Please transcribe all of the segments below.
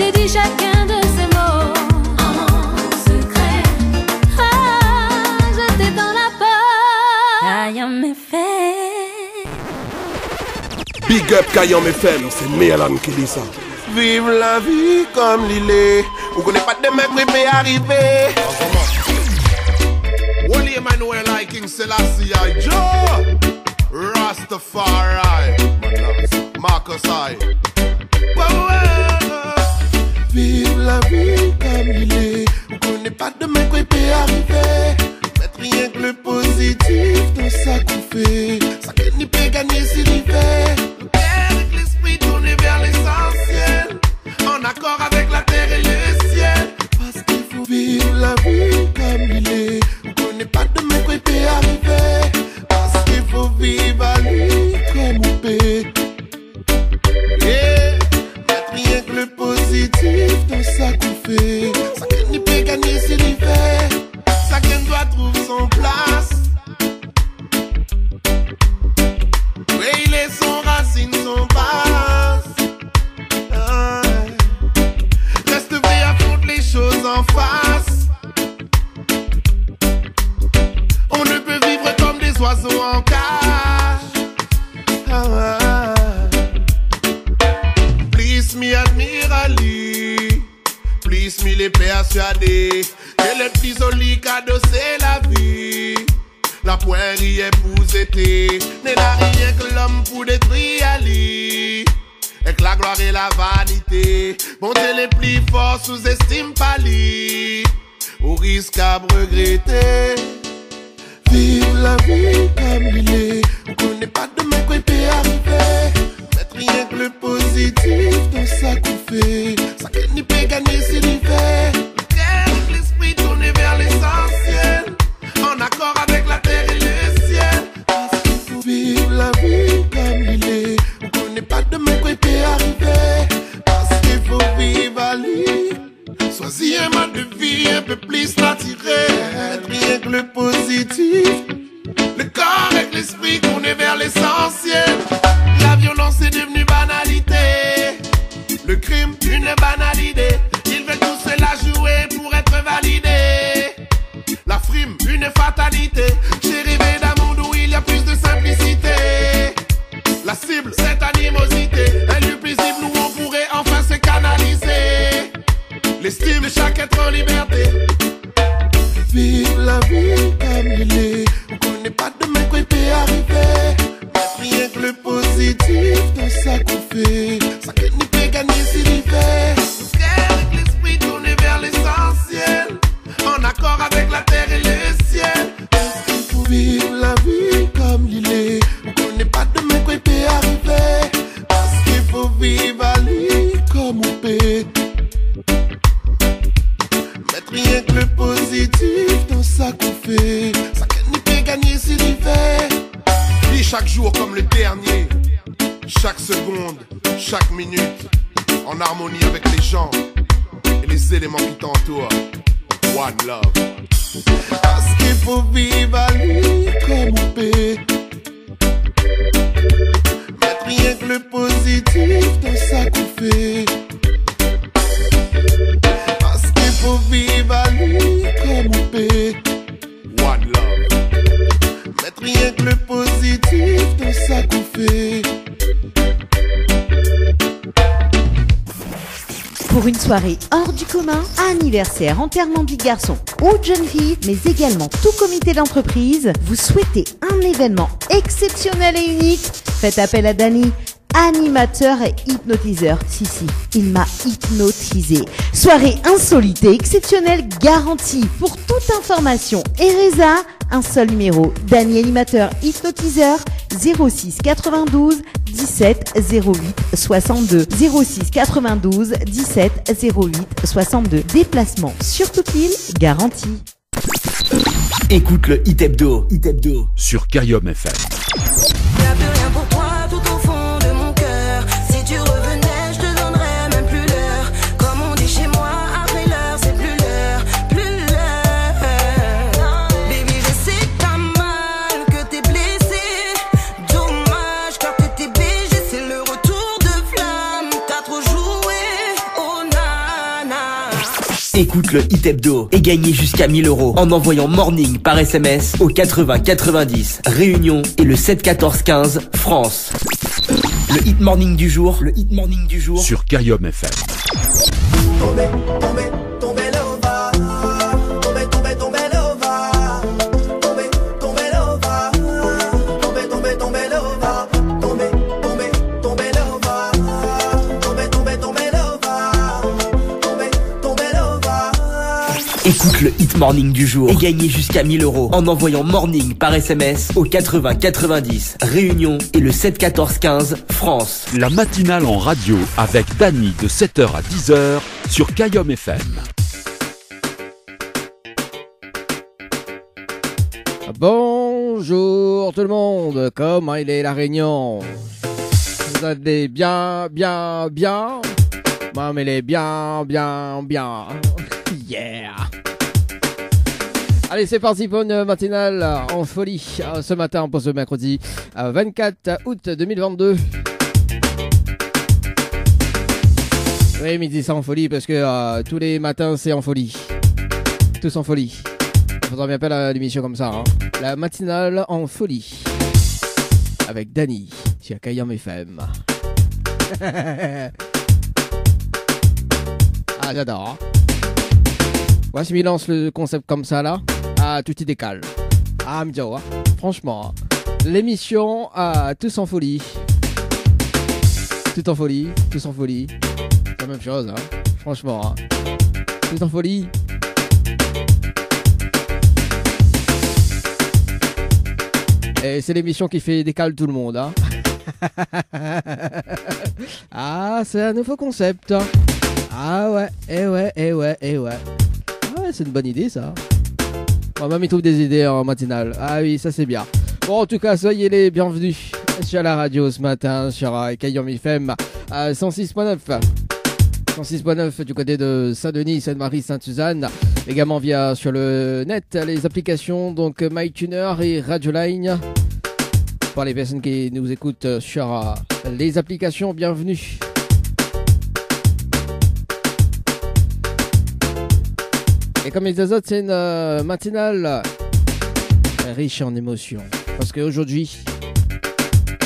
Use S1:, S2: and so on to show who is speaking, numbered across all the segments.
S1: t'ai dit chacun de ces mots en secret. Ah, j'étais dans la peur. Kayam FM.
S2: Big up Kayam FM, c'est Mélan qui dit ça.
S3: Vive la vie comme l'île est. Vous connaissez pas de mecs qui peut arriver.
S4: Wally Emmanuel I King Selassie I Joe Rastafari Marcus I.
S3: Vive la vie comme l'île est. Vous connaissez pas de mecs qui peut arriver. Faites rien que le positif dans ça qu'on fait. Ça qui n'y peut gagner s'il y fait. Le cœur et l'esprit tourné vers l'essentiel, en accord avec la terre et le ciel. Parce qu'il faut vivre la vie comme il est. On connaît pas de mec qui peut arriver. Parce qu'il faut vivre à lui comme on peut. Yeah. Mettre rien que le positif dans ça qu'on fait. Ça qui n'y peut gagner s'il y fait. Chacun doit trouver son place. Oui, il est son racine, son base. Reste vrai, affronte les choses en face. On ne peut vivre comme des oiseaux en cage. Please me admire Ali. Please me les persuader que le plus joli cadeau c'est la vie. La poirie épouse été n'est rien que l'homme pour détruire Ali. Et que la gloire et la vanité monter les plus forts sous-estime pas lui. Au risque à regretter. Vive la vie comme il est. On connaît pas de mec qui peut arriver. Mettre rien que le positif dans ça qu'on fait. Ça qui n'y peut gagner s'il y fait. Le cœur et l'esprit tourné vers l'essentiel, en accord avec la terre et le ciel. Parce qu'il faut vivre la vie comme il est. On connaît pas de mec qui peut arriver. Parce qu'il faut vivre à lui. Choisis un mode de vie un peu plus naturel. Rien que le positif. Le corps et l'esprit tournés vers l'essentiel. La violence est devenue banalité. Le crime, une banalité. Ils veulent tous se la jouer pour être validés. La frime, une fatalité. J'ai rêvé d'un monde où il y a plus de simplicité. La cible, cette animosité. Un lieu paisible où on pourrait enfin se canaliser. L'estime de chaque être en liberté. Vive la vie comme il est. On connaît pas de mec qui peut arriver. Mettre rien que le positif dans ça qu'on fait. Ça qui n'y peut gagner s'il y fait. Le cœur et l'esprit tourné vers l'essentiel, en accord avec la terre et le ciel. Parce qu'il faut vivre la vie comme il est. On connaît pas de mec qui peut arriver. Parce qu'il faut vivre à lui comme on peut. Mettre rien que le positif dans ça qu'on fait. Ça qui n'y peut gagner s'il y fait. Vis chaque jour comme le dernier. Chaque seconde, chaque minute, en harmonie avec les gens et les éléments qui t'entourent. One love. Parce qu'il faut vivre à lui comme on peut. Mettre rien que le positif dans ça qu'on fait. Parce qu'il faut vivre à lui comme on peut. One love. Mettre rien que le positif dans ça qu'on fait.
S5: Pour une soirée hors du commun, anniversaire, enterrement du garçon ou de jeune fille, mais également tout comité d'entreprise, vous souhaitez un événement exceptionnel et unique? Faites appel à Danny, animateur et hypnotiseur. Si, il m'a hypnotisé. Soirée insolite et exceptionnelle garantie. Pour toute information et résa, un seul numéro. Danny, animateur, hypnotiseur, 06 92 17 08 62. 06 92 17 08 62. Déplacement sur toute l'île garanti.
S6: Écoute le Hit Hebdo.
S2: Sur Kayam FM.
S7: Y'a plus rien pour toi tout au fond de mon cœur. Si tu revenais, je te donnerais même plus l'heure. Comme on dit chez moi, après l'heure, c'est plus l'heure, Baby, je sais que t'as mal, que t'es blessé. Dommage, car t'étais BG, c'est le retour de flamme. T'as trop joué au
S6: Écoute le Hit Hebdo et gagnez jusqu'à 1000 € en envoyant Morning par SMS au 80 90 Réunion et le 7 14 15 France. Le Hit Morning du jour,
S2: sur Kayom FM.
S8: Tombé l'ova. Tombé l'ova. Tombé l'ova. Tombé l'ova. Tombé l'ova. Tombé l'ova.
S6: Écoute le Hit Morning du jour et gagnez jusqu'à 1000 € en envoyant Morning par SMS au 80 90 Réunion et le 7 14 15 France.
S2: La matinale en radio avec Dany de 7h à 10h sur Kayom FM.
S9: Bonjour tout le monde, comment il est la Réunion? Vous allez bien? Maman, il est bien. Yeah! Allez, c'est parti pour une matinale en folie ce matin pour ce mercredi 24 août 2022. Oui, midi c'est en folie parce que tous les matins c'est en folie. Tous en folie. Il faudra bien appeler l'émission comme ça. Hein. La matinale en folie. Avec Dany sur Kayom FM. Ah, j'adore. Ouais, si il lance le concept comme ça là, tout y décale. Ah, Mjo, hein. Franchement, l'émission tous en folie. Tout en folie. C'est la même chose, hein. Franchement, hein. Tout en folie. Et c'est l'émission qui fait décaler tout le monde, hein. Ah, c'est un nouveau concept. Ah ouais, eh ouais. Ah ouais, c'est une bonne idée ça. Moi-même, il trouve des idées en matinale. Ah oui, ça c'est bien. Bon, en tout cas, soyez les bienvenus sur la radio ce matin, sur Kayom FM 106.9. 106.9 du côté de Saint-Denis, Sainte-Marie, Sainte-Suzanne. Également sur le net, les applications donc MyTuner et Radioline. Pour les personnes qui nous écoutent sur les applications, bienvenue. Et comme les autres, c'est une matinale riche en émotions. Parce qu'aujourd'hui...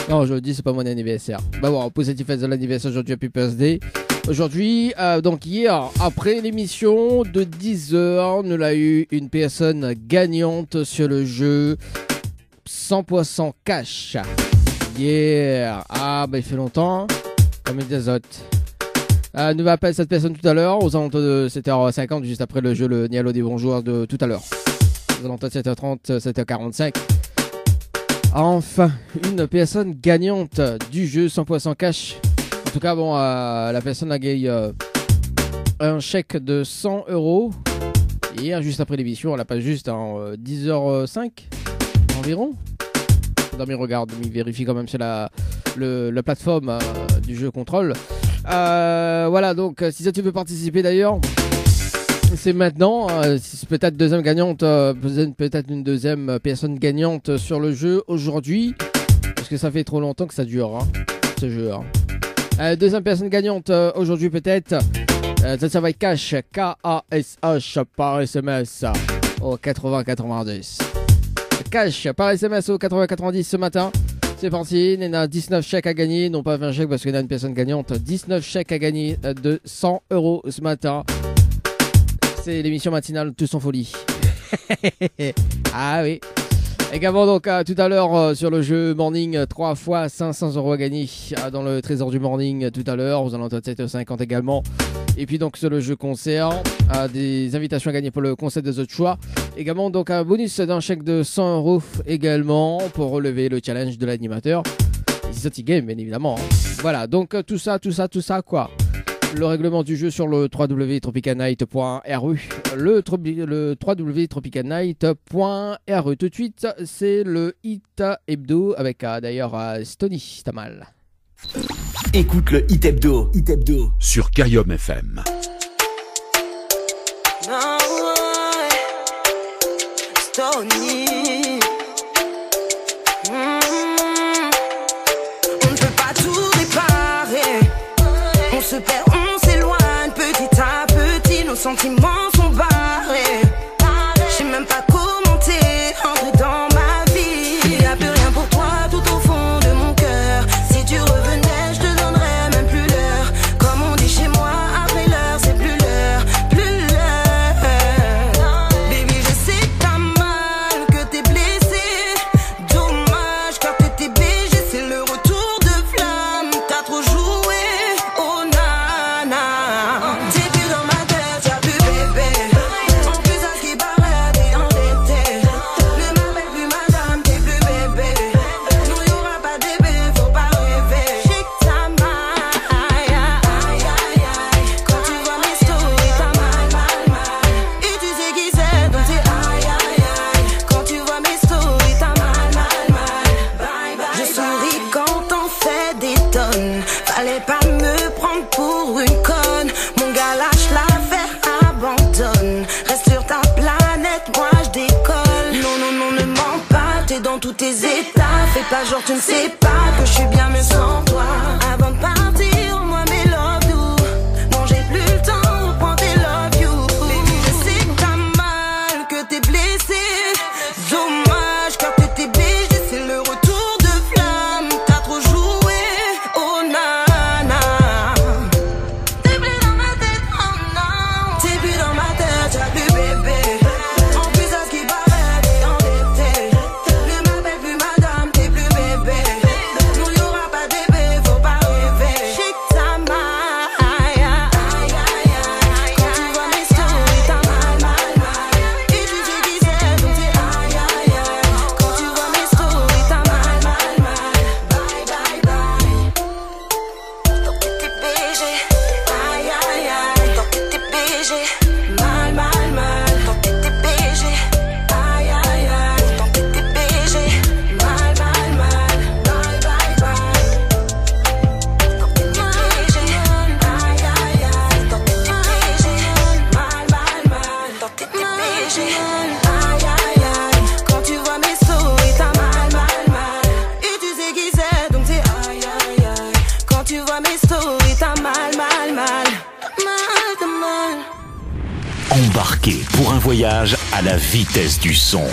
S9: Non, aujourd'hui, c'est pas mon anniversaire. Bah bon, positif fête de l'anniversaire aujourd'hui, Happy Birthday. Aujourd'hui, donc hier, après l'émission de 10h, nous l'a eu une personne gagnante sur le jeu 100% cash. Yeah. Ah, bah il fait longtemps, hein, comme les autres. Nous va appeler cette personne tout à l'heure, aux alentours de 7h50, juste après le jeu, le Nialo des bonjours de tout à l'heure. Aux alentours de 7h30, 7h45. Enfin, une personne gagnante du jeu 100% cash. En tout cas, bon, la personne a gagné un chèque de 100 € hier, juste après l'émission. Elle n'a pas juste en 10h05 environ. Dans mes regards, il vérifie quand même sur la plateforme du jeu contrôle. Voilà, donc si ça tu veux participer d'ailleurs, c'est maintenant. Si c'est peut-être deuxième gagnante, peut-être une deuxième personne gagnante sur le jeu aujourd'hui, parce que ça fait trop longtemps que ça dure, hein, ce jeu. Hein. Deuxième personne gagnante aujourd'hui peut-être. Ça va être cash, K-A-S-H par SMS au 80-90. Cash par SMS au 80-90 ce matin. C'est parti, il y en a 19 chèques à gagner, non pas 20 chèques parce qu'il y a une personne gagnante. 19 chèques à gagner de 100 € ce matin. C'est l'émission matinale Tous en folie. Ah oui. Également donc tout à l'heure sur le jeu Morning, 3 fois 500 € à gagner dans le trésor du Morning tout à l'heure, aux alentours de 7h50 également. Et puis donc sur le jeu concert, des invitations à gagner pour le concert des autres choix. Également donc un bonus d'un chèque de 100 € également pour relever le challenge de l'animateur. Et c'est ça qui game bien évidemment. Voilà, donc tout ça quoi. Le règlement du jeu sur le www.tropicanight.ru. Le www.tropicanight.ru. Tout de suite, c'est le Hit Hebdo avec d'ailleurs Stony Stamal.
S6: Écoute le Hit Hebdo.
S2: Sur Kayom FM.
S7: Stony. On ne peut pas tout réparer. On se perd, on s'éloigne petit à petit. Nos sentiments sont barrés. Je sais même pas comment t'es entré dans ma vie. Il n'y a plus rien pour toi tout au fond de mon cœur. Si tu revenais, je te donnerais même plus l'heure. Comme on dit chez moi, après l'heure, c'est plus l'heure, plus l'heure. Baby, je sais que t'as mal, que t'es blessé. Dommage, car t'étais BG, c'est le retour de flamme. T'as trop joué, oh nana. T'es plus dans ma tête, y'a plus bébé. En plus à ce qui paraît, t'es endetté. Ne m'appelle plus madame, t'es plus bébé. Non, y'aura pas de bébé, faut pas rêver. J'ai que ta maille, aïe, aïe, aïe, aïe. Quand tu vois mes stories, t'as mal, mal, mal. Et tu sais qui c'est, donc c'est aïe, aïe, aïe. Quand tu vois mes stories, t'as mal, mal, mal. Bye, bye, je souris quand t'en fais des tonnes. Fallait pas me prendre pour une conne. Mon gars lâche l'affaire, abandonne. Reste sur ta planète, moi je décolle. Non, non, non, ne mens pas, t'es dans tous tes états. Fais pas genre tu ne sais pas que je suis bien mieux sans toi. Avant de partir, moi mes love you. Non, j'ai plus le temps, reprends tes love you. Baby, je sais que t'as mal, que t'es blessé. Dommage, car t'étais BG, c'est le retour de flamme. T'as trop joué, oh nana. T'es plus dans ma tête, oh non. T'es plus dans ma tête, y'a plus bébé. En plus à ce qui paraît, t'es endetté. Ne m'appelle plus madame, t'es plus bébé. Non, y'aura pas de bébé, faut pas rêver. J'ai que ta maille, aïe, aïe, aïe, aïe. Quand tu vois mes stories, t'as mal, mal, mal. Et tu sais qui c'est, donc c'est aïe, aïe, aïe. Quand tu vois mes stories, t'as mal, mal, mal. Bye, bye, bye. Donc t'étais BG, aïe, aïe, aïe. Donc t'étais BG, mal, mal, mal. Donc t'étais BG, aïe, aïe, aïe. Donc t'étais BG, mal, mal, mal. Bye, bye, bye. Donc t'étais BG, aïe, aïe, aïe. Donc t'étais BG, mal, mal, mal. Donc t'étais BG, aïe, aïe, aïe. Quand tu vois mes stories, t'as mal, mal, mal. Et tu sais qui c'est, donc c'est aïe, aïe, aïe. Quand tu vois mes stories, t'as mal, mal, mal. Mal, t'as mal.
S10: Embarqué pour un voyage à la vitesse du son.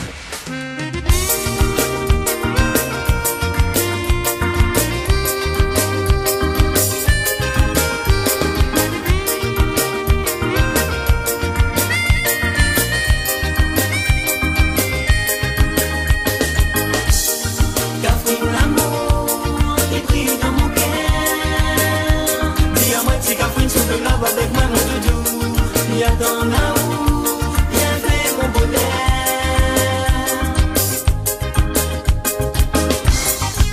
S8: Cafouine l'amour, t'es pris dans mon cœur. Dis à moi petit cafouine, sous le lave avec moi mon doudou. Y'a ton amour, viens faire mon bonheur.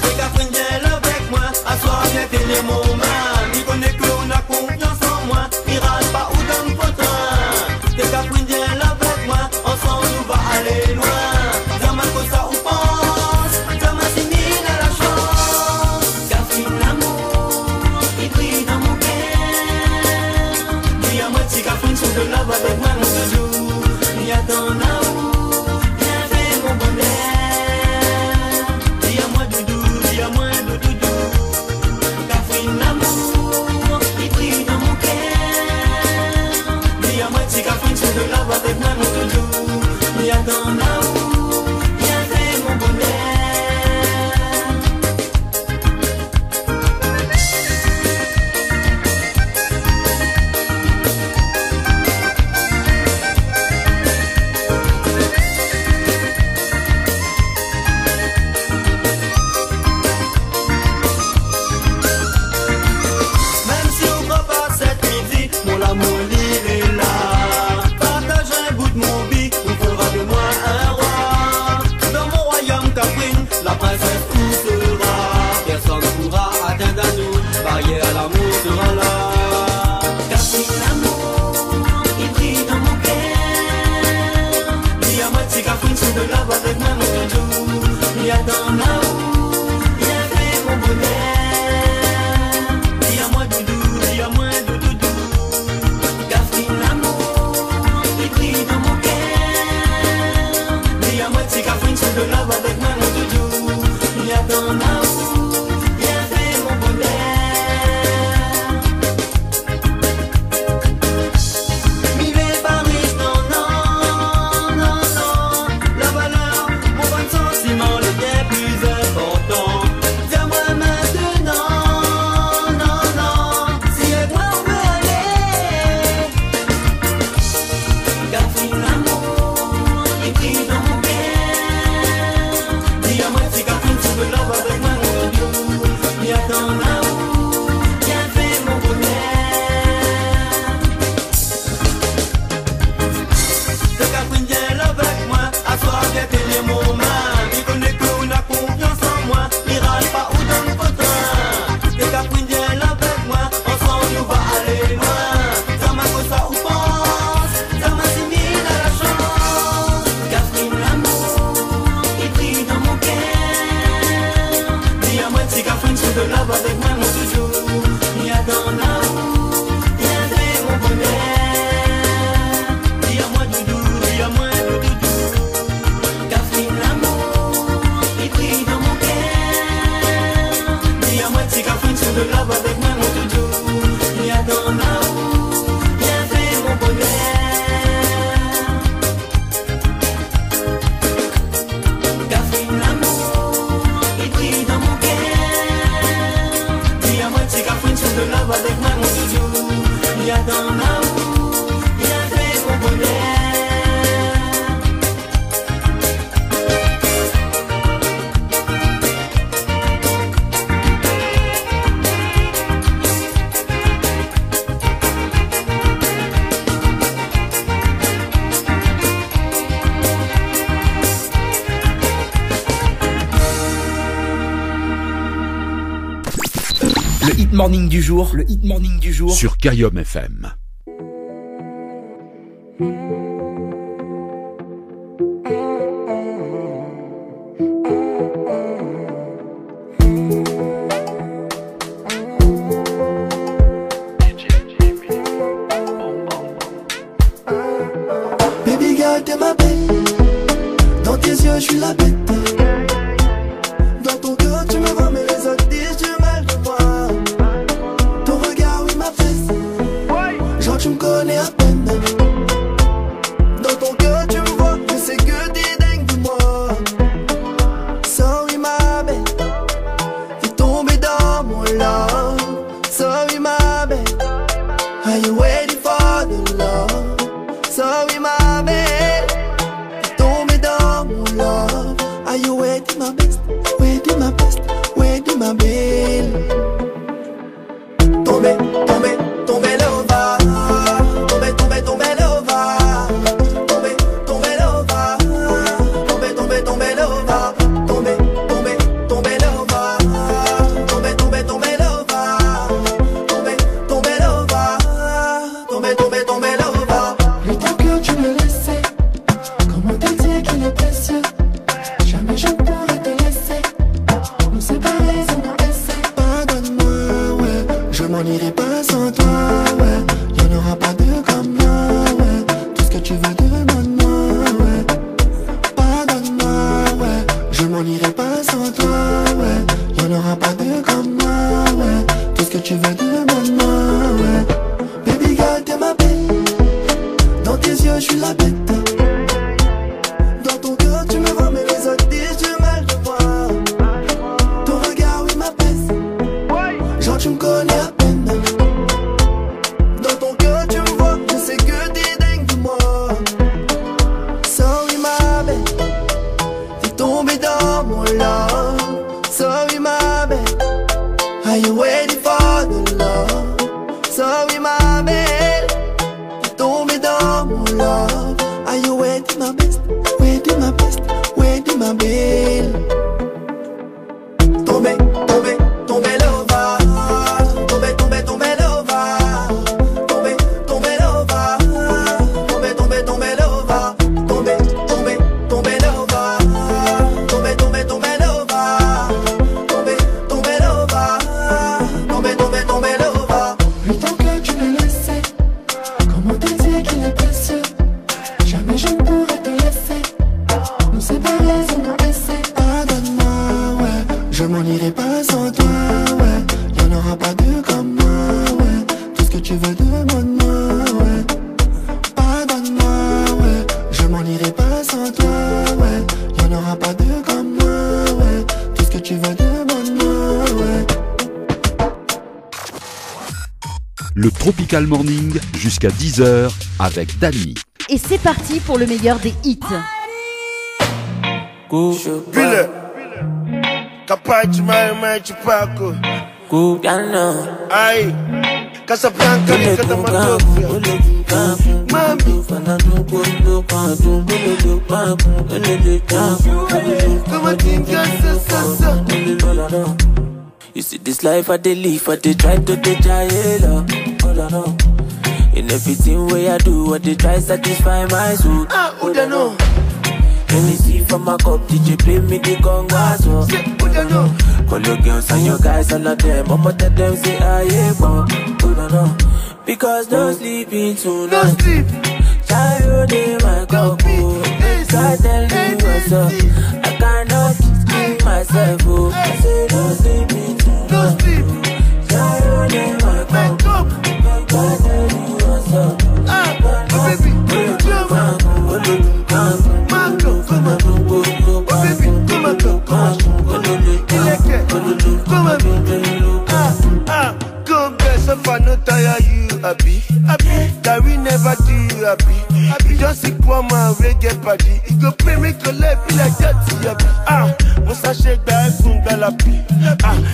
S8: Fais cafouine, viens avec moi, assois bien tes les moments. Il connaît qu'on a confiance en moi, il râle pas ou donne pas train. Fais cafouine, viens avec moi, ensemble on va aller loin. Dans ma cause ça ou pense, dans ma simile à la chance. Cafouine l'amour, il brille dans mon cœur. Dis à moi petit cafouine, sous le lave avec moi mon doudou. Y'a ton amour, viens faire mon bonheur. Dis à moi doudou, dis à moi doudou. Cafouine l'amour, il brille dans mon cœur. Dis à moi petit cafouine, sous le lave avec moi mon doudou. Y'a ton amour, viens faire mon bonheur. Même si on croit pas cette midi, mon amour il est là. Partage un bout de mon bille, on fera de moi un roi. Dans mon royaume Cafouine, la princesse tout sera. Personne ne pourra atteindre à nous, barrière à l'amour sera là. Cafouine l'amour, il brille dans mon cœur. Dis à moi petit Cafouine, sous de lave avec moi mon doudou. Y'a ton amour, viens faire mon bonheur. Dis à moi doudou, dis à moi doudou. Cafouine l'amour, il brille dans mon cœur. Dis à moi petit Cafouine, sous de lave avec moi mon doudou. Y'a ton amour, viens faire mon bonheur. Mille
S6: morning du jour, le hit morning du jour
S10: sur Kayom FM.
S11: Baby girl, t'es ma bête. Dans tes yeux, je suis la bête. Dans ton cœur, tu me vois, mais les autres disent du mal de moi. Ton regard, oui, m'apaise. Genre, tu me connais à peine. Dans ton cœur, tu me vois, mais c'est que des dingues de moi. Sorry, ma belle. T'es tombé dans mon love. Sorry, ma belle. Are you waiting for the love? Sorry, my bad. Tombé dans mon love. Are you waiting my best? Waiting my best? Waiting my belle. Tombé, tombé, tombé l'ova. Tombé, tombé, tombé l'ova. Tombé, tombé l'ova. Tombé, tombé, tombé l'ova. Tombé, tombé, tombé l'ova. Tombé, tombé, tombé l'ova. Tombé, tombé l'ova. Tombé, tombé, tombé l'ova. Le temps que tu me laissais, comment te dire qu'il est précieux? Jamais je ne pourrais te laisser. Nous séparer sans un essai. Pardonne-moi, ouais, je m'en irai pas sans toi, ouais. Y'en aura pas deux comme moi, ouais. Tout ce que tu veux demande-moi, ouais. Pardonne-moi, ouais, je m'en irai pas sans toi, ouais. Y'en aura pas deux comme moi, ouais. Tout ce que tu veux demande-moi, ouais. Baby girl, t'es ma belle. Dans tes yeux, je suis la bête. Dans ton cœur, tu me vois, mais les autres disent du mal de moi. Ton regard, oui, m'apaise. Genre, tu me connais à peine. Dans ton cœur, tu me vois, je sais que t'es dingue de moi. Sorry, ma belle. T'es tombé dans mon love. Sorry, ma belle. Are you waiting for the love? Sorry, ma belle. T'es tombé dans mon love. Are you waiting my best? Waiting my best? Waiting my belle. Tombé, tombé, tombé l'ova. Tombé, tombé, tombé l'ova. Tombé, tombé l'ova. Tombé, tombé, tombé l'ova. Tombé, tombé, tombé l'ova. Tombé, tombé, tombé l'ova. Tombé, tombé l'ova. Tombé, tombé, tombé l'ova. Le temps que tu me laissais, comment te dire qu'il est précieux? Jamais je ne pourrais te laisser. Nous séparer sans un essai. Pardonne-moi, ouais, je m'en irai pas sans toi, ouais. Y'en aura pas deux comme moi, ouais. Tout ce que tu veux demande-moi, ouais. Pardonne-moi, ouais, je m'en irai pas sans toi, ouais. Y'en aura pas deux comme moi, ouais. Tout ce que tu veux demande-moi, ouais.
S10: Le Tropical Morning jusqu'à 10h avec Dani.
S5: Et c'est parti pour le meilleur des hits.
S3: Pile, Capaci, mai Chipaco. Ai, Casablanca, Catamatopia. Mami,
S12: you see this life I dey live, I dey try to dey jail. In everything way I do, I dey try satisfy my soul.
S3: Udano.
S12: Let me see from my cup, DJ play me the congas. Udano. Call your girls and your guys, all of them. I'ma tell them say I ain't born. Udano. Because no sleeping tonight.
S3: No sleep.
S12: Child in my cup, oh. So tell me what's up. I cannot keep myself, oh. I say no sleeping tonight.
S3: No sleep.
S12: Child in my cup, oh. So tell me what's up.
S3: Baby, come on. No tire you happy, that we never do you happy. You just see poor man reggae party. You go pray make your life be like that happy. Musa shake back from galapi.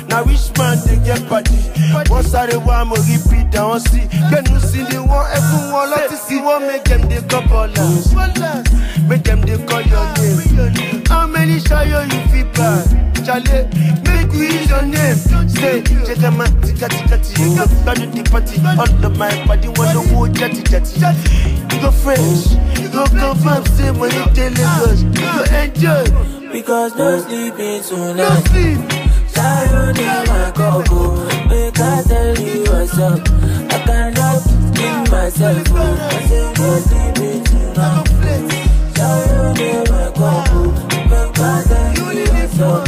S3: Now which man they get party? Once I the one more repeat down see. Can you see the one everyone like to see one make them they couple last. Make them they call your name. How many shy you feel bad? Charlie, make we
S13: your name? Say, check out my tika tika tika. Got the party under my body. Wanna go chatty chatty. You go fresh, you go confirm. Say when you tell us, you go enjoy.
S12: Because no sleeping tonight. No sleep. Sorry, my cocoa. Make I tell you what's up. I cannot keep myself. I say no sleeping tonight. Sorry, my cocoa. Make I tell you what's up.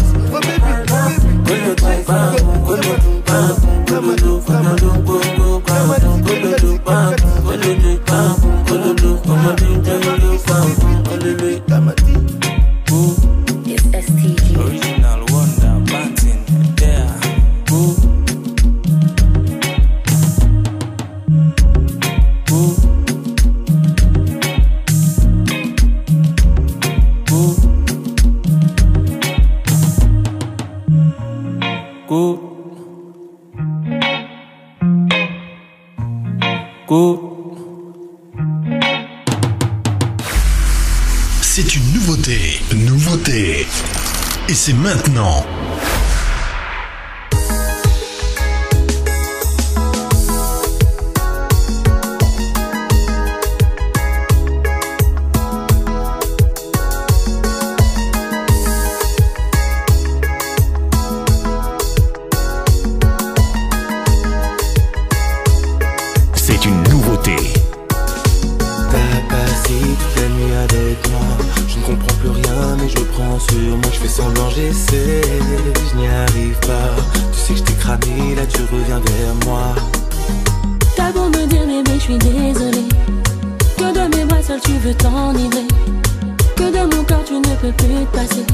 S1: It's STG.
S12: Original wonder, Bantin, there.
S14: C'est une nouveauté. Et c'est maintenant.
S10: C'est une nouveauté.
S15: T'as passé toute la nuit avec moi. Je ne comprends plus rien mais je prends sur moi. Je fais semblant, j'essaie, je n'y arrive pas. Tu sais que je t'ai cramé, là tu reviens vers moi.
S1: T'as beau me dire bébé, je suis désolée. Que de mes bras seuls tu veux t'enivrer. Que de mon corps tu ne peux plus te passer.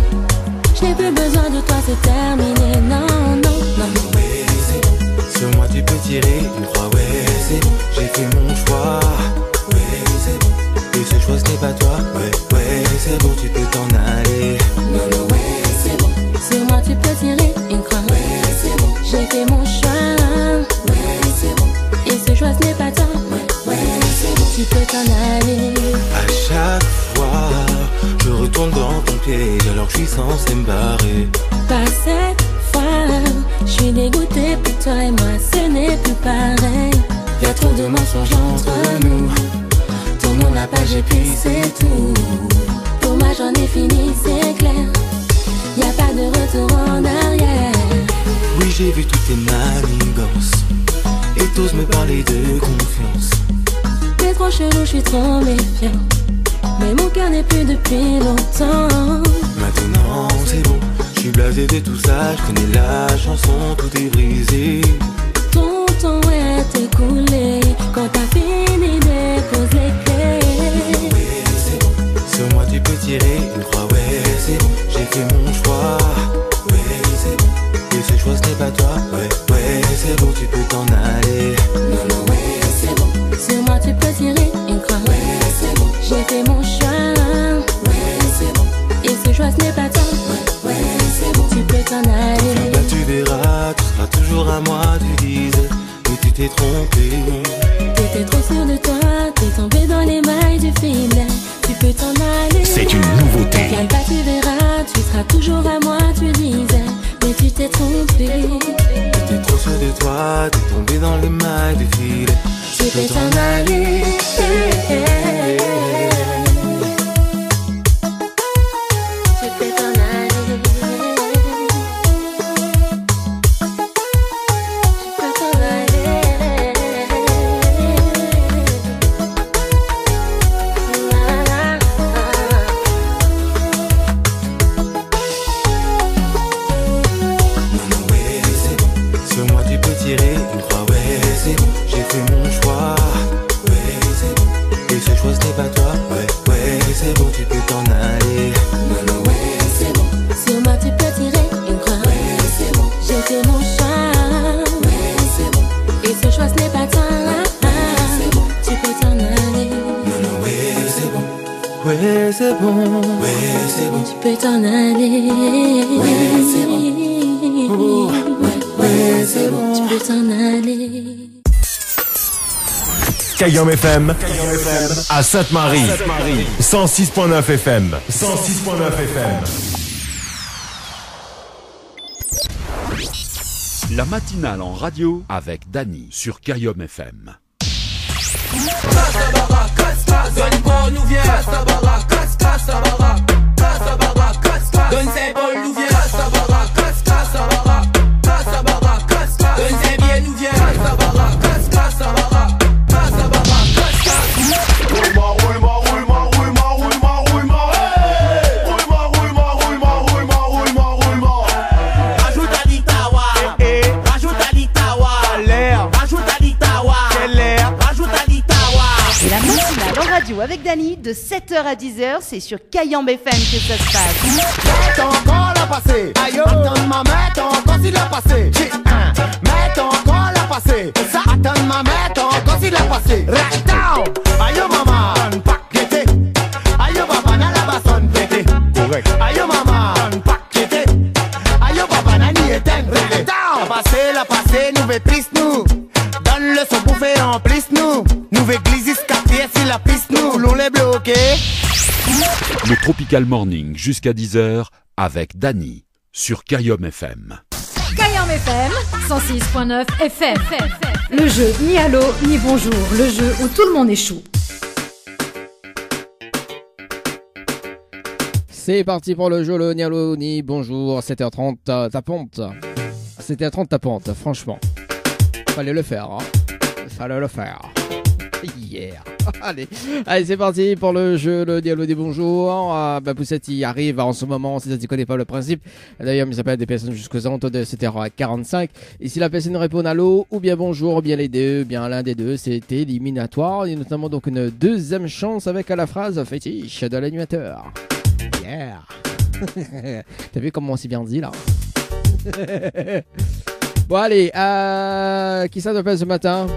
S1: Je n'ai plus besoin de toi, c'est terminé. Non, non, non.
S15: Ouais, c'est bon. Sur moi tu peux tirer une croix. Ouais, c'est bon. J'ai fait mon choix. Ouais, c'est bon. Et ce choix ce n'est pas toi. Ouais, c'est bon, tu peux t'en aller.
S1: Non, non, ouais, c'est bon. Sur moi tu peux tirer une croix.
S15: Ouais, c'est bon.
S1: J'ai fait mon choix.
S15: Ouais, c'est bon.
S1: Et ce choix ce n'est pas toi.
S15: Ouais, c'est bon.
S1: Tu peux t'en aller.
S15: À chaque fois, je retourne dans ton piège alors que je suis censé me barrer.
S1: Pas cette fois, je suis dégoûtée pour toi et moi, ce n'est plus pareil. Y'a trop de mensonges entre nous. Ton nom n'a pas, j'ai puis c'est tout. Pour moi j'en ai fini, c'est clair. Y'a pas de retour en arrière.
S15: Oui, j'ai vu toutes tes manigances et t'oses me parler de confiance.
S1: T'es trop chelou, je suis trop méfiant. Mais mon cœur n'est plus depuis longtemps.
S15: Maintenant c'est bon, je suis blasé de tout ça. Je connais la chanson, tout est brisé.
S1: Ton temps est écoulé. Quand t'as fini, dépose les clés.
S15: Ouais, c'est bon. Sur moi tu peux tirer une croix. Ouais, c'est bon. J'ai fait mon choix. Ouais, c'est bon. Et ce choix ce n'est pas toi. Ouais, c'est bon, tu peux t'en aller.
S1: Non, non, ouais, c'est bon. Sur moi tu peux tirer une croix.
S15: Ouais, c'est bon.
S1: J'ai fait mon choix.
S15: Ouais, c'est bon.
S1: Et ce choix ce n'est pas toi.
S15: Ouais, c'est bon.
S1: Tu peux t'en aller.
S15: Là tu verras, tu seras toujours à moi, tu disais. Mais tu t'es trompé.
S1: T'étais trop sûr de toi, t'es tombé dans les mailles du filet. Tu peux t'en aller.
S10: C'est une nouveauté.
S1: T'inquiète pas, tu verras, tu seras toujours à moi, tu disais. Mais tu t'es trompé.
S15: T'étais trop sûr de toi, t'es tombé dans les mailles du filet.
S1: Tu peux t'en aller. Tu peux t'en aller. Tu peux t'en aller.
S15: Sur moi tu peux tirer une croix. Ouais, c'est bon. J'ai fait mon choix. Ouais, c'est bon. Et ce choix ce n'est pas toi. Ouais, c'est bon, tu peux t'en aller.
S1: Non, non, ouais, c'est bon. Sur moi tu peux tirer une croix.
S15: Ouais, c'est bon.
S1: J'ai fait mon choix.
S15: Ouais, c'est bon.
S1: Et ce choix ce n'est pas toi.
S15: C'est bon.
S1: Tu peux t'en aller.
S15: Non, non, ouais, c'est bon. Ouais, c'est bon. Ouais, c'est bon.
S1: Tu peux t'en aller.
S15: Ouais, c'est bon. Oh, ouais, c'est bon.
S1: Tu peux t'en aller.
S16: Kayom FM à Sainte-Marie. 106.9 FM. 106.9 FM.
S17: La matinale en radio avec Dany sur Kayom FM.
S8: Donne Paul nous vient Sabara, Sabara, donne ses Paul nous vient Sabara, Sabara, donne ses bien nous vient Sabara, Sabara, rajoute à l'Itawa, rajoute à l'Itawa, l'air, rajoute à l'Itawa, l'air, rajoute à l'Itawa.
S5: Et la matinale en radio avec Dany de 7h à 10h, c'est sur Kayam FM que ça se passe.
S11: Mets encore la passée. Attends ma mette encore si la passée. Mets encore la passée. Attends ma mette encore si la passée. Right down. Ayo mama, on paquete. Ayo papa na la basson pété. Correct. Ayo mama, on paquete. Ayo papa na ni éteint. Right down. La passée, nous vétrice nous. Donne le son pour faire en plus nous. Nous église quartier si la piste nous. L'on les bloqué.
S17: Le Tropical Morning jusqu'à 10h avec Dany sur Kayom FM.
S18: Kayam FM 106.9 FM. Le jeu ni allô ni bonjour, le jeu où tout le monde échoue.
S9: C'est parti pour le jeu, le ni allô ni bonjour, 7h30 tapante. 7h30 tapante, franchement. Fallait le faire, hein. Fallait le faire. Yeah. Allez, c'est parti pour le jeu, le dialogue des bonjours. Poussette y arrive en ce moment, si ça ne connaît pas le principe. D'ailleurs, il s'appelle des personnes jusqu'aux alentours de 7h45. Et si la personne répond allô, ou bien bonjour, ou bien les deux, ou bien l'un des deux, c'est éliminatoire. Il y a notamment donc une deuxième chance avec la phrase fétiche de l'animateur. Yeah. T'as vu comment on s'est bien dit là? Bon allez, qui ça t'appelle ce matin?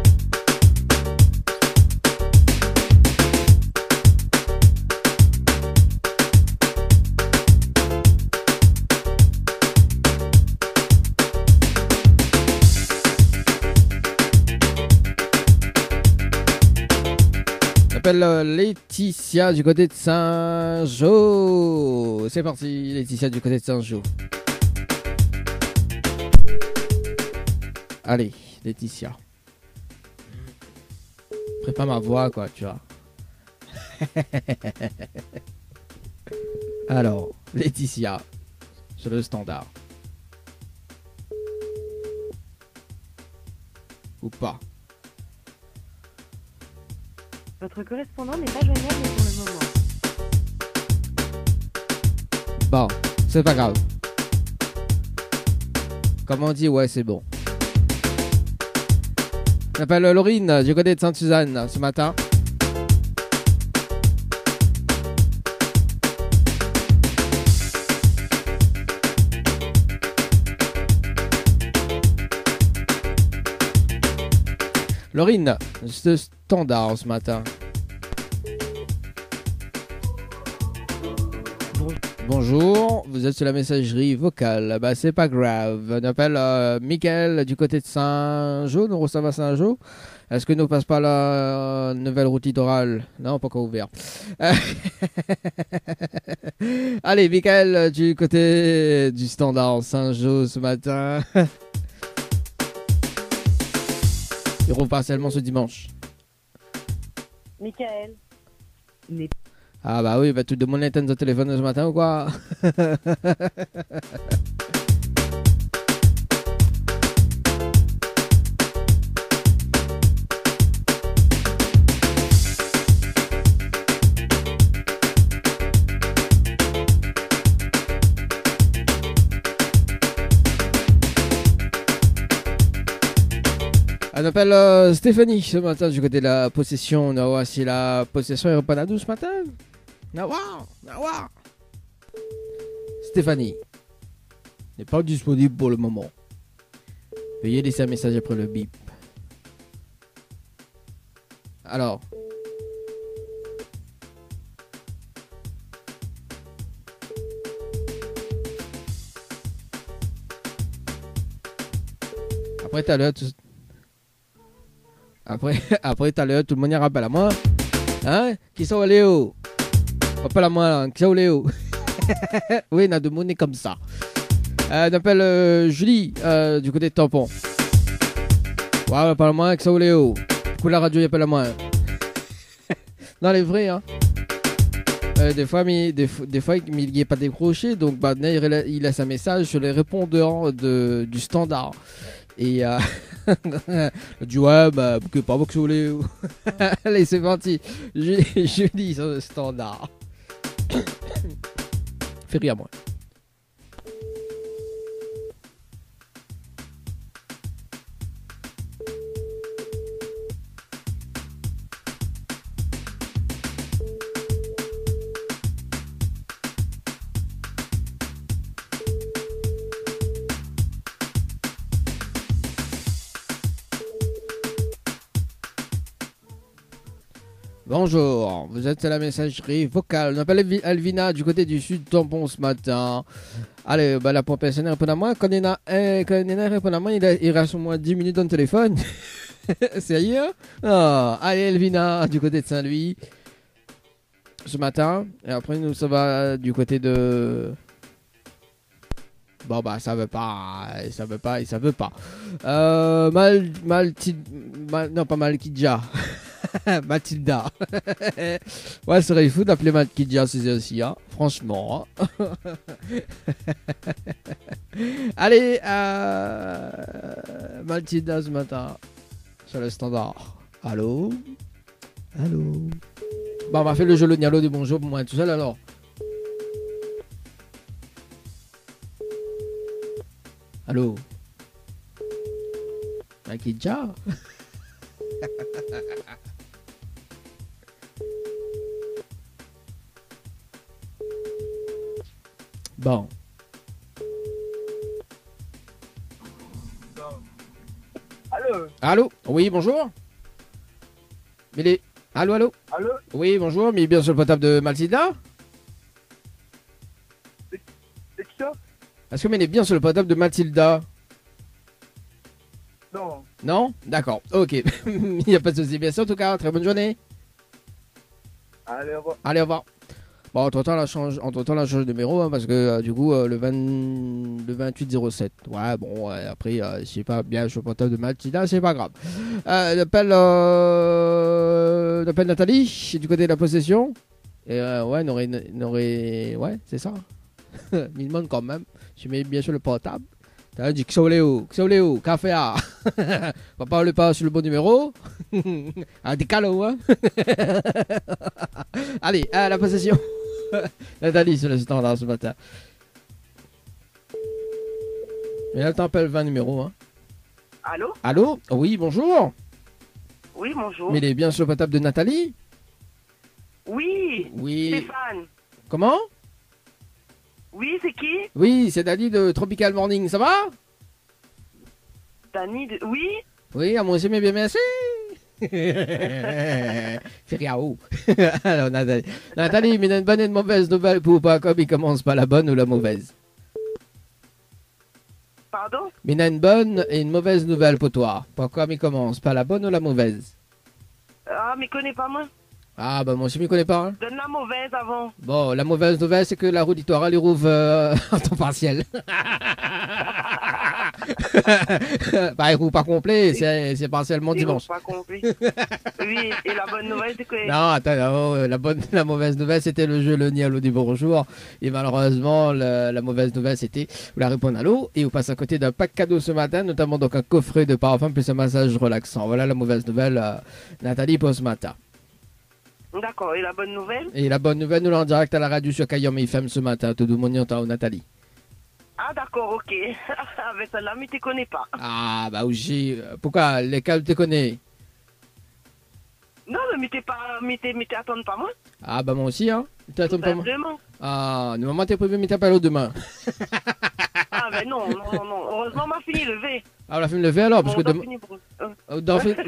S9: Laetitia du côté de Saint-Jean. C'est parti, Laetitia du côté de Saint-Jean. Allez, Laetitia. Prépare ma voix, quoi, tu vois. Alors, Laetitia, sur le standard. Ou pas.
S19: Votre correspondant n'est pas joignable pour le moment.
S9: Bon, c'est pas grave. Comme on dit, ouais, c'est bon. Je m'appelle Laurine, du côté de Sainte-Suzanne, ce matin. Laurine, c'est standard ce matin. Bonjour, vous êtes sur la messagerie vocale. Bah c'est pas grave. On appelle Mickaël du côté de Saint-Jean. Nous recevons à Saint-Jean. Est-ce que nous passe pas la nouvelle route littorale? Non, pas encore ouvert. Allez, Mickaël du côté du standard Saint-Jean ce matin. Il repart seulement ce dimanche.
S19: Mickaël.
S9: Ah bah oui, bah tout le monde est au téléphone ce matin ou quoi? On appelle Stéphanie ce matin du côté de la possession. Nawa, si la possession est repanadou ce matin. Nawa. Stéphanie n'est pas disponible pour le moment. Veuillez laisser un message après le bip. Alors. Après tout à l'heure, Après tout à l'heure, tout le monde y rappelle à moi. Hein? Qui sont les hauts? Rappelle à moi, qui sont les hauts? Oui, il y a de monde comme ça. On appelle Julie du côté de Tampon. Ouais, parle-moi avec ça ou Léo. Pour la radio, il appelle à moi. Non, les vrais, hein. Des fois, il n'est pas décroché, donc bah, il laisse un message sur les répondeurs du standard. Et il dit ouais, bah, que pas vous que vous voulez. Allez, c'est parti. Je dis sur le standard. Fais rire, moi. Bonjour, vous êtes à la messagerie vocale. On appelle Alvina du côté du sud Tampon ce matin. Allez, bah, la professionnelle répond à moi. Quand Nena répond à moi, il reste au moins 10 minutes dans le téléphone. Sérieux? Oh, allez, Elvina du côté de Saint-Louis ce matin. Et après, nous, ça va du côté de... Bon, bah, ça veut pas. Non, pas Malkidja. Mathilda. Ouais, ça serait fou d'appeler Malkidja, c'est aussi, hein. Franchement. Allez, Mathilda ce matin. Sur le standard. Allô? Bon, on va faire le jeu le Nialo du bonjour pour moi tout seul alors. Allô? Malkidja? Bon. Allô? Oui, bonjour. Allô? Oui, bonjour, mais bien sur le portable de Mathilda?
S20: C'est qui ça?
S9: Est-ce que il est bien sur le portable de Mathilda?
S20: Non.
S9: Non? D'accord, ok. Il n'y a pas de souci. Bien sûr, en tout cas, très bonne journée.
S20: Allez, au revoir.
S9: Allez, au revoir. Bon, entre-temps, elle change de numéro, hein, parce que du coup, le 2807. Ouais, bon, après, je sais pas bien, je suis au portable de Mathilda, c'est pas grave. J'appelle Nathalie, du côté de la possession. Et ouais, ouais, c'est ça. Il demande quand même. Je mets bien sur le portable. T'as dit Xoleo, café A. Va parler pas sur le bon numéro. Ah, des calots, hein. Allez, à la possession. Nathalie sur le standard ce matin. Mais là, t'appelles 20 numéros, hein. Allô? Oui, bonjour.
S21: Oui, bonjour.
S9: Mais il est bien sur le portable de Nathalie?
S21: Oui. Stéphane.
S9: Comment?
S21: Oui, c'est qui?
S9: Oui, c'est Dani de Tropical Morning, ça va?
S21: Dani de... Oui?
S9: Oui, à moi aussi, mais bien merci. Feriao. Alors, Nathalie, mais une bonne et une mauvaise nouvelle pour pas comme il commence par la bonne ou la mauvaise.
S21: Pardon?
S9: Mais une bonne et une mauvaise nouvelle pour toi. Pourquoi il commence par la bonne ou la mauvaise?
S21: Ah, mais connais pas moi.
S9: Ah, bah moi aussi, je ne connais pas. Hein.
S21: Donne la mauvaise avant.
S9: Bon, la mauvaise nouvelle, c'est que la route littorale, il rouvre en temps partiel. Bah, il rouvre pas complet, c'est partiellement dimanche.
S21: Pas complet. Oui, et la bonne nouvelle, c'est que...
S9: Non, attends, la mauvaise nouvelle, c'était le jeu Le Nialo du bonjour. Et malheureusement, la mauvaise nouvelle, c'était vous la répondre à l'eau et vous passez à côté d'un pack cadeau ce matin, notamment donc un coffret de parfum plus un massage relaxant. Voilà la mauvaise nouvelle, Nathalie, pour ce matin.
S21: D'accord, et la bonne nouvelle?
S9: Et la bonne nouvelle, nous l'en direct à la radio sur Kayom FM ce matin, tout le monde y entend, Nathalie.
S21: Ah d'accord, ok. Avec celle-là, mais tu connais pas.
S9: Ah bah oui, pourquoi? Lesquels tu connais?
S21: Non, mais t'es attends pas moi.
S9: Ah bah moi aussi, hein. Tu attends pas moi.
S21: Demain.
S9: Ah, normalement t'es prévu, mais t'as pas l'eau demain.
S21: Ah ben non. Heureusement, on m'a fini levé.
S9: Ah, on a fini levé alors, parce que demain...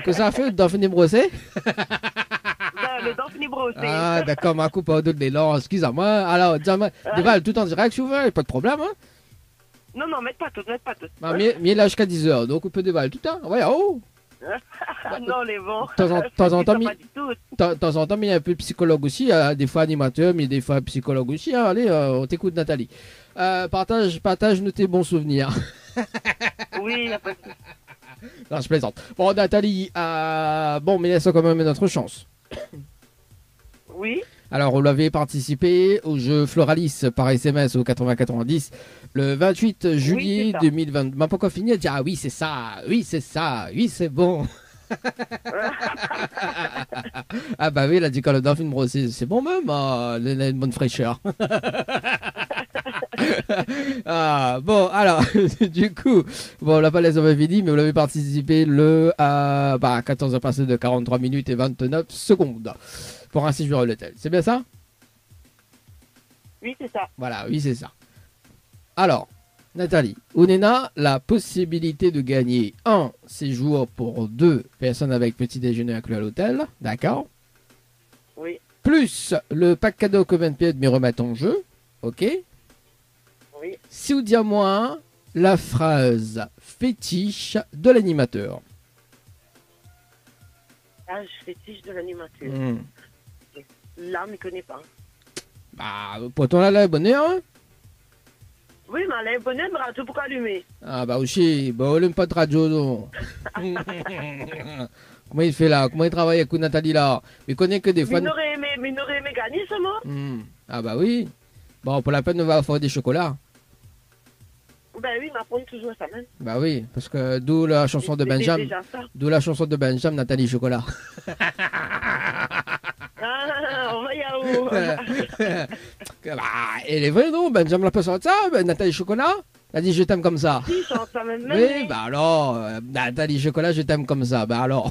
S9: Que ça a fait, d'en finir brosser?
S21: Le dent fini brossé.
S9: Ah d'accord, ma coupe a donné l'élan, excuse-moi. Alors, dis-moi, Déval, tout en direct, si vous voulez, pas de problème, hein?
S21: Non, mets pas tout.
S9: Ah, mais là jusqu'à 10h, donc on peut dévaler tout le temps. Ouais, oh!
S21: Non, les bons.
S9: De temps en temps,
S21: Pas du tout.
S9: de temps en temps, mais il y a un peu psychologue aussi, des fois animateur, mais des fois psychologue aussi. Hein. Allez, on t'écoute, Nathalie. Partage-nous tes bons souvenirs.
S21: Oui, y a pas de souci.
S9: Non, je plaisante. Bon, Nathalie, bon, mais laisse quand même notre chance.
S21: Oui.
S9: Alors, on l'avait participé au jeu Floralis par SMS au 80-90 le 28 juillet 2020. M'a pas encore fini, elle dit ah oui, c'est ça, oui, c'est bon. Ah bah oui, elle a dit quand le Dauphin brossé, c'est bon même, elle a une bonne fraîcheur. Ah, bon, alors, du coup, bon, la falaise, on m'avait dit, mais vous l'avez participé le 14h passé de 43 minutes et 29 secondes pour un séjour à l'hôtel. C'est bien ça?
S21: Oui, c'est ça.
S9: Voilà, oui, c'est ça. Alors, Nathalie, Ounena, la possibilité de gagner un séjour pour 2 personnes avec petit déjeuner inclus à l'hôtel, d'accord?
S21: Oui.
S9: Plus le pack cadeau Common Pied de mes remettre en jeu, ok?
S21: Oui.
S9: Si vous dites moi la phrase fétiche de l'animateur.
S21: Ah, je fétiche de l'animateur. Là, je ne connais pas.
S9: Bah, pourtant là, la bonne heure, hein?
S21: Oui, mais elle est bonne, mais radio pour allumer.
S9: Ah bah aussi, bah on n'aime pas de radio, non. Comment il fait là? Comment il travaille avec Nathalie là? Mais il connaît que des fans.
S21: Mais il aurait aimé gagner, ça, moi.
S9: Ah bah oui. Bon, pour la peine, on va faire des chocolats.
S21: Ben oui, m'apprendre toujours ça même.
S9: Bah oui, parce que d'où la chanson de Benjamin. D'où la chanson de Benjamin, Nathalie Chocolat.
S21: Ah, on va y aller.
S9: Bah, elle est vraie, non? Benjamin l'a pas sorti ça, Nathalie Chocolat? Elle a dit je t'aime comme ça.
S21: Si, chante ça même.
S9: Oui, bah alors, Nathalie Chocolat, je t'aime comme ça. Bah alors.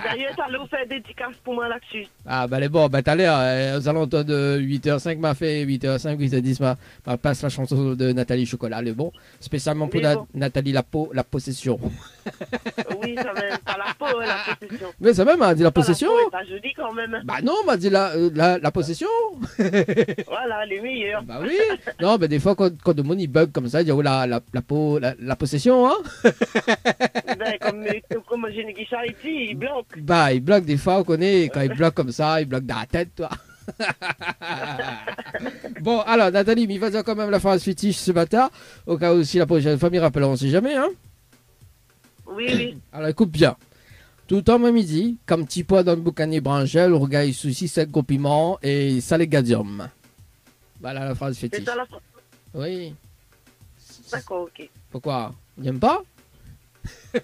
S21: D'ailleurs, t'allais vous faire des dédicaces pour moi là-dessus.
S9: Ah bah les bon, bah t'as l'air, aux alentours de 8h05 m'a fait 8h05, 8h10 m'a passe la chanson de Nathalie Chocolat, les bon. Spécialement pour Nathalie la possession.
S21: Oui, ça même, pas la peau, la possession.
S9: Mais ça même, m'a dit la possession.
S21: Pas joli quand même.
S9: Bah non, m'a dit la possession.
S21: Voilà, les meilleurs.
S9: Bah oui. Non, mais des fois quand de monde il bug comme ça, il dit oh la possession, hein.
S21: Ben, comme j'ai une guichard ici, il bloque.
S9: Bah, il bloque des fois, on connaît, quand il bloque comme ça, il bloque dans la tête, toi. Bon, alors, Nathalie, il va dire quand même la phrase fétiche ce matin, au cas où si la prochaine fois, il rappellera, on sait jamais, hein.
S21: Oui, oui.
S9: Alors, écoute bien. Tout le temps, à midi, comme petit pois dans le boucanier branchel, on regarde souci, 5 gros piments et salégadium. Voilà la phrase fétiche.
S21: C'est ça la phrase?
S9: Oui.
S21: D'accord, ok.
S9: Pourquoi? Il n'aime pas?
S21: Si,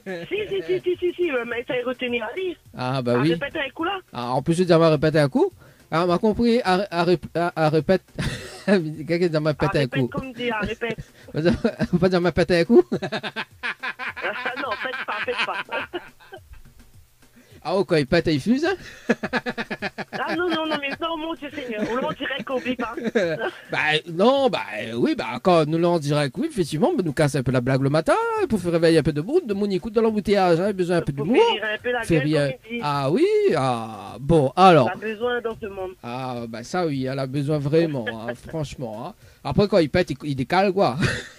S21: mais ça est retenu à lire.
S9: Ah, bah oui.
S21: Répéter un coup là.
S9: Ah, en plus de dire à répéter un coup. Ah, on m'a compris, à répéter. Quelqu'un dit à répéter un coup.
S21: Comme dit, à répéter.
S9: On pas dire à répéter un coup.
S21: Non, faites pas.
S9: Ah, oh, quand il pète, il fuse.
S21: Ah non, mais non, mon Dieu Seigneur, on l'en direct, oublie pas.
S9: Oui, quand nous l'en direct, oui, effectivement, nous casse un peu la blague le matin, pour faire réveiller un peu de monde, de mon écoute dans l'embouteillage, hein, besoin un peu d'humour.
S21: Faire rire un peu la gueule,
S9: Ah oui, bon, alors.
S21: Elle a besoin dans ce monde.
S9: Ah, bah ça oui, elle a besoin vraiment, hein, franchement. Hein. Après, quand il pète, il décale, quoi.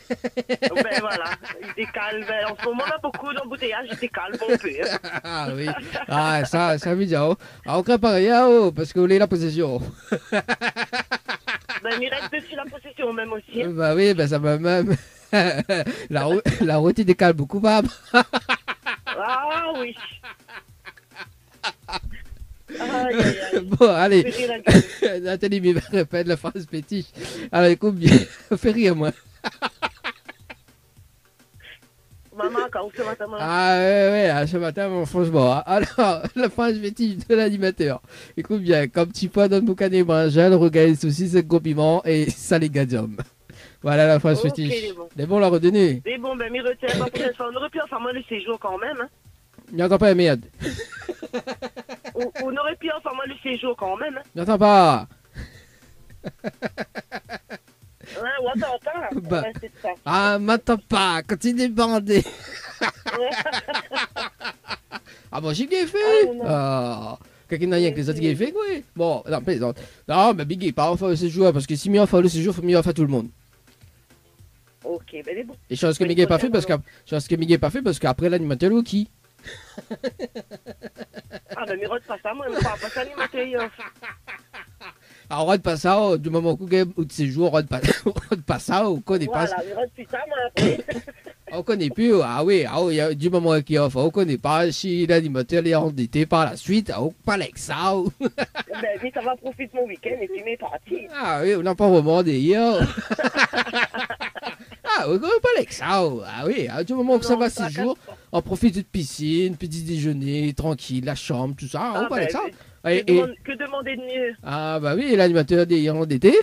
S21: Ben voilà, il décale. Ben, en ce moment, on a beaucoup d'embouteillages, il décale un peu.
S9: Ah oui, ah, ça veut dire, oh. Ah, on crée pas rien, oh, parce que vous voulez la possession.
S21: Ben, il reste dessus la possession, même aussi. Hein.
S9: Bah oui, ben ça va même. La route, il décale beaucoup, Fab.
S21: Ah oui.
S9: Bon, allez. Nathalie, mais répète la phrase fétiche. Alors, écoute bien, fais rire, moi.
S21: Maman, quand ce matin, maman.
S9: Ah ouais, ce matin, franchement. Alors, la phrase fétiche de l'animateur. Écoute bien, comme petit pois dans le boucané brinjal, regarde les saucisses, 5 gros piments et salégadium. Voilà la phrase fétiche. Les bons, la redonner.
S21: Les bons, ben, m'y retient. On aurait pu en faire moins le séjour quand même. Hein.
S9: N'entends pas, merde.
S21: On aurait pu en faire moins le séjour quand même. Hein.
S9: N'entends pas.
S21: Ouais, on t'entend pas.
S9: Bah.
S21: Ouais, c'est ça.
S9: Ah, m'entends pas, continue de bander. Ah bon, j'ai bien fait. Ah, quelqu'un n'a rien que les autres qui fait, quoi. Bon, non, plaisante. Non, mais Biggie, pas en faire le séjour, parce que si mieux en faire le séjour, il faut mieux en faire tout le monde.
S21: Ok, ben c'est bon.
S9: Et chose que Miguel n'a pas fait, parce qu'après l'animateur, qui
S21: Ah, ben, mais rôde pas ça, moi, je parle pas ça, animateur.
S9: Alors, rôde pas ça, du moment où de ces jours, rôde pas ça, on connaît pas.
S21: Voilà, mais rôde plus ça, moi, après.
S9: On connaît plus, du moment qu'il offre, on connaît pas si l'animateur est endetté par la suite, on parle avec ça.
S21: Ben, vite, ça va profiter de mon week-end et puis m'est parti.
S9: Ah oui, on n'a pas vraiment d'ailleurs. Ah, on parle avec ça. Ah oui, du moment que ça va 6 jours, on profite de piscine, petit déjeuner, tranquille, la chambre, tout ça, on parle avec ça.
S21: Que demander de mieux?
S9: Ah bah oui, l'animateur est endetté.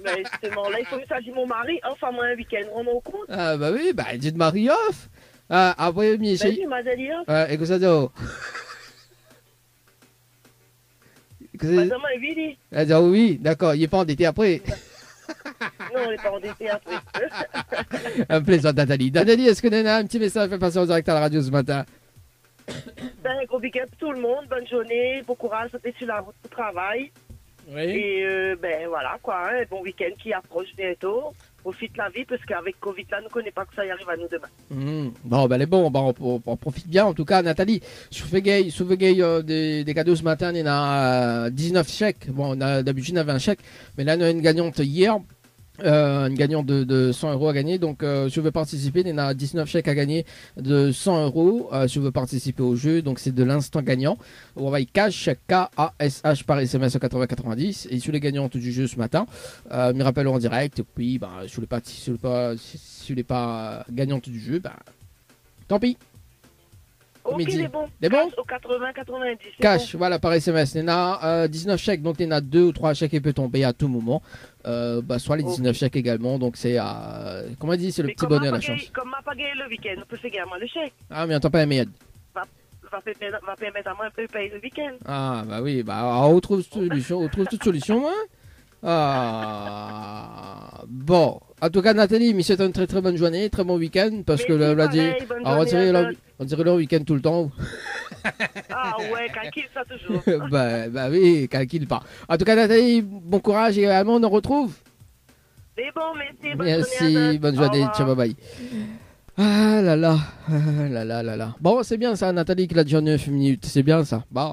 S21: Ben, justement, là, il faut que ça dise mon mari, enfin, moi, un week-end, on au compte.
S9: Ah bah oui, bah dis de Marie off. Après, Michel.
S21: Vas-y, Madali off.
S9: Et que ça dit?
S21: Madame, Vili.
S9: Elle dit oui, d'accord, il n'est pas endetté après.
S21: Non, on n'est pas endetté après.
S9: Un plaisir, Nathalie. Nathalie, est-ce que Nana a un petit message fait passer en direct à la radio ce matin?
S21: Ben, gros big up tout le monde, bonne journée, bon courage, santé sur la route au travail.
S9: Oui.
S21: Et ben voilà quoi, hein, bon week-end qui approche bientôt. Profite la vie parce qu'avec Covid là, on ne connaît pas que ça y arrive à nous demain.
S9: Bon, ben les bons, on profite bien en tout cas. Nathalie, je fais des cadeaux ce matin, il y en a 19 chèques. Bon, d'habitude on avait un chèque, mais là on a une gagnante hier. Une gagnante de 100 euros à gagner. Donc, si vous voulez participer, il y en a 19 chèques à gagner de 100 euros. Si vous voulez participer au jeu, donc c'est de l'instant gagnant. On envoie cash, K-A-S-H par SMS au 80-90. Et sur les gagnantes du jeu ce matin, me rappelle en direct. Et puis, si vous n'êtes pas gagnante du jeu, tant pis.
S21: Ok, c'est bon.
S9: C'est bon?
S21: Au 80-90.
S9: Cash,
S21: bon.
S9: voilà, par SMS. Il y en a 19 chèques, donc il y en a 2 ou 3 chèques qui peuvent tomber à tout moment. Soit les 19 chèques également, donc c'est comment on dit, c'est le petit bonheur, la chance.
S21: Comme m'a pas gagné le week-end, on peut faire gagner le chèque.
S9: Ah, mais on t'en pas un meilleur.
S21: Va permettre à moi un peu de payer le week-end.
S9: Ah, bah oui, on trouve toute solution, hein. Bon, en tout cas, Nathalie, mais c'est une très très bonne journée, très bon week-end, parce que là, on dirait le week-end tout le temps.
S21: Ah ouais, calcule ça toujours.
S9: bah oui, calcule pas. En tout cas, Nathalie, bon courage et également, on nous retrouve.
S21: C'est bon, merci.
S9: Merci, bonne journée, ciao, bye bye. Ah là là, là là là là. Bon, c'est bien ça, Nathalie, qui l'a déjà 9 minutes. C'est bien ça. Bon,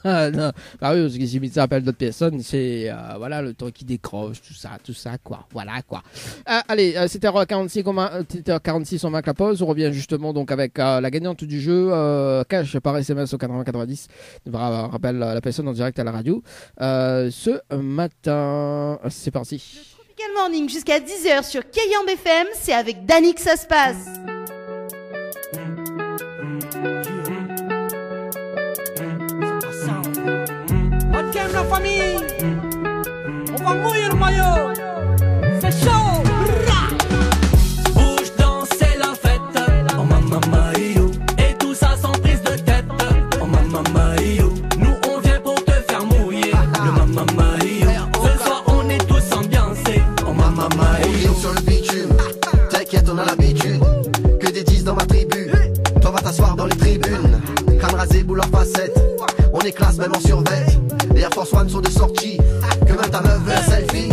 S9: non. Bah oui, parce que si ça appelle d'autres personnes, c'est voilà le temps qui décroche, tout ça, quoi. Voilà, quoi. Allez, c'était 46, on marque la pause. On revient justement donc avec la gagnante du jeu, cash par SMS au 80-90. On rappelle la personne en direct à la radio. Ce matin, c'est parti.
S5: Tropical Morning jusqu'à 10h sur Kayambe FM, c'est avec Dani que ça se passe.
S4: On calme la famille, on va mouiller le maillot, c'est chaud. Bouge, danse, c'est la fête, oh mamma maïo, et tout ça sans prise de tête, oh mamma maïo. Nous on vient pour te faire mouiller, le mamma maïo. Ce soir on est tous ambiancés, oh mamma maïo.
S22: On vient sur le bitume, t'inquiète on a l'habitude, que des 10 dans ma tribu, toi va t'asseoir dans les tribunes, crâne rasé, boule en facette, on est classe même en survêt, les Air Force One sont de sortie, que même ta meuf veut un selfie.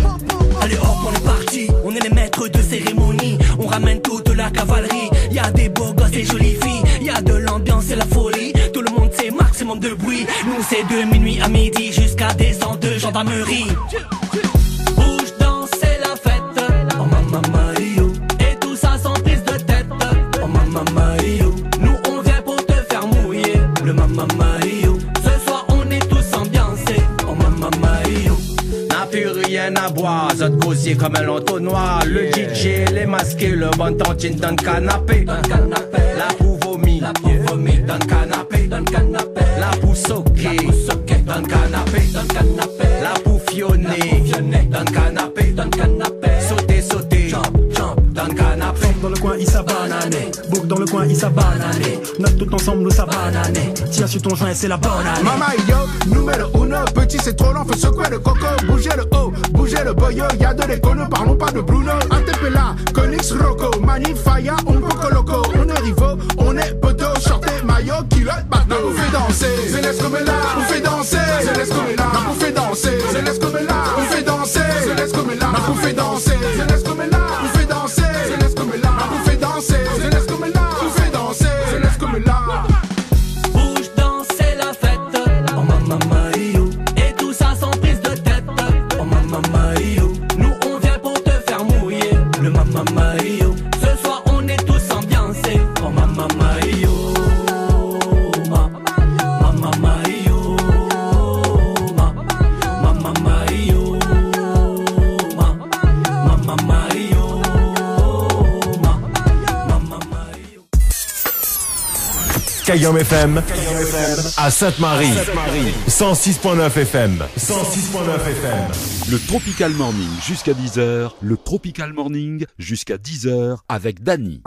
S4: Allez hop, on est parti, on est les maîtres de cérémonie, on ramène toute la cavalerie, y'a des beaux gosses et jolies filles, y'a de l'ambiance et la folie, tout le monde c'est maximum de bruit, nous c'est de minuit à midi jusqu'à des ans de gendarmerie. Bouge, danse, c'est la fête, oh mamma maïo, et tout ça sans prise de tête, oh mamma maïo. Nous on vient pour te faire mouiller, le mamma maïo. Ce soir on est tous ambiancés, oh mamma maïo.
S23: N'a plus rien à boire, zot cosy comme un entonnoir. Le DJ, les masqués, le bon tantine dans le canapé. La pou vomi, dans le canapé. La pou soquer, dans le canapé. La pou fionner, dans le canapé. Sauter, jump, dans le canapé.
S24: Dans le coin, il s'abanané. Bouc dans le coin, il s'abanané. Note tout ensemble, nous s'abanané. Tiens sur ton joint, c'est la bonne année.
S25: Mama yo, numéro uno, petit c'est trop long, faut secouer le coco, bouger le haut, bouger le boyo, y'a de l'école, parlons pas de Bruno. Antepela, Conix, Rocco, Manifaya, un poco loco, on est rivaux, on est poteau, shorté, maillot, culotte, bateau. Vous fait danser, c'est l'escomela, vous fait danser, c'est l'escomela, vous fait danser, c'est l'escomela, vous fait danser, c'est l'escomela, vous fait danser, c'est l'escomela, vous fait danser, c'est l'escomela, vous fait danser, c'est l'escomela, vous fait danser, c'est l'escomela.
S16: Kayom FM à Sainte-Marie. 106.9 FM. 106.9 FM.
S17: Le Tropical Morning jusqu'à 10h. Le Tropical Morning jusqu'à 10h avec Dany.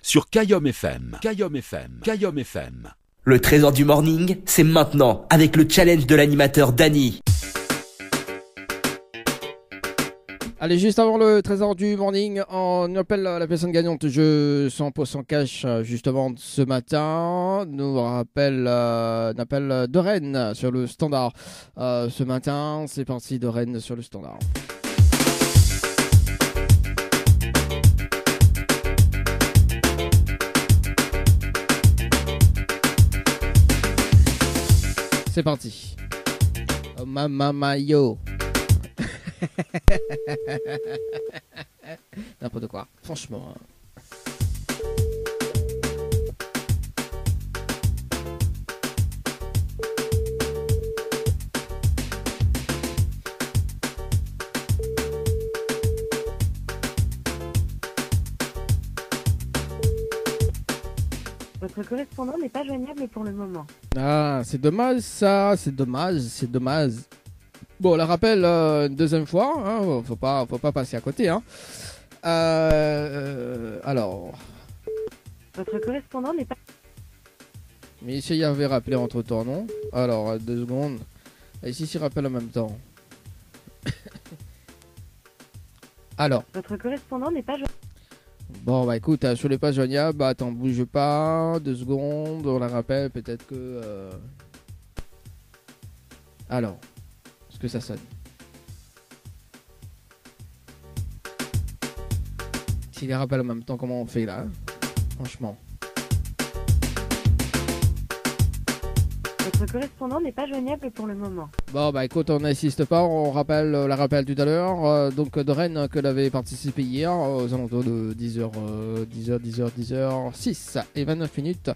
S17: Sur Kayom FM. Kayom FM. Kayom FM.
S2: Le trésor du morning, c'est maintenant avec le challenge de l'animateur Dany.
S9: Allez, juste avant le trésor du morning, on appelle la personne gagnante du jeu 100% cash justement ce matin. Nous rappelle appel de Rennes sur le standard ce matin. C'est parti, de Rennes sur le standard. C'est parti. Oh, mama yo. N'importe quoi, franchement.
S19: Votre correspondant n'est pas joignable pour le moment.
S9: Ah, c'est dommage ça, c'est dommage. Bon, on la rappelle une deuxième fois, hein, faut pas passer à côté. Hein. Alors.
S19: Votre correspondant n'est pas...
S9: Mais ici, il y avait rappelé entre temps, non? Alors, 2 secondes. Et ici, il rappelle en même temps. Alors.
S19: Votre correspondant n'est pas joignable.
S9: Bon, bah écoute, sur les pages joignables, bah attends, bouge pas, 2 secondes, on la rappelle, peut-être que... Alors. Que ça sonne. S'il les rappelle en même temps, comment on fait là, hein, franchement.
S19: Votre correspondant n'est pas joignable pour le moment.
S9: Bon bah écoute, on n'insiste pas, on la rappelle tout à l'heure. Donc de Rennes que l'avait participé hier aux alentours de 10h06 et 29 minutes.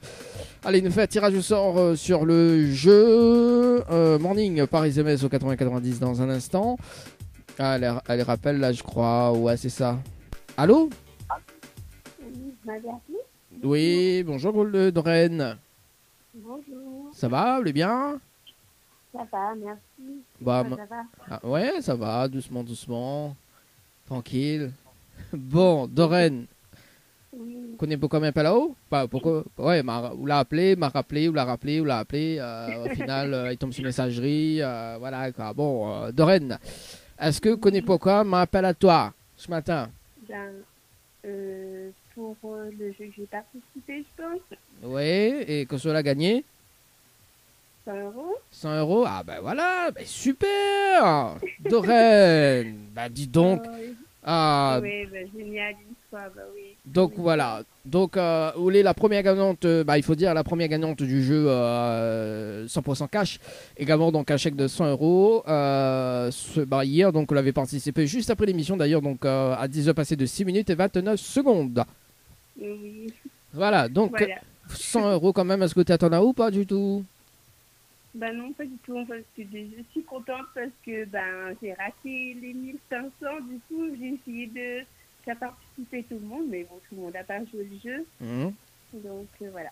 S9: Allez, il nous fait un tirage au sort sur le jeu Morning par SMS au 80-90 dans un instant. Ah, elle rappelle là, je crois. Ouais, c'est ça. Allô? Oui, bonjour de Rennes.
S3: Bonjour.
S9: Ça va, vous allez bien?
S3: Ça va, merci.
S9: Bah,
S3: ça va.
S9: Ah, ouais, ça va, doucement. Tranquille. Bon, Doreen.
S3: Oui.
S9: Vous connaissez pourquoi même pas là-haut? Pourquoi? Ouais, ou l'a appelé, m'a rappelé, ou l'a appelé. Au final, il tombe sur messagerie. Voilà, quoi. Bon, Doreen, est-ce que vous connaissez pourquoi m'appelle à toi ce matin?
S3: Ben, pour le jeu que j'ai participé, je pense.
S9: Oui, et que cela a gagné?
S3: 100 €.
S9: 100 €? Ah ben voilà, ben super Doreen, bah dis donc.
S3: Oui,
S9: Ah,
S3: oui, ben, génial, bah oui.
S9: donc
S3: oui.
S9: voilà, donc où est la première gagnante, il faut dire la première gagnante du jeu 100% cash, également donc un chèque de 100 €. Hier, donc on avait participé juste après l'émission d'ailleurs, donc à 10h passées de 6 minutes et 29 secondes.
S3: Oui.
S9: Voilà, donc
S3: Voilà.
S9: 100 € quand même, est-ce que tu attends ou pas du tout?
S3: Ben non, pas du tout, parce que je suis contente parce que j'ai raté les 1500, du coup j'ai essayé de faire participer tout le monde, mais bon, tout le monde n'a pas joué le jeu, donc voilà.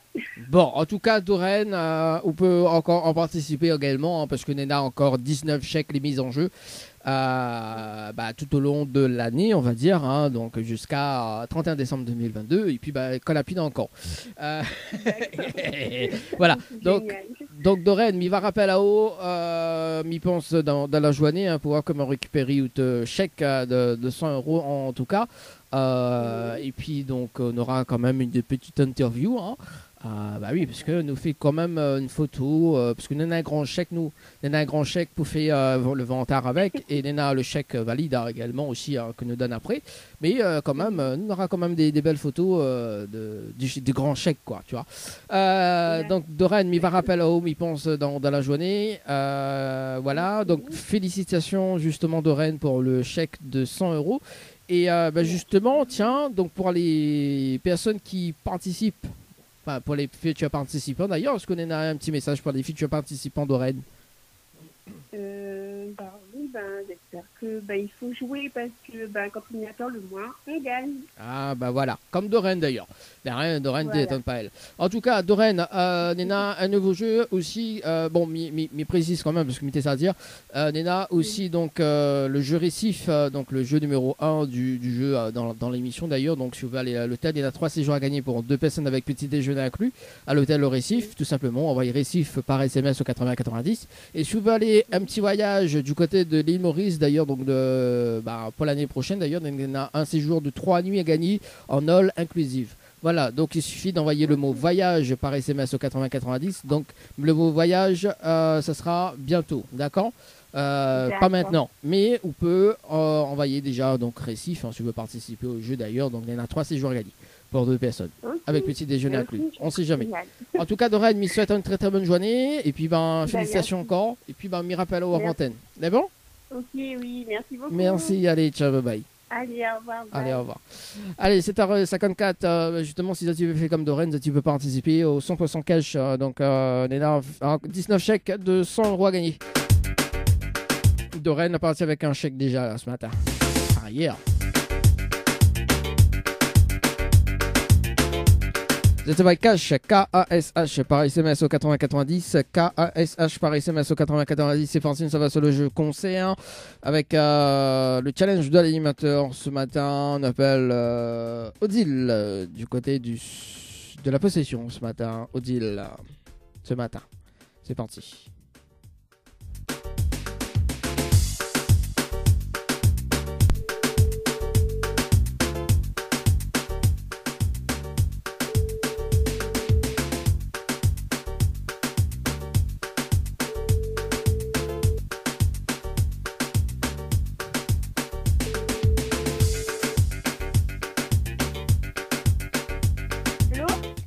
S9: Bon, en tout cas, Doreen, on peut encore en participer également, hein, parce que Nena a encore 19 chèques les mises en jeu tout au long de l'année, on va dire, hein, donc jusqu'à 31 décembre 2022, et puis Colapine encore. Voilà, donc Doreen, mi va rappeler là-haut, mi pense dans la journée, hein, pour voir comment récupérer un chèque de 100 € en tout cas. Et puis donc on aura quand même une petite interview, hein. Oui, parce que nous fait quand même une photo, parce que nous avons un grand chèque, nous avons un grand chèque pour faire le vantard avec, et nous avons le chèque valide également aussi, que nous donne après, mais quand même, nous aura quand même des belles photos du grand chèque, quoi, tu vois. Donc Doreen, mi va rappeler au mi pense dans la journée, voilà, donc félicitations justement Doreen pour le chèque de 100 €. Et justement, tiens, donc pour les personnes qui participent, enfin pour les futurs participants d'ailleurs, est-ce qu'on a un petit message pour les futurs participants d'Oren?
S3: Oui, j'espère que il faut jouer parce que quand on y attend le moins, on gagne.
S9: Ah bah voilà, comme Doreen d'ailleurs. Doreen
S3: Voilà.
S9: n'étonne pas elle. En tout cas, Doreen, Nena, un nouveau jeu aussi. Bon, mi précise quand même parce que m'était ça à dire. Nena aussi donc le jeu récif, donc le jeu numéro 1 du jeu dans l'émission d'ailleurs. Donc si vous voulez aller à l'hôtel, il y en a 3 séjours à gagner pour 2 personnes avec petit déjeuner inclus à l'hôtel au Récif. Tout simplement, envoyez Récif par SMS au 8090. Et si vous voulez aller un petit voyage du côté de l'île Maurice d'ailleurs, donc pour l'année prochaine d'ailleurs, il y en a un séjour de 3 nuits à gagner en all inclusive. Voilà, donc il suffit d'envoyer le mot voyage par SMS au 8090. Donc le mot voyage, ça sera bientôt, d'accord? Pas maintenant, mais on peut envoyer déjà donc Récif si vous voulez participer au jeu d'ailleurs. Donc il y en a 3 séjours à gagner pour 2 personnes avec petit déjeuner inclus. On sait jamais. En tout cas, Doreen, je souhaite une très très bonne journée et puis félicitations encore et puis m'y rappelle au antenne. C'est bon?
S3: Ok, oui, merci beaucoup.
S9: Merci, allez, ciao, bye bye.
S3: Allez, au revoir.
S9: Allez, au revoir. Allez, 7h54, justement, si tu veux faire comme Doreen, tu peux participer au 100% cash. Donc, on est là, 19 chèques de 100 euros à gagner. Doreen a parti avec un chèque déjà là, ce matin. Hier. Vous êtes avec Cash, K-A-S-H par SMS au 8090, K-A-S-H par SMS au 8090. C'est parti, ça va sur le jeu concert avec le challenge de l'animateur. Ce matin, on appelle Odile du côté de la possession ce matin. Odile, ce matin. C'est parti.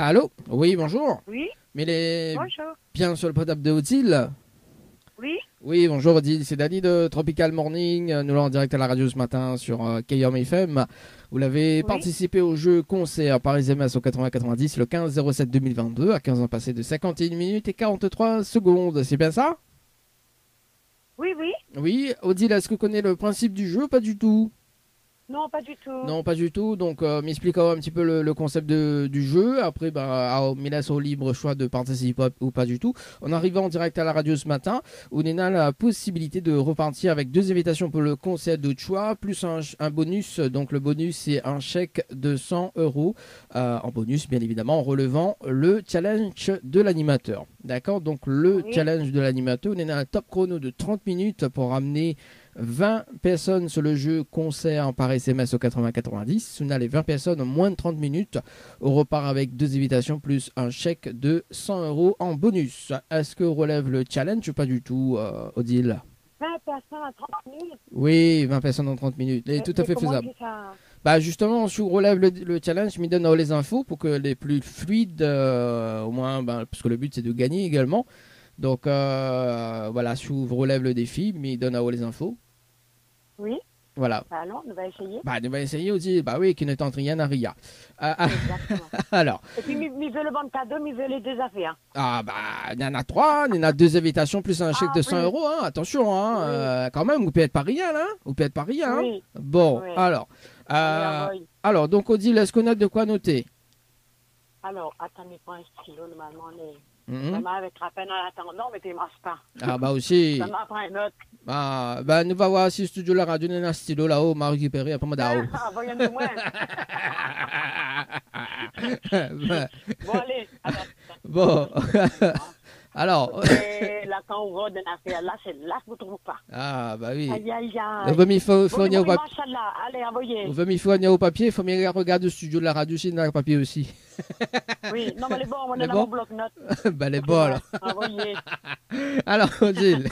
S9: Allô? Oui, bonjour.
S19: Oui.
S9: Mais les
S19: Bonjour.
S9: bien sur le portable de Odile.
S19: Oui.
S9: Oui, bonjour Odile, c'est Dani de Tropical Morning. Nous l'avons en direct à la radio ce matin sur KYOM FM. Vous l'avez participé au jeu concert par SMS au 8090 le 15-07-2022 à 15 ans passés de 51 minutes et 43 secondes. C'est bien ça?
S19: Oui, oui.
S9: Oui, Odile, est-ce que vous connaissez le principe du jeu? Pas du tout.
S19: Non, pas du tout.
S9: Non, pas du tout. Donc, m'expliquons un petit peu le concept du jeu. Après, me laisse au libre choix de participer ou pas du tout. On arrive en direct à la radio ce matin où Nena a la possibilité de repartir avec 2 invitations pour le concert de choix, plus un bonus. Donc, le bonus, c'est un chèque de 100 euros en bonus, bien évidemment, en relevant le challenge de l'animateur. D'accord? Donc, le challenge de l'animateur, Nena a un top chrono de 30 minutes pour ramener 20 personnes sur le jeu concert par SMS au 8090. Si on a les 20 personnes en moins de 30 minutes, on repart avec 2 invitations plus un chèque de 100 euros en bonus. Est-ce que relève le challenge ou pas du tout, Odile?
S19: 20 personnes à 30 minutes?
S9: Oui, 20 personnes en 30 minutes. C'est tout à fait faisable. Justement, si on relève le challenge, je me donne les infos pour que les plus fluides, au moins, parce que le but c'est de gagner également. Donc voilà, si vous relève le défi, mais donne les infos.
S19: Oui.
S9: Voilà.
S19: Alors, on va essayer.
S9: On va essayer aussi. Oui, qui ne tente rien à rien. Alors.
S19: Et puis, il veut le bon cadeau, mais il veut les 2 affaires.
S9: Il y en a 3, il y en a 2 invitations plus un chèque de 100 euros. Hein. Attention, quand même, vous pouvez être pas rien, là. Vous pouvez être pas rien. Hein.
S19: Oui.
S9: Bon, alors. Alors, donc, Odile, est-ce qu'on a de quoi noter?
S19: Alors, attendez, pas un stylo, normalement, on est... Maman avec la peine en attendant, mais tu ne marches pas.
S9: Aussi.
S19: Ça m'a pris un autre.
S9: Nous va voir si le studio de la radio, il y a un stylo là-haut, on m'a récupéré après moi d'en-haut.
S19: Voyons-nous moins. Bon, allez.
S9: Bon. Alors.
S19: Là, quand on va d'une affaire, là, c'est là que vous ne trouvez pas.
S9: Oui.
S19: Aïe, aïe, aïe.
S9: Il faut venir au papier.
S19: Allez, envoyez.
S9: Il faut venir au papier, il faut bien regarder le studio de la radio, c'est dans le papier aussi.
S19: Oui, non, mais les bons, on est dans mon bloc-notes.
S9: Les bons, alors.
S19: Envoyez.
S9: Alors, Odile,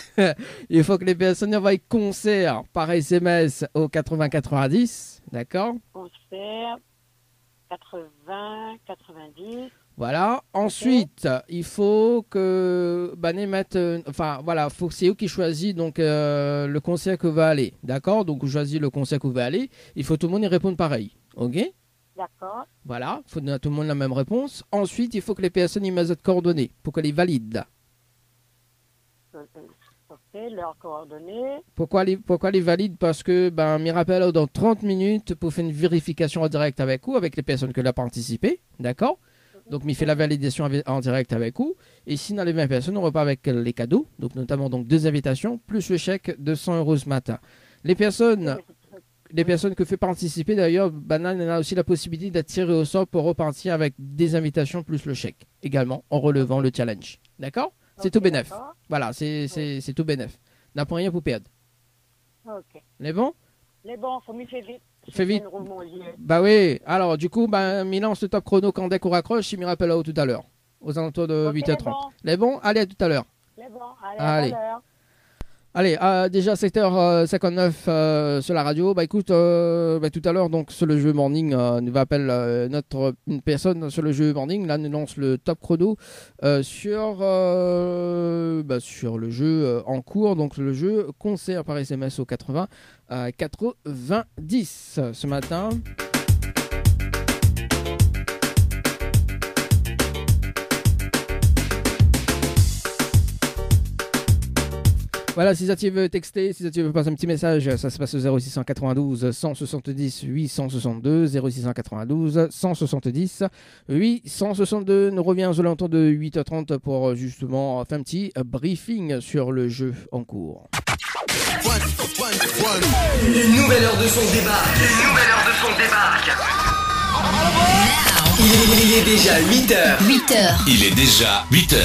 S9: il faut que les personnes envoient concert par SMS au 8090, d'accord? Concert
S19: 80-90.
S9: Voilà. Ensuite, il faut que faut que c'est eux qui choisissent donc le concert que va aller, d'accord? Donc vous choisissez le concert que vous va aller. Il faut que tout le monde y réponde pareil, ok?
S19: D'accord.
S9: Voilà. Il faut donner à tout le monde la même réponse. Ensuite, il faut que les personnes y mettent leurs coordonnées pour qu'elles les valident.
S19: Ok, leurs coordonnées.
S9: Pourquoi les valide? Parce que me rappelle dans 30 minutes pour faire une vérification en direct avec vous, avec les personnes qui ont participé, d'accord? Donc, il fait la validation en direct avec vous. Et si dans les 20 personnes, on repart avec les cadeaux, donc notamment 2 invitations, plus le chèque de 100 € ce matin. Les personnes que fait participer, d'ailleurs, Banane a aussi la possibilité d'être tiré au sort pour repartir avec des invitations plus le chèque, également, en relevant le challenge. D'accord? C'est tout bénef. Voilà, c'est tout bénef. N'a pas rien pour perdre.
S19: Ok.
S9: Les bons?
S19: Les bons, faut m'y faire vite.
S9: Fais vite. Bah oui. Alors, du coup, Milan, ce top chrono quand dès qu'on raccroche, il me rappelle tout à l'heure. Aux alentours de 8h30. Les bons? Allez, à tout à l'heure.
S19: Les bons, allez.
S9: Allez, déjà 7h59 sur la radio. Écoute, tout à l'heure, donc sur le jeu morning, nous appelle une personne sur le jeu morning. Là, nous lance le top chrono sur le jeu en cours. Donc le jeu concert par SMS au 80 90 ce matin. Voilà, si tu veux texter, si tu veux passer un petit message, ça se passe au 0692 170 862, 0692 170 862. Nous reviens aux alentours de 8h30 pour justement faire un petit briefing sur le jeu en cours.
S6: Une nouvelle heure de son débarque. Il est déjà 8h.
S10: Il est déjà 8h.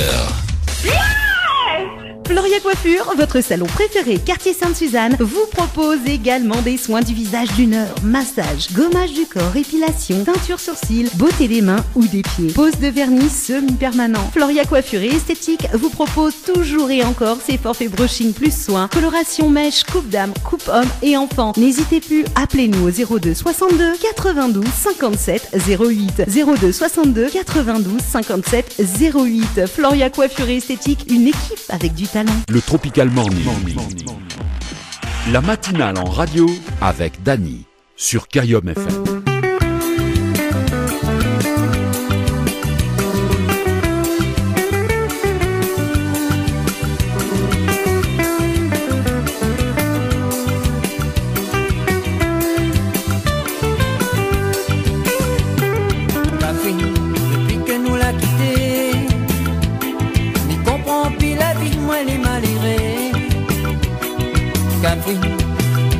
S5: Floria Coiffure, votre salon préféré quartier Sainte-Suzanne, vous propose également des soins du visage d'1 heure, massage, gommage du corps, épilation, teinture sourcils, beauté des mains ou des pieds, pose de vernis semi-permanent. Floria Coiffure et Esthétique vous propose toujours et encore ses forfaits brushing plus soins, coloration mèche, coupe dame, coupe homme et enfant. N'hésitez plus, appelez-nous au 02 62 92 57 08. 02 62 92 57 08. Floria Coiffure et Esthétique, une équipe avec du talent.
S17: Le Tropical Morning. La matinale en radio avec Dany sur Kayom FM.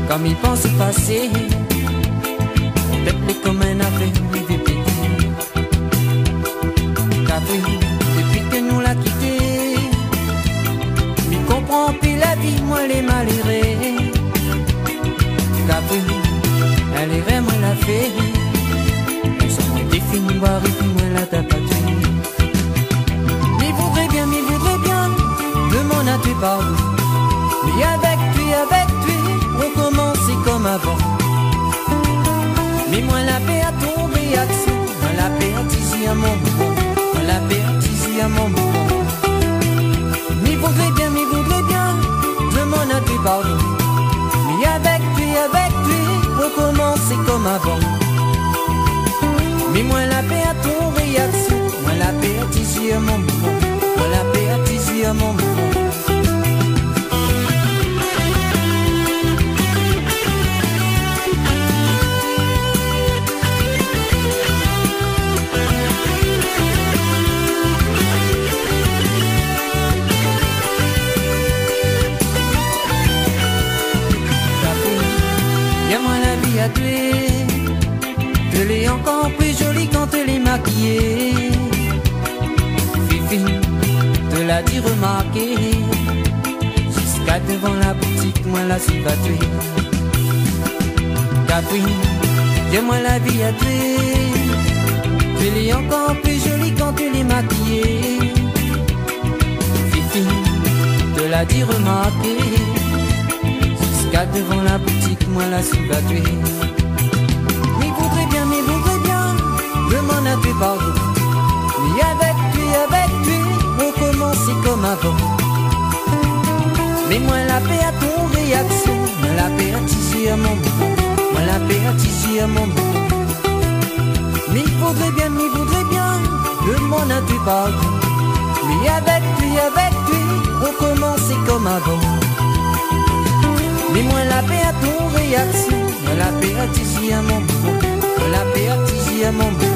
S7: Comme il pense passer, peut-être comme un affaire de péter. Capri, depuis que nous l'a quitté, il comprend plus la vie, moi les malheureux. Capri, elle est vraiment la fée. Elles sont définies, voir et puis moi la tapatouille. Mais voudrait bien, demande à tes parents. Mais avec lui, on commence comme avant. Mais moi la paix à ton réaction, moi la paix à tiser à mon mouvement, moi la paix à tiser à mon mouvement. Mais voudrait bien, demande à tes pardon. Mais avec lui, on commence comme avant. Mais moi la paix à ton réaction, moi la paix à tiser à mon mouvement, moi la paix à tiser à mon mouvement. Elle est encore plus jolie quand elle est maquillée. Fifi te l'a dit remarquer. Jusqu'à devant la boutique, moi la suis battue. Capri, dis-moi la vie à toi. Elle est encore plus jolie quand elle est maquillée. Fifi te l'a dit remarquer. Jusqu'à devant la boutique, moi la suis battue. Mais voudrait bien, demande à tes pardon. Mais avec lui, on commence comme avant. Mais moi la paix à ton réaction, moi la paix à tisser à mon mouvement, moi la paix à tisser à mon mouvement. Mais voudrait bien, demande à tes pardon. Mais avec lui, on commence comme avant. Mais moi la paix à ton réaction, moi la paix à tizi à mon bon, moi la paix à tizi à mon bon.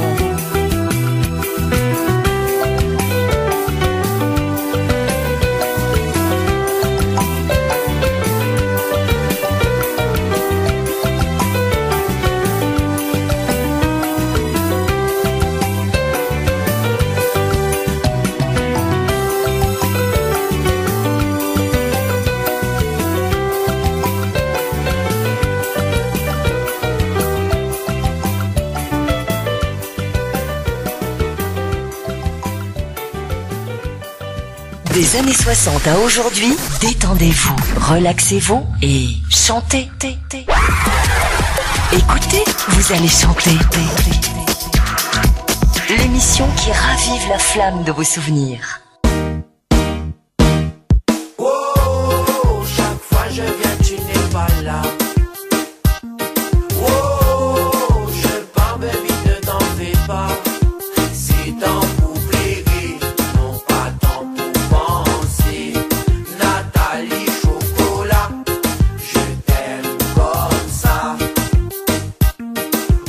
S1: Des années 60 à aujourd'hui, détendez-vous, relaxez-vous et chantez. Écoutez, vous allez chanter. L'émission qui ravive la flamme de vos souvenirs.
S7: Oh, chaque fois je viens, tu n'es pas là. Oh, je pars, baby, ne t'en fais pas. C'est tant pour plaider, non pas tant pour penser. Nathalie Chocolat, je t'aime comme ça.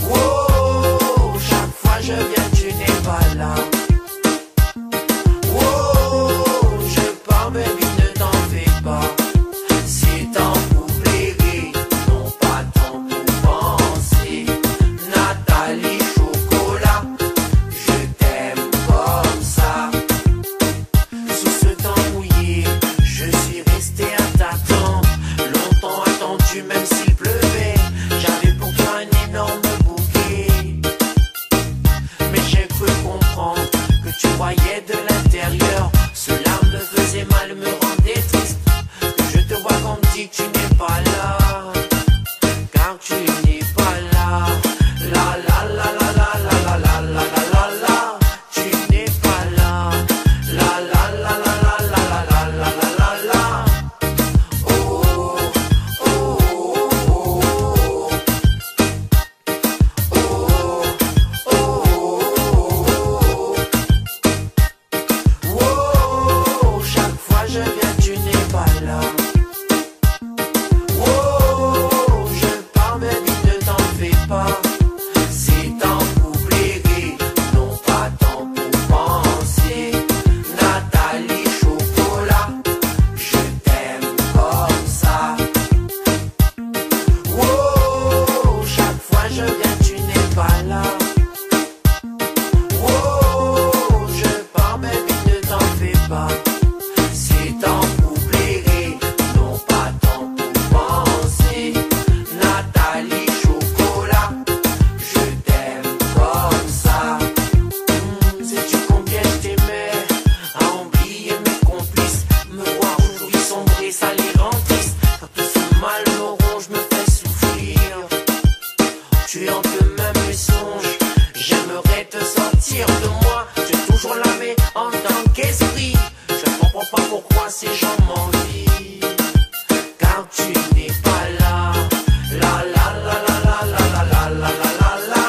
S7: Oh, chaque fois je viens, tu n'es pas là. Oh, je pars, baby, ne t'en fais pas. C'est tant pour plaider, non pas tant pour penser. Nathalie Chocolat, je t'aime comme ça. Sous ce temps mouillé, je suis resté à t'attendre. Longtemps attendu, même s'il pleuvait. J'avais pour toi un énorme bouquet. Mais j'ai cru comprendre que tu voyais de l'intérieur. Cela me faisait mal, me rendait triste. Que je te vois qu'on me dit que tu n'es pas là. Car tu n'es pas là. La la la la la la la la la la la. Tu n'es pas là. La la la la la la la la la la la. Oh oh oh oh oh. Chaque fois je viens, tu n'es pas là. Oh, je pars, baby, ne t'en fais pas. C'est tant pour plaider, non pas tant pour penser. Nathalie Chocolat, je t'aime comme ça. Oh, chaque fois je viens, tu n'es pas là. Oh, je pars, baby, ne t'en fais pas. C'est tant pour plaider, non pas tant pour penser. Nathalie Chocolat, je t'aime comme ça. Sais-tu combien je t'aimais? À oublier mes complices. Me voir aujourd'hui sombrer, ça les rend tristes. Car tout ce mal me ronge, me fait souffrir. Tu hantes même mes songes. J'aimerais te sortir de moi. J'ai toujours l'âme en tant qu'esprit. Je ne comprends pas pourquoi ces gens m'envient. Car tu n'es pas là. La la la la la la la la la la la.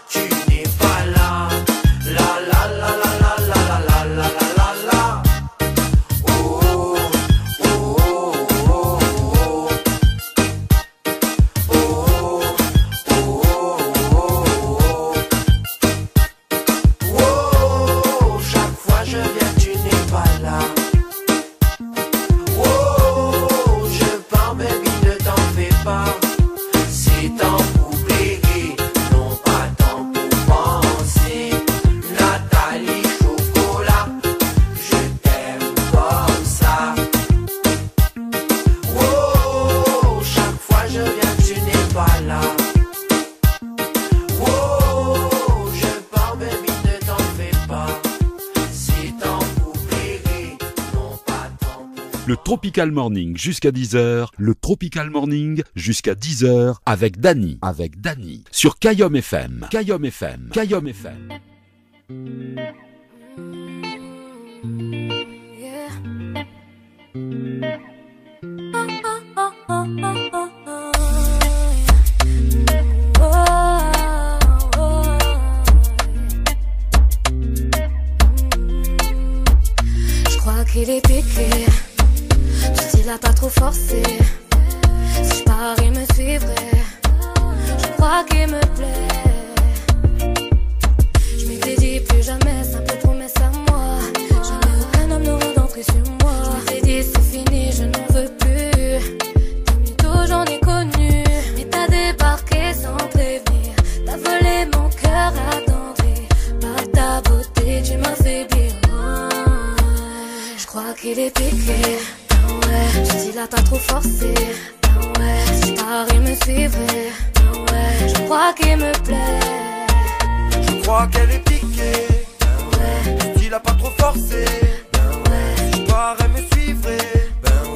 S7: Tu n'es pas là. La la la la la la la la la la la. Oh oh oh oh oh. Oh, chaque fois je viens, tu n'es pas là. Oh, je pars, baby, ne t'en fais pas. C'est tant pour plaider, non pas tant pour penser. Nathalie Chocolat, je t'aime comme ça. Oh, chaque fois je viens, tu n'es pas là. Oh, je pars, baby, ne t'en fais pas. C'est tant pour plaider, non pas tant pour...
S17: Le Tropical Morning jusqu'à 10h. Le Tropical Morning jusqu'à 10h avec Dany. Sur Kayom FM. Kayom FM. Kayom FM.
S12: Je crois qu'il est piqué. Tu dis l'a pas trop forcé. Si
S8: Paris me suivrait. Je crois qu'il me plaît. Je m'étais dit plus jamais, simple promesse à moi. Jamais aucun homme n'aura d'entrée sur moi. Je m'étais dit c'est fini, je n'en veux plus. T'as mytho, j'en ai connu. Mais t'as débarqué sans prévenir. T'as volé mon cœur attendri. Par ta beauté, tu m'as fait dire. Je crois qu'il est piqué. Ouais. Je dis là t'as trop forcé. Ouais. Si Paris me suivrait. Ouais. Je crois qu'il me plaît.
S11: Je crois qu'elle est piquée. Ouais. Je dis là pas trop forcé. Ouais. Si Paris me suivrait.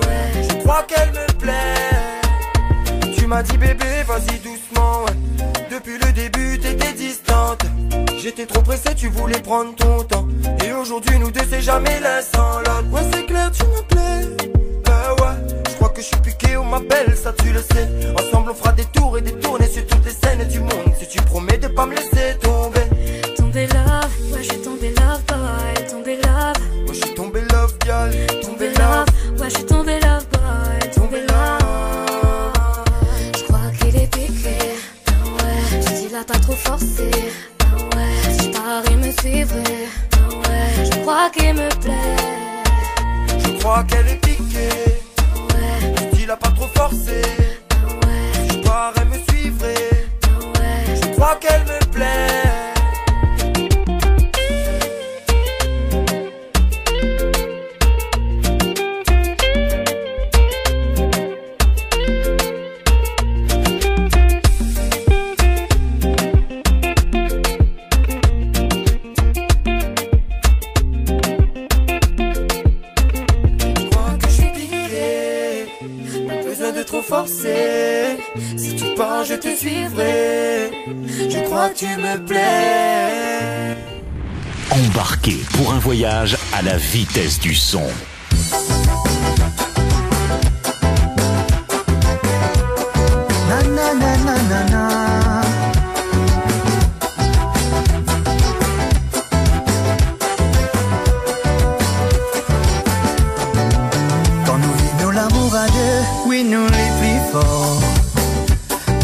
S11: Ouais. Je crois qu'elle me plaît. Tu m'as dit bébé vas-y doucement. Ouais. Depuis le début t'étais distante. J'étais trop pressé, tu voulais prendre ton temps. Et aujourd'hui nous deux c'est jamais l'un sans l'autre. Ouais c'est clair tu me plais. Ouais, je crois que je suis piqué ou m'appelle, ça tu le sais. Ensemble on fera des tours et des tournées sur toutes les scènes du monde. Si tu promets de pas me laisser tomber.
S8: Tombé love, ouais je suis tombé love boy. Tombé love,
S11: moi je suis tombé love girl.
S8: Tombé love, ouais je suis tombé love boy. Tombé love. Je crois qu'il est piqué. Ouais, je dis là t'as trop forcé. Ouais, si Paris me suivrait. Ouais, je crois qu'il me plaît.
S11: Je crois qu'elle est piquée. Ouais. Je dis là pas trop forcé. Ouais. Si Paris me suivrait. Ouais. Je crois qu'elle me plaît. Forcé. Si tu pars, je te suivrai. Je crois que tu me plais.
S10: Embarquez pour un voyage à la vitesse du son.
S11: Na na na na na na.
S12: Quand nous vivons l'amour à deux, oui nous les plus forts.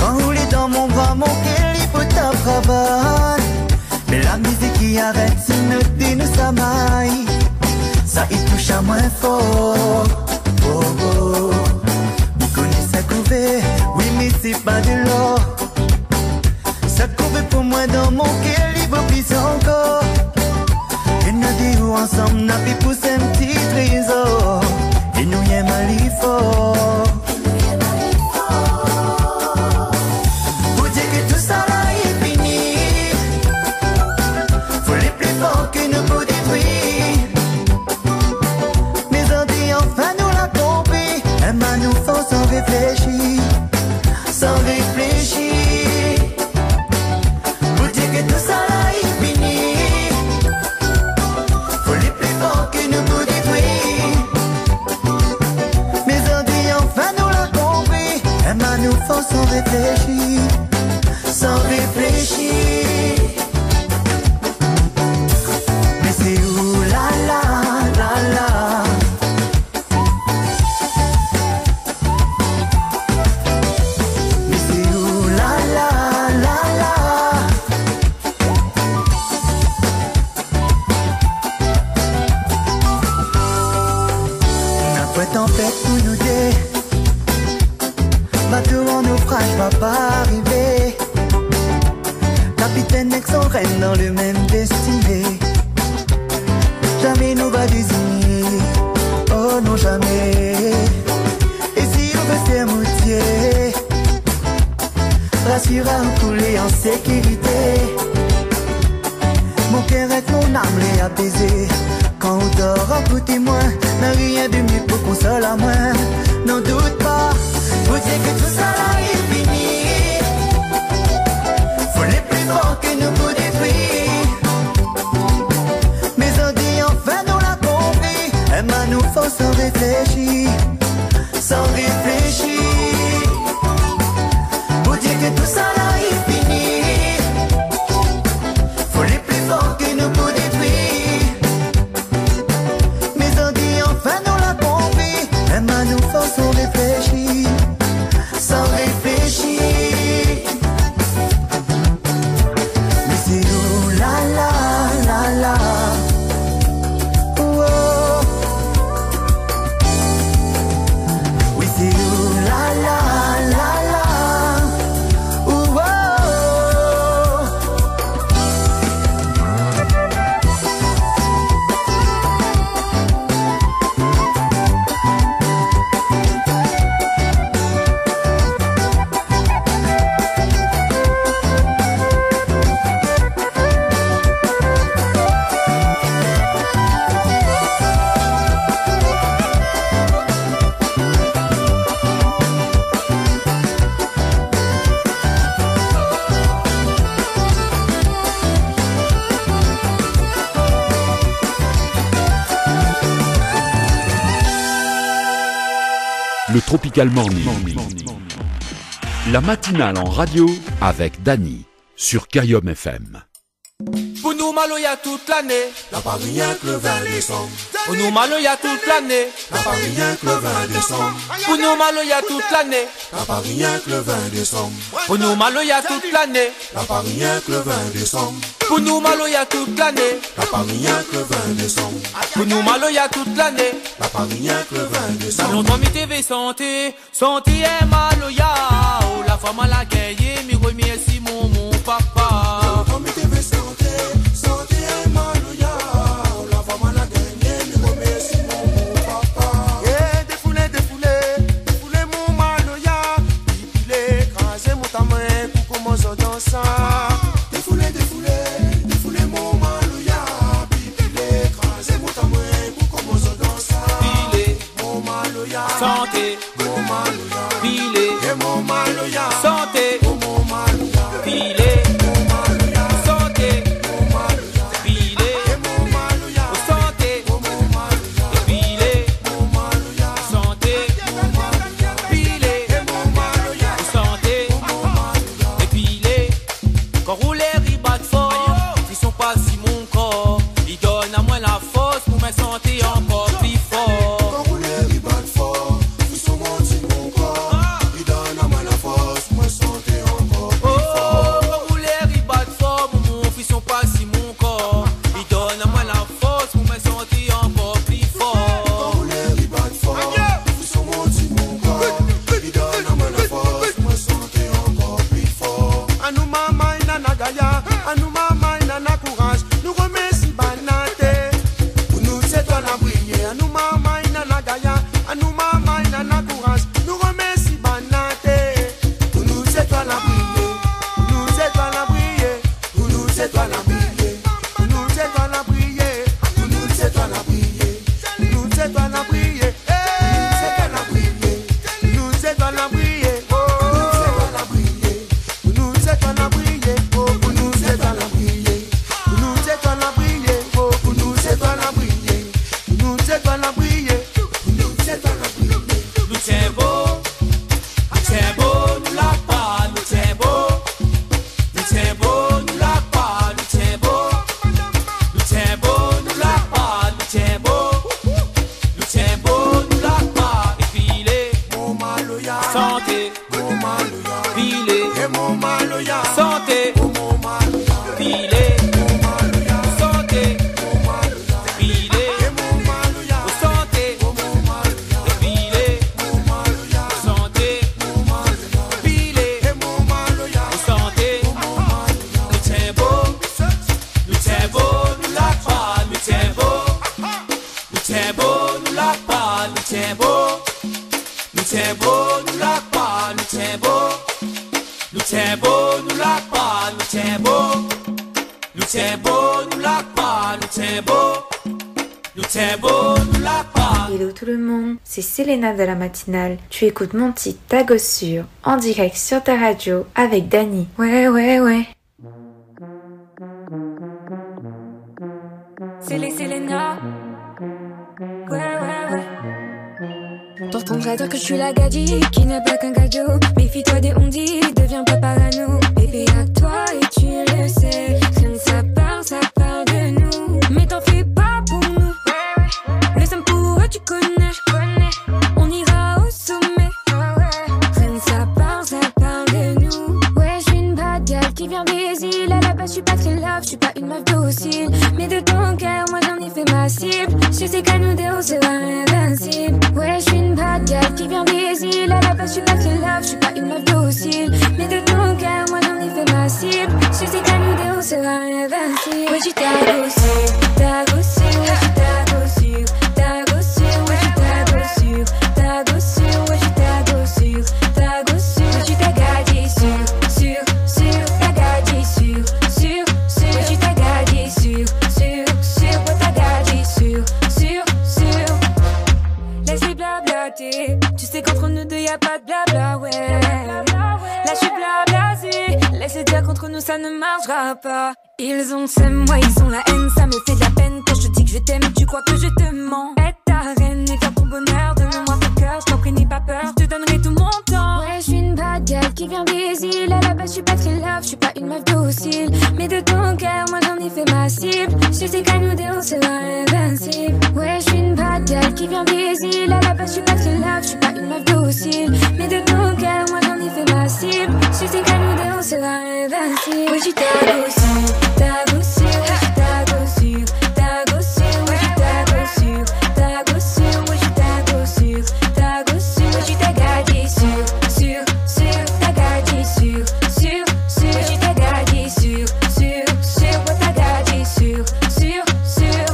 S12: Quand vous êtes dans mon bras, mon cœur il faut ta travail. Mais la musique qui arrête, si notre vie nous s'amaille, ça y touche à moins fort. Oh oh, vous connaissez ça couvé, oui mais c'est pas de l'or. Ça couvé pour moi dans mon cœur, il vaut plus encore. Et nous deux ensemble, n'a pu pousser un petit trésor. Et nous y aimons aller fort. Pour dire que tout ça là est fini, faut les plus forts que nous pour détruire. Mais on dit enfin nous l'a compris. Et ma nous faut sans réfléchir. Sans réfléchir. Pour dire que tout ça là est fini, faut les plus forts que nous pour détruire. Nous faut sans réfléchir, sans réfléchir. Mais c'est où la la la la. Mais c'est où la la la la. On a pas tempête pour nous deux. Bateau en naufrage va pas arriver. Capitaine avec son reine dans le même destiné. Jamais nous va désigner. Oh non jamais. Et si on veut s'émoutier, rassure à couler en sécurité. Mon cœur est mon âme les apaiser. Quand on dort en côté moi, n'a rien de mieux pour consoler à moi. N'en doute pas. Faut dire que tout ça là est fini. Faut les plus forts que nous pour détruire. Mais on dit enfin nous l'a compris. Et ma nous faut sans réfléchir. Sans réfléchir. Faut dire que tout ça là est fini. Faut les plus forts que nous pour détruire. Mais on dit enfin nous l'a compris. Et ma nous faut sans réfléchir.
S17: Tropical Morning. La matinale en radio avec Dany sur Kayom FM.
S13: Pour nous malo y a toute l'année,
S11: n'a pas rien que le 20 décembre.
S13: Pour nous malo y a toute l'année,
S11: n'a pas rien que le 20 décembre.
S13: Pour nous malo y a toute l'année,
S11: n'a pas rien que le 20 décembre.
S13: Pour nous malo y a toute l'année,
S11: n'a pas rien que le 20 décembre.
S13: Pour nous malo y a toute l'année,
S11: n'a pas rien que le 20 décembre.
S13: Pour nous malo y a toute l'année,
S11: n'a pas rien que le 20 décembre.
S13: Longtemps mi TV santé, santé est malo ya. Oh la femme à la guerre, mi remercie mon papa.
S11: Longtemps mi TV santé, santé est malo ya. Oh la femme à la guerre, mi remercie mon papa.
S25: Yeah, défoulé mon malo ya. Il est écrasé mon tamin pour commencer dans ça.
S11: Défoulé mon malo ya. Il est écrasé mon tamin pour commencer dans ça. Mon malo ya.
S13: Santé,
S11: mon malo ya.
S13: Filé,
S11: et mon malo ya.
S13: Santé,
S11: mon malo ya.
S13: Filé,
S11: mon malo ya.
S13: Santé,
S11: mon malo ya.
S13: Filé,
S11: et mon malo ya.
S13: Santé,
S11: mon malo ya.
S13: Filé,
S11: mon malo ya.
S13: Santé,
S11: mon malo ya.
S13: Filé,
S11: et mon malo ya.
S13: Santé,
S11: mon malo ya.
S13: et filé. Quand roule les ribats fort, ils sont pas si mon corps. Ils donnent à moi la force pour ma santé encore plus fort.
S11: Quand roule les ribats fort, ils sont montés mon corps. Ils donnent à moi la force, moi santé encore plus fort.
S13: Quand roule les ribats fort, mon fils sont pas si mon corps. Ils donnent à moi la force pour ma santé encore plus fort.
S11: Quand roule les ribats fort, ils sont montés mon corps. Ils donnent à moi la force, moi santé encore plus fort.
S25: À nous maman inana gaya, à nous maman inana courage. Nous remercie banate.
S11: Pour nous c'est toi la briller.
S25: À nous maman inana gaya, à nous maman inana courage. Nous remercie banate.
S11: Pour nous c'est toi la briller.
S25: Pour nous c'est toi la briller.
S11: Pour nous c'est toi la briller.
S25: Pour nous c'est toi la briller.
S11: Pour nous c'est toi la briller.
S25: Pour nous c'est toi la briller.
S11: C'est toi la briller.
S25: Pour nous c'est toi la briller.
S11: Pour nous c'est toi la briller.
S25: Pour nous c'est toi la briller.
S11: Pour nous c'est toi la briller.
S25: Pour nous c'est toi la briller.
S11: Pour nous c'est toi la briller.
S25: Pour nous c'est toi la briller.
S11: Pour nous c'est toi la briller.
S13: Nous tiens beau, nous la pas, nous tiens beau. Nous tiens beau, nous la pas, nous tiens beau. Nous tiens beau, nous la pas, nous tiens beau. Nous tiens beau, nous la pas, et filé.
S11: Mon malo ya.
S13: Santé,
S11: Mon malo ya.
S13: filé,
S11: Et mon malo ya.
S13: santé,
S11: Mon malo ya.
S13: filé,
S11: Mon malo ya.
S13: santé,
S11: Mon malo ya.
S13: filé,
S11: Et mon malo ya.
S13: santé,
S11: Mon malo ya.
S13: filé,
S11: Mon malo ya.
S13: santé,
S11: Mon malo ya.
S13: filé,
S11: Et mon malo ya.
S13: santé.
S11: Mon malo ya.
S13: Nous tiens beau, nous la pas, nous tiens beau. Nous tiens beau, nous la pas, nous tiens beau. Nous tiens beau, nous la pas, nous tiens beau. Nous tiens beau, nous la pas, nous tiens beau. Nous tiens beau, nous la pas, nous tiens beau. Nous tiens beau, nous la pas.
S14: Hello tout le monde, c'est Selena de la matinale. Tu écoutes mon titre Ta Gossure en direct sur ta radio avec Dany. Ouais.
S8: C'est les Selena. Ouais. T'entendras dire que je suis la gadie qui n'a pas qu'un cadeau. Méfie-toi des ondits, deviens pas parano. Bébé à toi et tu le sais. Rien que ça parle de nous. Mais t'en fais pas pour nous. Le seum pour eux tu connais. On ira au sommet. Rien que ça parle de nous. Ouais, je suis une bad girl qui vient des îles. À la base je suis pas très love, je suis pas une meuf docile. Mais de ton cœur moi j'en ai fait ma cible. Je sais qu'à nous deux on sera invincible. Ouais, je suis une bad girl qui vient des îles. À la base je suis pas très love, je suis pas une meuf docile. Mais de ton cœur moi j'en ai fait ma cible. Je sais qu'à nous deux on sera invincible. Ouais, je suis ta gossure, ouais, je suis ta gossure. Ta gossure, ouais, je suis ta gossure. Ta gossure, ouais, je suis ta gossure. Ta gossure, je suis ta gadie sur. Ta gadie sur. Ouais, je suis ta gadie sur. Ouais, ta gadie sur. Laisse-les blablater. Tu sais qu'entre nous deux y'a pas de blabla, ouais. Là je suis blablasée. Laisse-les dire qu'entre nous ça ne marchera pas. Ils ont le seum, moi ils ont la haine. Ça me fait de la peine quand je te dis que je t'aime. Tu crois que je te mens. Être ta reine et faire ton bonheur. Donne-moi ton cœur, je t'en prie n'aie pas peur, je te donnerai tout mon temps. Ouais, je suis une bad girl qui vient des îles. À la base, je suis pas très love, je suis pas une meuf docile. Mais de ton cœur, moi j'en ai fait ma cible. Je sais qu'à nous deux, on sera invincible. Ouais, je suis une bad girl qui vient des îles. À la base, je suis pas très love, je suis pas une meuf docile. Mais de ton cœur, moi j'en ai fait ma cible. Je sais qu'à nous deux, on sera invincible. Oui, je t'ago sûr, t'ago sûr, oui, je t'ago sûr, t'ago sûr, oui, je t'ago sûr, t'ago sûr, oui, je t'ago sûr, t'ago sûr, oui, je t'ai gardé sûr, sûr, sûr, t'as gardé sûr, sûr, sûr, oui, je t'ai gardé sûr, sûr, sûr, ouais, t'as gardé sûr, sûr, sûr.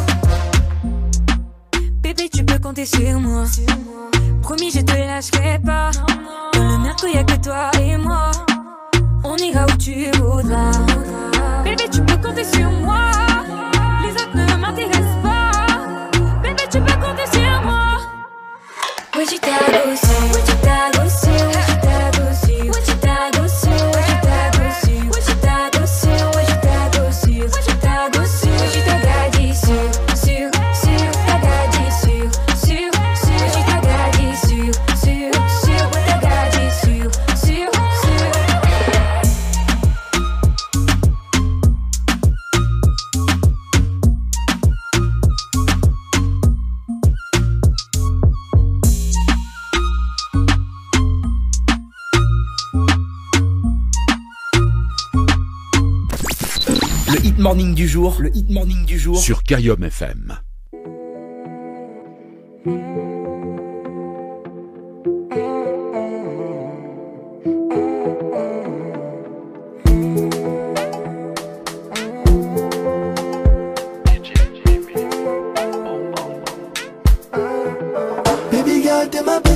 S8: Bébé, tu peux compter sur moi. Promis, je te lâcherai pas. Dans le merco, y'a que toi et moi. On ira où tu voudras. Bébé, tu peux compter sur moi. Les autres ne m'intéressent pas. Bébé, tu peux compter sur moi. Oui, je t'ago sûr, oui, je t'ago sûr, oui, je t'ago sûr, oui, je t'ago sûr, oui, je t'ago sûr, oui, je t'ago sûr, oui, je t'ago sûr, oui, je t'ago sûr, oui, je t'ai gardé sûr, sûr, sûr, t'as gardé sûr, sûr, sûr, oui, je t'ai gardé sûr, sûr, sûr, oui, t'as gardé sûr, sûr, sûr.
S2: Le hit morning du jour, le hit morning du jour
S17: sur Kayom FM.
S11: Baby girl, t'es ma bête.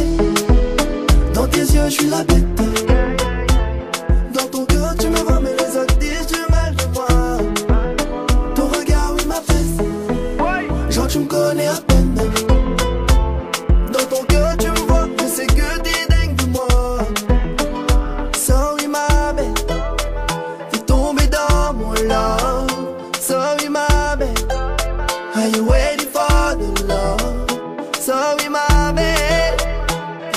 S11: Dans tes yeux, je suis la bête. Dans ton cœur, tu me vois, mais les autres disent du mal de moi. Ton regard, oui, m'apaise. Genre, tu me connais à peine. Dans ton cœur, tu me vois, je sais que t'es dingue de moi. Sorry, ma belle. T'es tombé dans mon love. Sorry, ma belle. Are you waiting for the love? Sorry, my bad.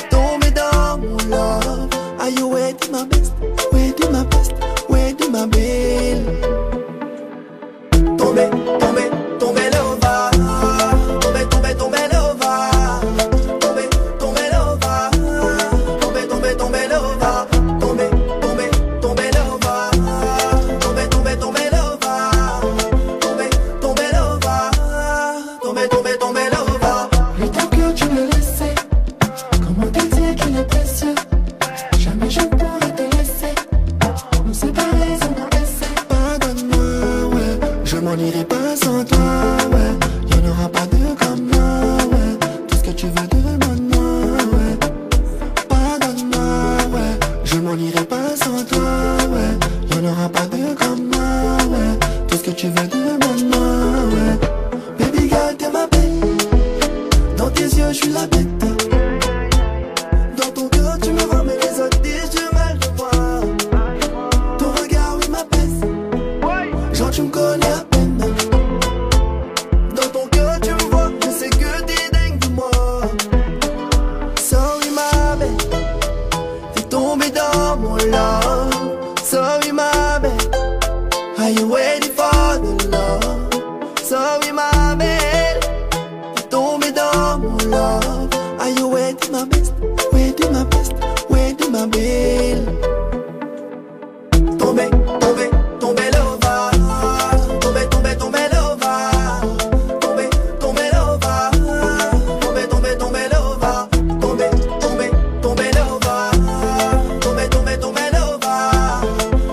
S11: Tombé dans mon love. Are you waiting my best? Waiting my best. Waiting my belle. Tombé, tombé, tombé l'ova. Tombé, tombé, tombé l'ova. Tombé, tombé l'ova. Tombé, tombé, tombé l'ova. Tombé, tombé, tombé l'ova. Tombé, tombé, tombé l'ova. Tombé, tombé l'ova. Tombé, tombé, tombé l'ova. Le temps que tu me laissais, comment te dire qu'il est précieux. Jamais je ne pourrais te laisser. Nous séparer sans un essai. Pardonne-moi, ouais. Je m'en irai pas sans toi, ouais. Y'en aura pas deux comme moi, ouais. Tout ce que tu veux demande-moi, ouais. Pardonne-moi, ouais. Je m'en irai pas sans toi, ouais. Y'en aura pas deux comme moi, ouais. Tout ce que tu veux demande-moi, ouais. Baby girl, t'es ma bête. Dans tes yeux, je suis la bête. Dans ton cœur, tu me vois, mais les autres disent du mal de moi. Ton regard, oui, m'apaise. Genre, tu me connais à peine. Dans ton cœur, tu me vois, je sais que t'es dingue de moi. Sorry, ma belle. T'es tombé dans mon love. Sorry, ma belle. Are you waiting for the love? Sorry, ma belle. T'es tombé dans mon love. Are you waiting my best? Waiting my best. Waiting my belle. Tombé, tombé, tombé l'ova. Tombé, tombé, tombé l'ova. Tombé, tombé l'ova. Tombé, tombé, tombé l'ova. Tombé, tombé, tombé l'ova. Tombé, tombé, tombé l'ova.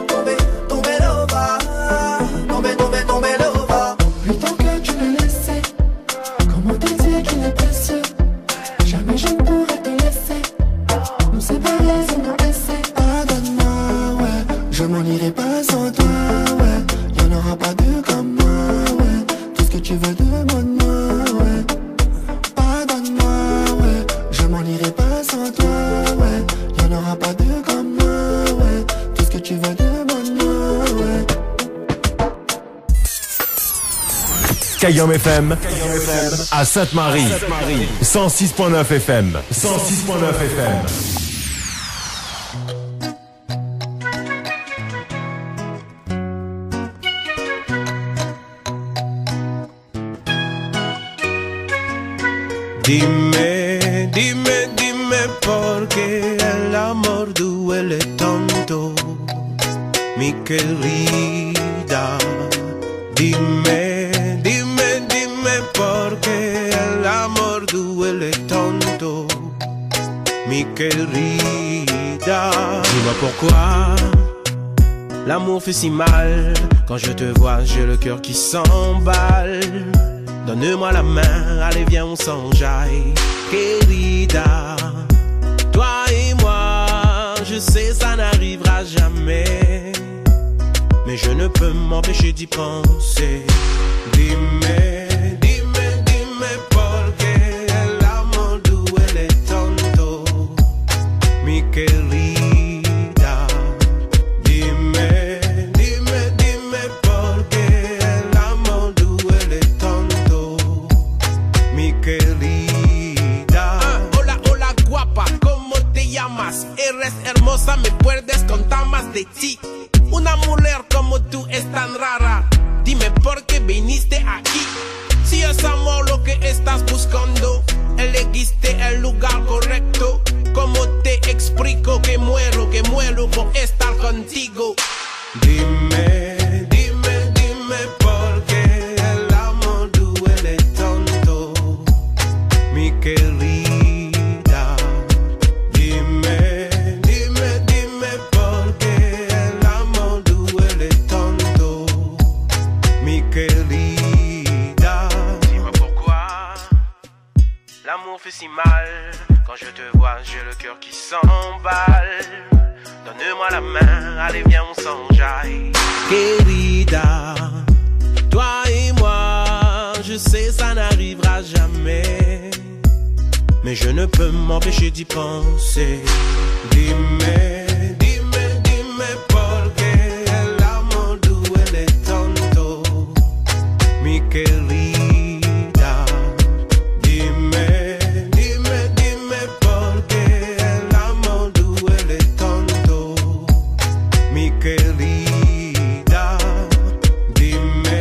S11: Tombé, tombé l'ova. Tombé, tombé, tombé l'ova. Le temps que tu me laissais, comment te dire qu'il est précieux. Jamais je ne pourrais te laisser. Nous séparer sans un essai. Pardonne-moi, ouais. Je m'en irai pas sans toi, ouais. Y'en aura pas deux comme moi, ouais. Tout ce que tu veux demande-moi, ouais. Pardonne-moi, ouais. Je m'en irai pas sans toi, ouais. Y'en aura pas deux comme moi, ouais. Tout ce que tu veux demande-moi, ouais.
S16: Kayom FM FM à Sainte-Marie. 106.9 FM. 106.9 FM.
S15: Dime, dime, dime por qué el amor duele tanto, mi querida. Dime, dime, dime por qué el amor duele tanto, mi querida. Dis-moi pourquoi l'amour fait si mal. Quand je te vois, j'ai le cœur qui s'emballe. Donne-moi la main, allez viens on s'enjaille, querida. Toi et moi, je sais ça n'arrivera jamais, mais je ne peux m'empêcher d'y penser. Dime, dime, dime por qué el amor duele tanto, mi querida. Dime, dime, dime por qué el amor duele tanto, mi querida. Hola, hola guapa, ¿cómo te llamas? Eres hermosa, me puedes contar más de ti. Una mujer como tú es tan rara. Dime por qué viniste aquí. Si es amor lo que estás buscando, elegiste el lugar correcto. ¿Cómo te explico que muero por estar contigo? Dime, dime, dime por qué el amor duele tanto, mi querida. Dime, dime, dime por qué el amor duele tanto, mi querida. Dis-moi pourquoi l'amour fait si mal. Quand je te vois, j'ai le cœur qui s'emballe. Donne-moi la main, allez viens on s'enjaille, querida. Toi et moi, je sais ça n'arrivera jamais, mais je ne peux m'empêcher d'y penser. Dime, dime, dime por qué el amor duele tanto, mi querida. Dime, dime, dime por qué el amor duele tanto, mi querida. Dime,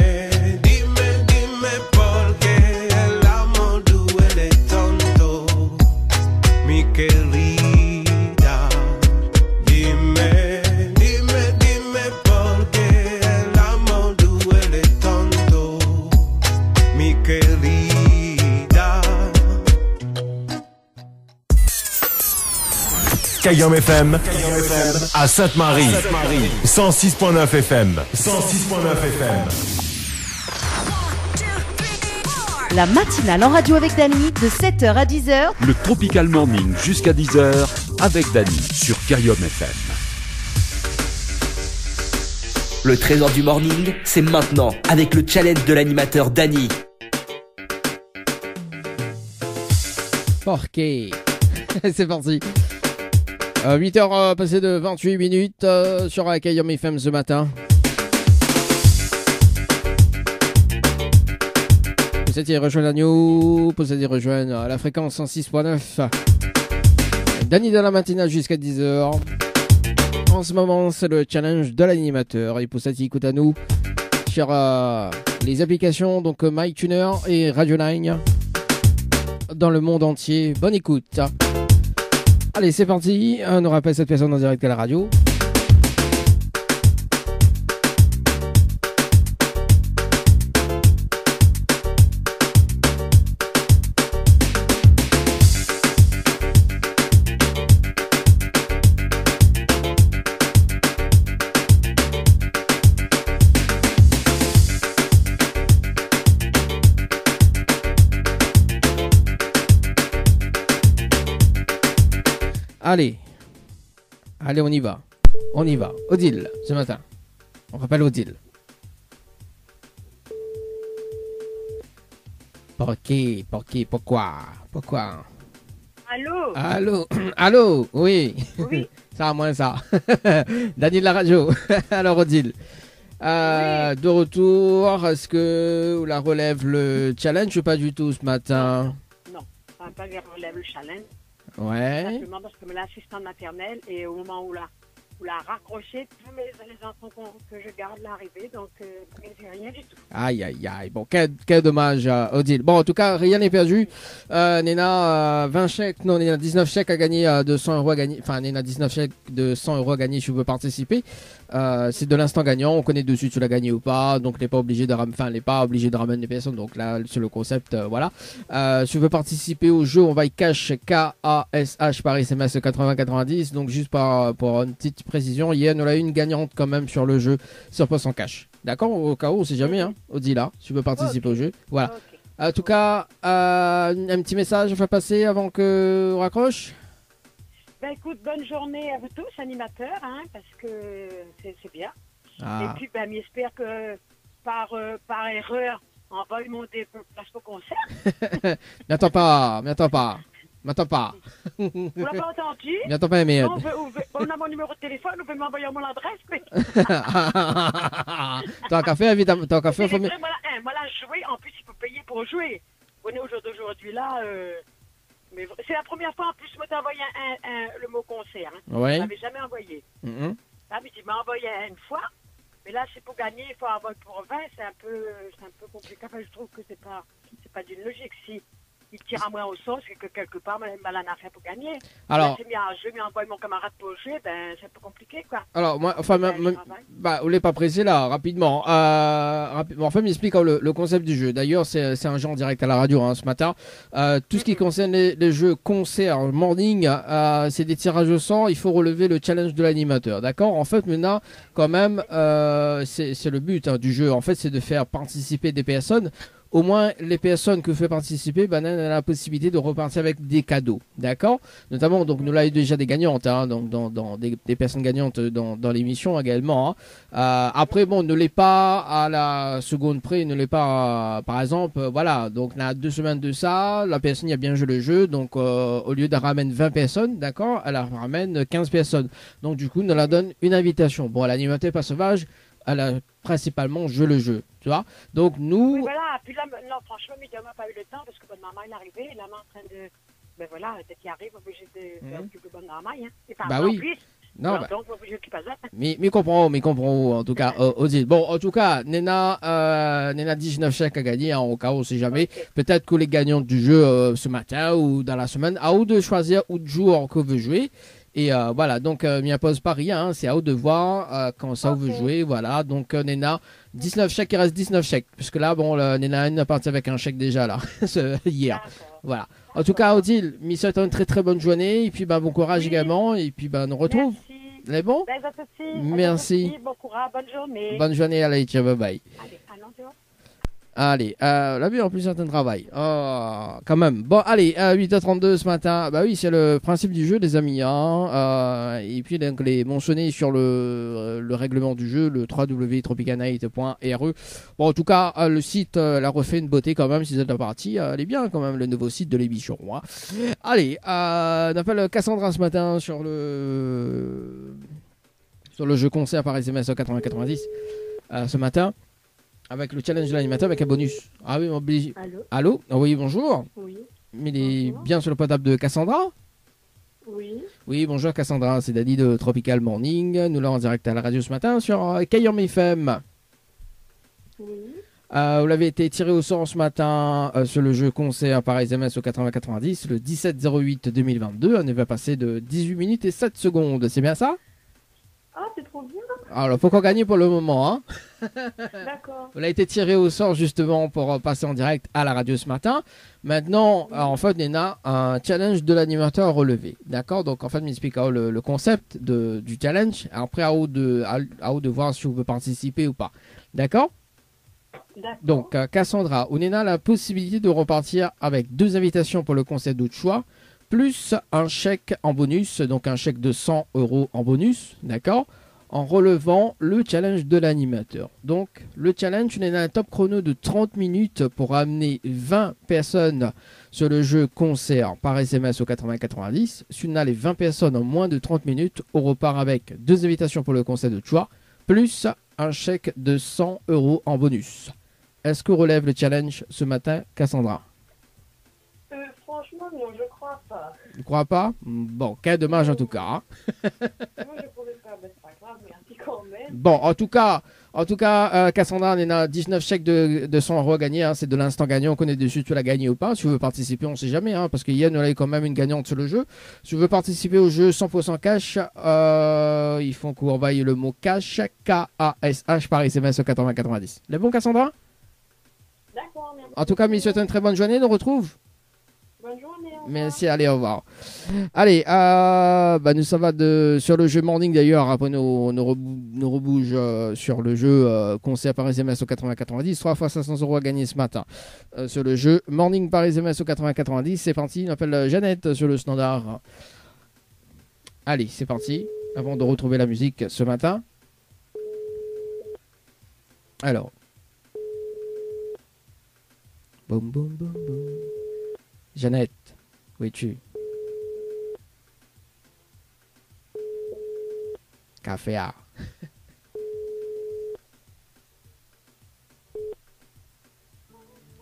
S15: dime, dime por qué el amor duele tanto, mi querida. Dime, dime, dime por qué el amor duele tanto, mi querida.
S16: Kayom FM à Sainte-Marie. 106.9 FM. 106.9 FM.
S5: La matinale en radio avec Dany de 7h à 10h.
S17: Le Tropical Morning jusqu'à 10h avec Dany sur Kayom FM.
S2: Le trésor du morning, c'est maintenant avec le challenge de l'animateur Dany.
S9: Ok. C'est parti. 8h passées de 28 minutes sur Kayom FM ce matin. Vous êtes rejoindre à nous, vous êtes rejoindre à la fréquence 106.9. Dany dans la matinale jusqu'à 10h. En ce moment, c'est le challenge de l'animateur. Et pour ça, écoute à nous sur les applications donc MyTuner et Radio9 dans le monde entier. Bonne écoute. Allez, c'est parti. On nous rappelle cette personne en direct à la radio. Allez, on y va. Odile, ce matin. On rappelle Odile. Pourquoi Allô, oui.
S3: Oui.
S9: Ça, moins ça. Dany de la radio. Alors, Odile, De retour, est-ce que la relève le challenge ou pas du tout ce matin?
S19: Non, pas relève le challenge.
S9: Ouais.
S19: Simplement parce que l'assistante maternelle, et au moment où la raccroché, tous les enfants que je garde l'arrivée, donc j'ai rien du tout.
S9: Aïe, aïe, aïe. Bon, quel dommage, Odile. Bon, en tout cas, rien n'est perdu. Néna, 20 chèques, non, Néna, 19 chèques à gagner, de 100 euros à gagner. Enfin, Néna, 19 chèques de 100 euros à gagner si vous voulez participer. C'est de l'instant gagnant. On connaît dessus si tu l'as gagné ou pas. Donc, n'est pas obligé de ramener les personnes. Donc, là, c'est le concept, voilà. Si tu veux participer au jeu, on va y cash KASH par SMS 8090. Donc, juste pour une petite précision, hier, on a eu une gagnante quand même sur le jeu sur Poste en Cash. D'accord? Au cas où, on sait jamais, hein. Odila, si tu veux participer au jeu. Voilà. En tout cas, un petit message à faire passer avant que on raccroche.
S19: Ben écoute, bonne journée à vous tous, animateurs, hein, parce que c'est bien. Et puis, ben, j'espère que par erreur, on va lui monter place au concert.
S9: M'attends pas.
S19: Vous l'avez pas entendu?
S9: M'attends pas, mais...
S19: On a mon numéro de téléphone, vous pouvez m'envoyer mon adresse. Mais...
S9: T'as un café, évidemment. T'as un café,
S19: moi, là, jouer, en plus, il faut payer pour jouer. Vous venez aujourd'hui, là... Mais c'est la première fois, en plus, moi, t'as envoyé le mot concert. Hein.
S9: Ouais.
S19: Je l'avais jamais envoyé. Là, mais tu m'as envoyé une fois. Mais là, c'est pour gagner, il faut avoir pour 20. C'est un peu compliqué. Enfin, je trouve que c'est pas d'une logique. Si il tire à moi au sens, c'est que quelque part, mal en a fait pour gagner. Alors, je lui envoie mon camarade pour jouer, ben, c'est un peu compliqué, quoi.
S9: Alors, moi, enfin, vous l'avez pas pressé là, rapidement. Enfin, m'explique le concept du jeu. D'ailleurs, c'est un jeu en direct à la radio, hein, ce matin. Tout ce qui concerne les jeux concert, morning, c'est des tirages au sort. Il faut relever le challenge de l'animateur, d'accord? En fait, maintenant, quand même, c'est le but du jeu. En fait, c'est de faire participer des personnes. Au moins, les personnes que vous faites participer, ben, elles ont la possibilité de repartir avec des cadeaux, d'accord? Notamment, donc, nous l'avons déjà des gagnantes, hein, donc, dans des personnes gagnantes dans l'émission également. Hein. Après, bon, ne l'est pas à la seconde près, ne l'est pas, par exemple, voilà. Donc, on a 2 semaines de ça, la personne a bien joué le jeu, donc, au lieu de ramener 20 personnes, d'accord, elle ramène 15 personnes. Donc, du coup, on leur donne une invitation. Bon, l'animateur pas sauvage, elle a principalement joué le jeu, tu vois. Donc nous.
S19: Oui, voilà. Puis là, non, franchement, Miguel n'a pas eu le temps parce que bonne maman est arrivée, elle est en train de. Ben voilà, dès qu'il arrive, obligé de faire occuper bonne maman, hein. Et par
S9: bah oui.
S19: Plus.
S9: Non,
S19: alors, donc, obligé de pas ça.
S9: Mais comprends, en tout cas, Odile. Bon, en tout cas, Néna 19 chèques à gagner, hein, au cas où, on sait jamais. Okay. Peut-être que les gagnants du jeu ce matin ou dans la semaine, à vous de choisir où de jour que vous veut jouer. Et voilà, donc m'y impose pas rien, hein, c'est à vous de voir quand ça vous veut jouer, voilà. Donc Néna, 19 chèques, il reste 19 chèques, puisque là, bon, Néna est parti avec un chèque déjà, là, hier. Voilà. En tout cas, Odile, m'y souhaite une très très bonne journée, et puis bon courage également, et puis on nous retrouve.
S19: Merci.
S9: C'est bon? Merci.
S19: Bon courage, bonne journée.
S9: Bonne journée, allez, ciao, bye bye.
S19: Allez, allons,
S9: Allez, là, en plus, certain travail. Oh, quand même. Bon, allez, 8h32 ce matin. Bah oui, c'est le principe du jeu, les amis. Hein. Et puis, donc, les mentionnés sur le règlement du jeu, le www.tropicanight.re. Bon, en tout cas, le site l'a refait une beauté quand même, si vous êtes parti. Elle est bien quand même, le nouveau site de l'émission. Hein. Allez, on appelle Cassandra ce matin sur le jeu concert par SMS 8090 ce matin. Avec le challenge de l'animateur avec un bonus. Ah oui, obligé. Allô? Oh, oui, bonjour.
S4: Oui.
S9: Mais il est bien sur le portable de Cassandra?
S4: Oui.
S9: Oui, bonjour Cassandra, c'est Dani de Tropical Morning. Nous l'avons en direct à la radio ce matin sur Kayom FM.
S4: Oui.
S9: Vous l'avez été tiré au sort ce matin sur le jeu concert par SMS au 8090, le 17-08-2022. On va passer de 18 minutes et 7 secondes. C'est bien ça?
S4: Ah, c'est trop bien.
S9: Alors, faut qu'on gagne pour le moment. Hein.
S4: D'accord.
S9: Vous l'avez été tiré au sort justement pour passer en direct à la radio ce matin. Maintenant, en fait, Néna, un challenge de l'animateur à relever. D'accord? Donc, en fait, m'explique le concept du challenge. Après, à vous de voir si vous pouvez participer ou pas. D'accord? Donc, Cassandra ou Néna a la possibilité de repartir avec 2 invitations pour le concert de choix, plus un chèque en bonus, donc un chèque de 100 € en bonus, d'accord, en relevant le challenge de l'animateur. Donc, le challenge, on a un top chrono de 30 minutes pour amener 20 personnes sur le jeu concert par SMS au 8090. Si on a les 20 personnes en moins de 30 minutes, on repart avec 2 invitations pour le concert de choix, plus un chèque de 100 € en bonus. Est-ce que relève le challenge ce matin, Cassandra?
S4: Franchement, non, je crois pas.
S9: Tu crois pas? Bon, quel dommage en tout cas.
S4: Moi, je pourrais pas, mais c'est pas grave, merci quand même.
S9: Bon, en tout cas, Cassandra, on a 19 chèques de 100 € à gagner. Hein, c'est de l'instant gagnant. On connaît dessus, tu l'as gagné ou pas. Si tu veux participer, on ne sait jamais. Hein, parce que Yann, on a quand même une gagnante sur le jeu. Si tu veux participer au jeu 100% cash, il faut qu'on envoie le mot cash, K-A-S-H, par SMS au 8090. Les bons, Cassandra?
S4: D'accord, merci.
S9: En tout cas, je souhaite une très bonne journée. Nous retrouve.
S4: Bonne journée.
S9: Merci, allez, au revoir. Allez, nous ça va sur le jeu Morning d'ailleurs. Après, nous rebouge sur le jeu concert par SMS au 8090. 3 fois 500 € à gagner ce matin sur le jeu Morning par SMS au 8090. C'est parti, on appelle Jeannette sur le standard. Allez, c'est parti. Avant de retrouver la musique ce matin. Alors. Boum, boum, boum, boum. Jeannette, où es-tu? Café A.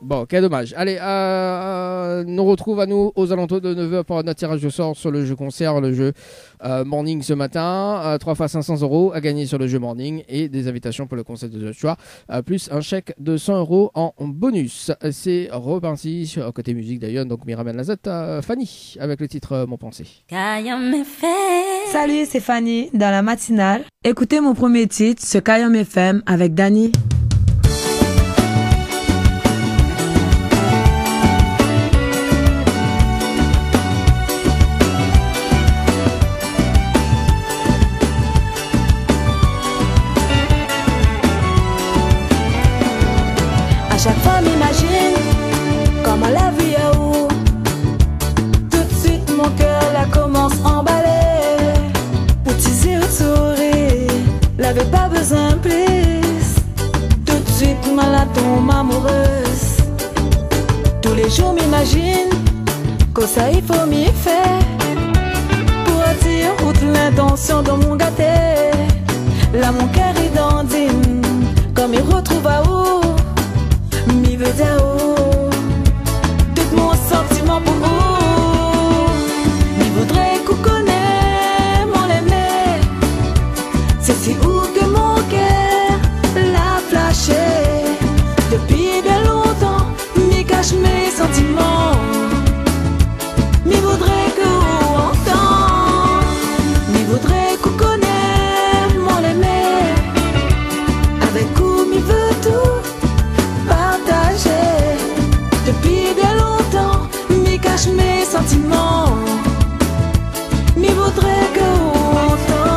S9: Bon, quel dommage. Allez, nous retrouve à nous aux alentours de 9h pour notre tirage au sort sur le jeu concert, le jeu Morning ce matin. 3 fois 500 € à gagner sur le jeu Morning et des invitations pour le concert de Joshua, plus un chèque de 100 € en bonus. C'est reparti côté musique d'ailleurs. Donc, m'y ramène la Z, Fanny, avec le titre Mon Pensée.
S18: Salut, c'est Fanny dans la matinale. Écoutez mon premier titre sur Kayom FM avec Dani.
S20: Chaque fois m'imagine comment la vie est où. Tout de suite mon cœur la commence à emballer. Pour teaser le sourire, l'avait pas besoin plus. Tout de suite moi la tombe amoureuse. Tous les jours m'imagine que ça il faut m'y faire. Pour attirer toute l'intention de mon gâté. Là mon cœur est dandine, comme il retrouve à où. Mi veut dire oh, tout mon sentiment pour vous. Mi voudrait qu'on connaisse mon aimé. C'est si où que mon cœur l'a flashé. Depuis bien longtemps, mi cache mes sentiments. Mi voudrait que vous entende. Mi voudrait qu'on connaisse mon aimé. Avec où mi veut tout partager. Depuis bien longtemps, mi cache mes sentiments. Mi voudrait que vous entende.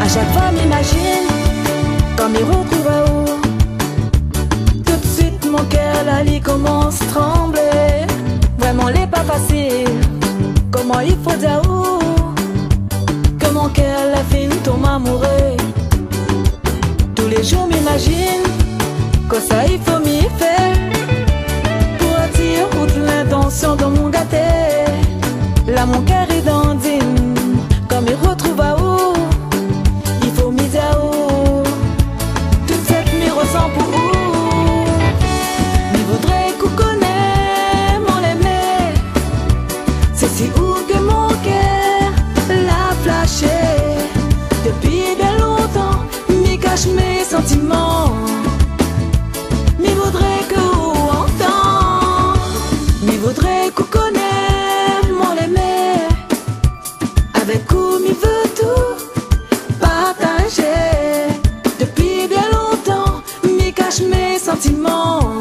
S20: À chaque fois m'imagine comme il retrouve à où. Mon cœur la lit commence à trembler. Vraiment l'est pas facile. Comment il faut dire où que mon cœur la fin tombe amoureux. Tous les jours m'imagine que ça il faut m'y faire. Pour attirer toute l'intention de mon gâté. Là mon cœur est dandine, comme il retrouve à où. Il faut m'y dire où. Toute cette nuit ressent pour où. Voudrais qu'on connaisse mon aimé. C'est si où que mon cœur l'a flashé. Depuis bien longtemps, mi cache mes sentiments. Mi voudrait que vous entende. Mi voudrait qu'on connaisse mon aimé. Avec où mi veut tout partager. Depuis bien longtemps, mi cache mes sentiments.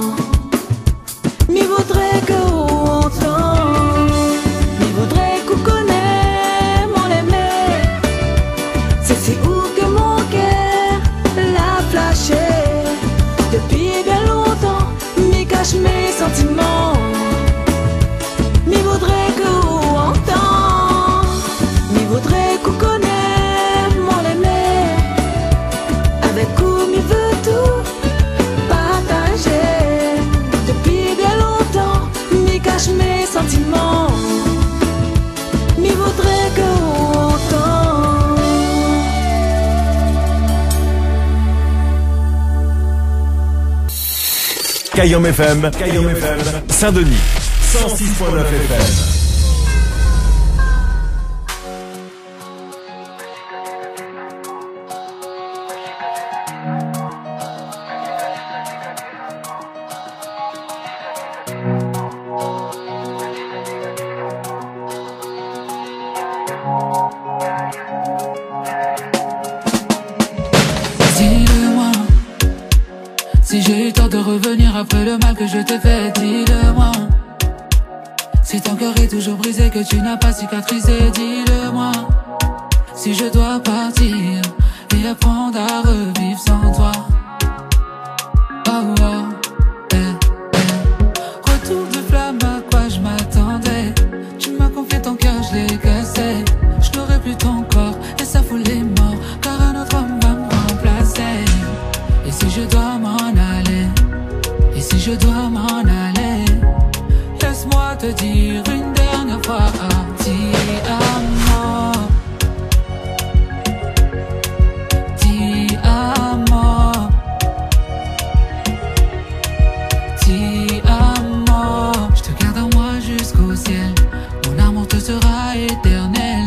S20: Mi voudrait que vous entende. Mi voudrait qu'on connaisse mon aimé. C'est si où que mon cœur l'a flashé. Depuis bien longtemps, mi cache mes sentiments. Mi voudrait que vous entende. Mi voudrait
S16: Kayom FM, Saint-Denis, 106.9 FM.
S6: Dis-le-moi, si j'ai eu tort de revenir après le mal que je t'ai fait, dis-le-moi. Si ton cœur est toujours brisé, que tu n'as pas cicatrisé, dis-le-moi. Si je dois partir et apprendre à revivre sans toi. Oh oh, Retour de flamme, à quoi je m'attendais. Tu m'as confié ton cœur, je l'ai cassé. Je n'aurai plus ton corps et ça fout les morts, car un autre homme va me remplacer. Et si je dois m'en aller, et si je dois m'en aller, laisse-moi te dire une dernière fois, ti amo. Ti amo. Ti amo. Je te garde en moi jusqu'au ciel, mon amour te sera éternel.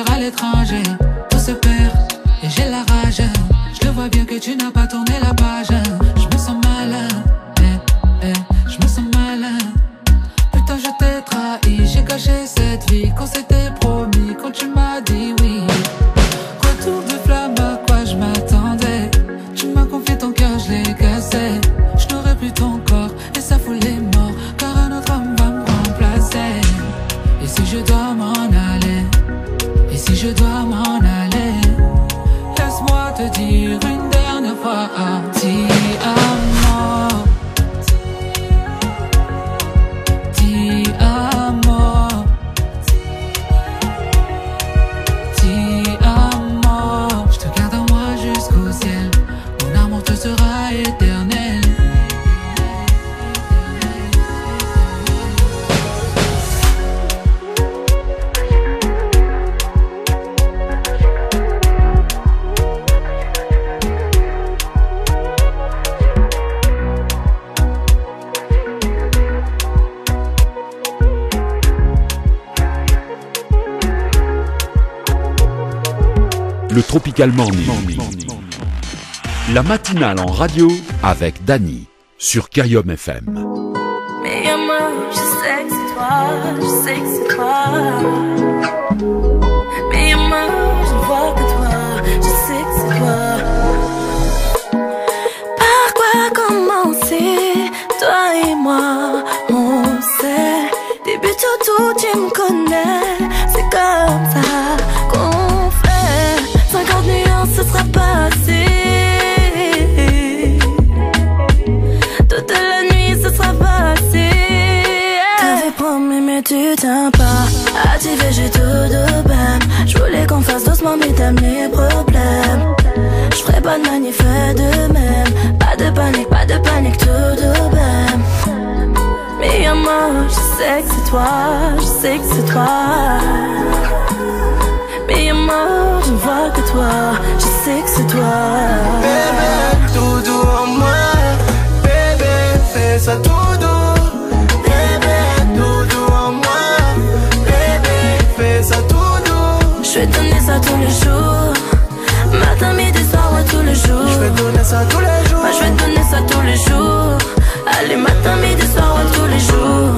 S6: À l'étranger, tout se perd et j'ai la rage. Je le vois bien que tu n'as pas tourné la page. Je me sens malin, je me sens malin. Putain, je t'ai trahi, j'ai caché cette vie qu'on s'était promis quand tu m'as dit oui. Retour de flamme, à quoi je m'attendais. Tu m'as confié ton cœur, je l'ai cassé. Je n'aurai plus ton corps et ça fout les morts, car un autre homme va me remplacer. Et si je dois m'en aller, et si je dois m'en aller, laisse-moi te dire une dernière fois, ti amo. Ti amo. Ti amo. Je te garde en moi jusqu'au ciel, mon amour te sera éternel.
S17: Le Tropical Morning. La matinale en radio avec Dany sur Kayom FM.
S20: Mais moi, je sais que c'est toi, je sais que c'est toi. Mais moi, je ne vois que toi, je sais que c'est toi. Par quoi commencer, toi et moi, on sait. Début tout, tu me connais, c'est comme ça qu'on fait. 50 nuances, ce sera pas assez. Toute la nuit, ce sera pas assez. T'avais promis, mais tu tiens pas. Activé, j'ai tout de bam. J'voulais qu'on fasse doucement, mais t'as mes problèmes. J'ferais pas de manif, fais de même. Pas de panique, tout de bam. Mais moi, je sais que c'est toi, je sais que c'est toi. Mais moi, je ne vois que toi, je sais que c'est toi.
S11: Bébé, tout doux en moi. Bébé, fais ça tout doux. Bébé, tout doux en moi. Bébé, fais ça tout doux.
S20: Je vais donner ça tous les jours. Matin, midi, soir, ouais, tous les jours.
S11: Je vais donner ça tous les jours.
S20: Moi, je vais donner ça tous les jours. Allez, matin, midi, soir, ouais, tous les jours.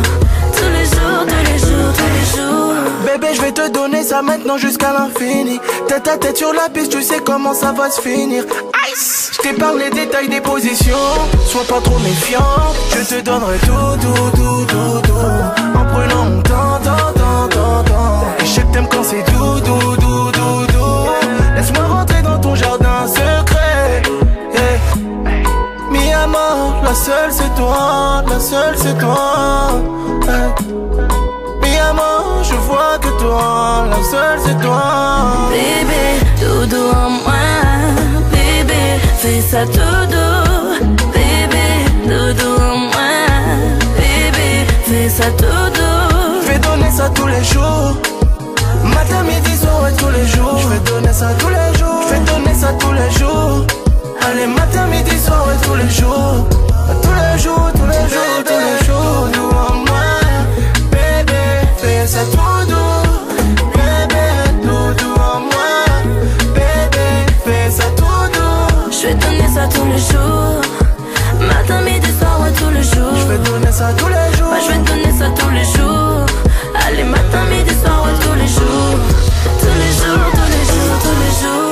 S20: Tous les jours, tous les jours, tous les jours.
S11: Bébé, je vais te donner ça maintenant jusqu'à l'infini. Tête à tête sur la piste, tu sais comment ça va se finir. Ice, je t'épargne les détails des positions. Sois pas trop méfiant. Je te donnerai tout, tout, tout, tout, tout. En prenant mon temps, Et je sais que t'aimes quand c'est doux, doux, doux, doux, doux. Laisse-moi rentrer dans ton jardin secret. Yeah. Mi amor, la seule c'est toi, la seule c'est toi. toi, la seule c'est toi.
S20: Bébé, doudou en moi. Bébé, fais ça tout doux. Bébé, doudou en moi. Bébé, fais ça tout doux.
S11: Je vais donner ça tous les jours. Matin, midi, soir, ouais, tous les jours. Je vais donner ça tous les jours. Je vais donner ça tous les jours. Allez, matin, midi, soir, ouais, tous les jours. Tous les jours, tous les jours, tous les jours. Doudou en moi. Bébé, fais ça tout doux. Bébé, doudou en moi. Bébé, fais ça tout doux.
S20: Je vais donner ça tous les jours. Matin, midi, soir, ouais, tous les jours.
S11: Je vais donner ça tous les jours.
S20: Ouais, je vais donner ça tous les jours. Allez, matin, midi, soir, ouais, tous les jours. Tous les jours, tous les jours, tous les jours.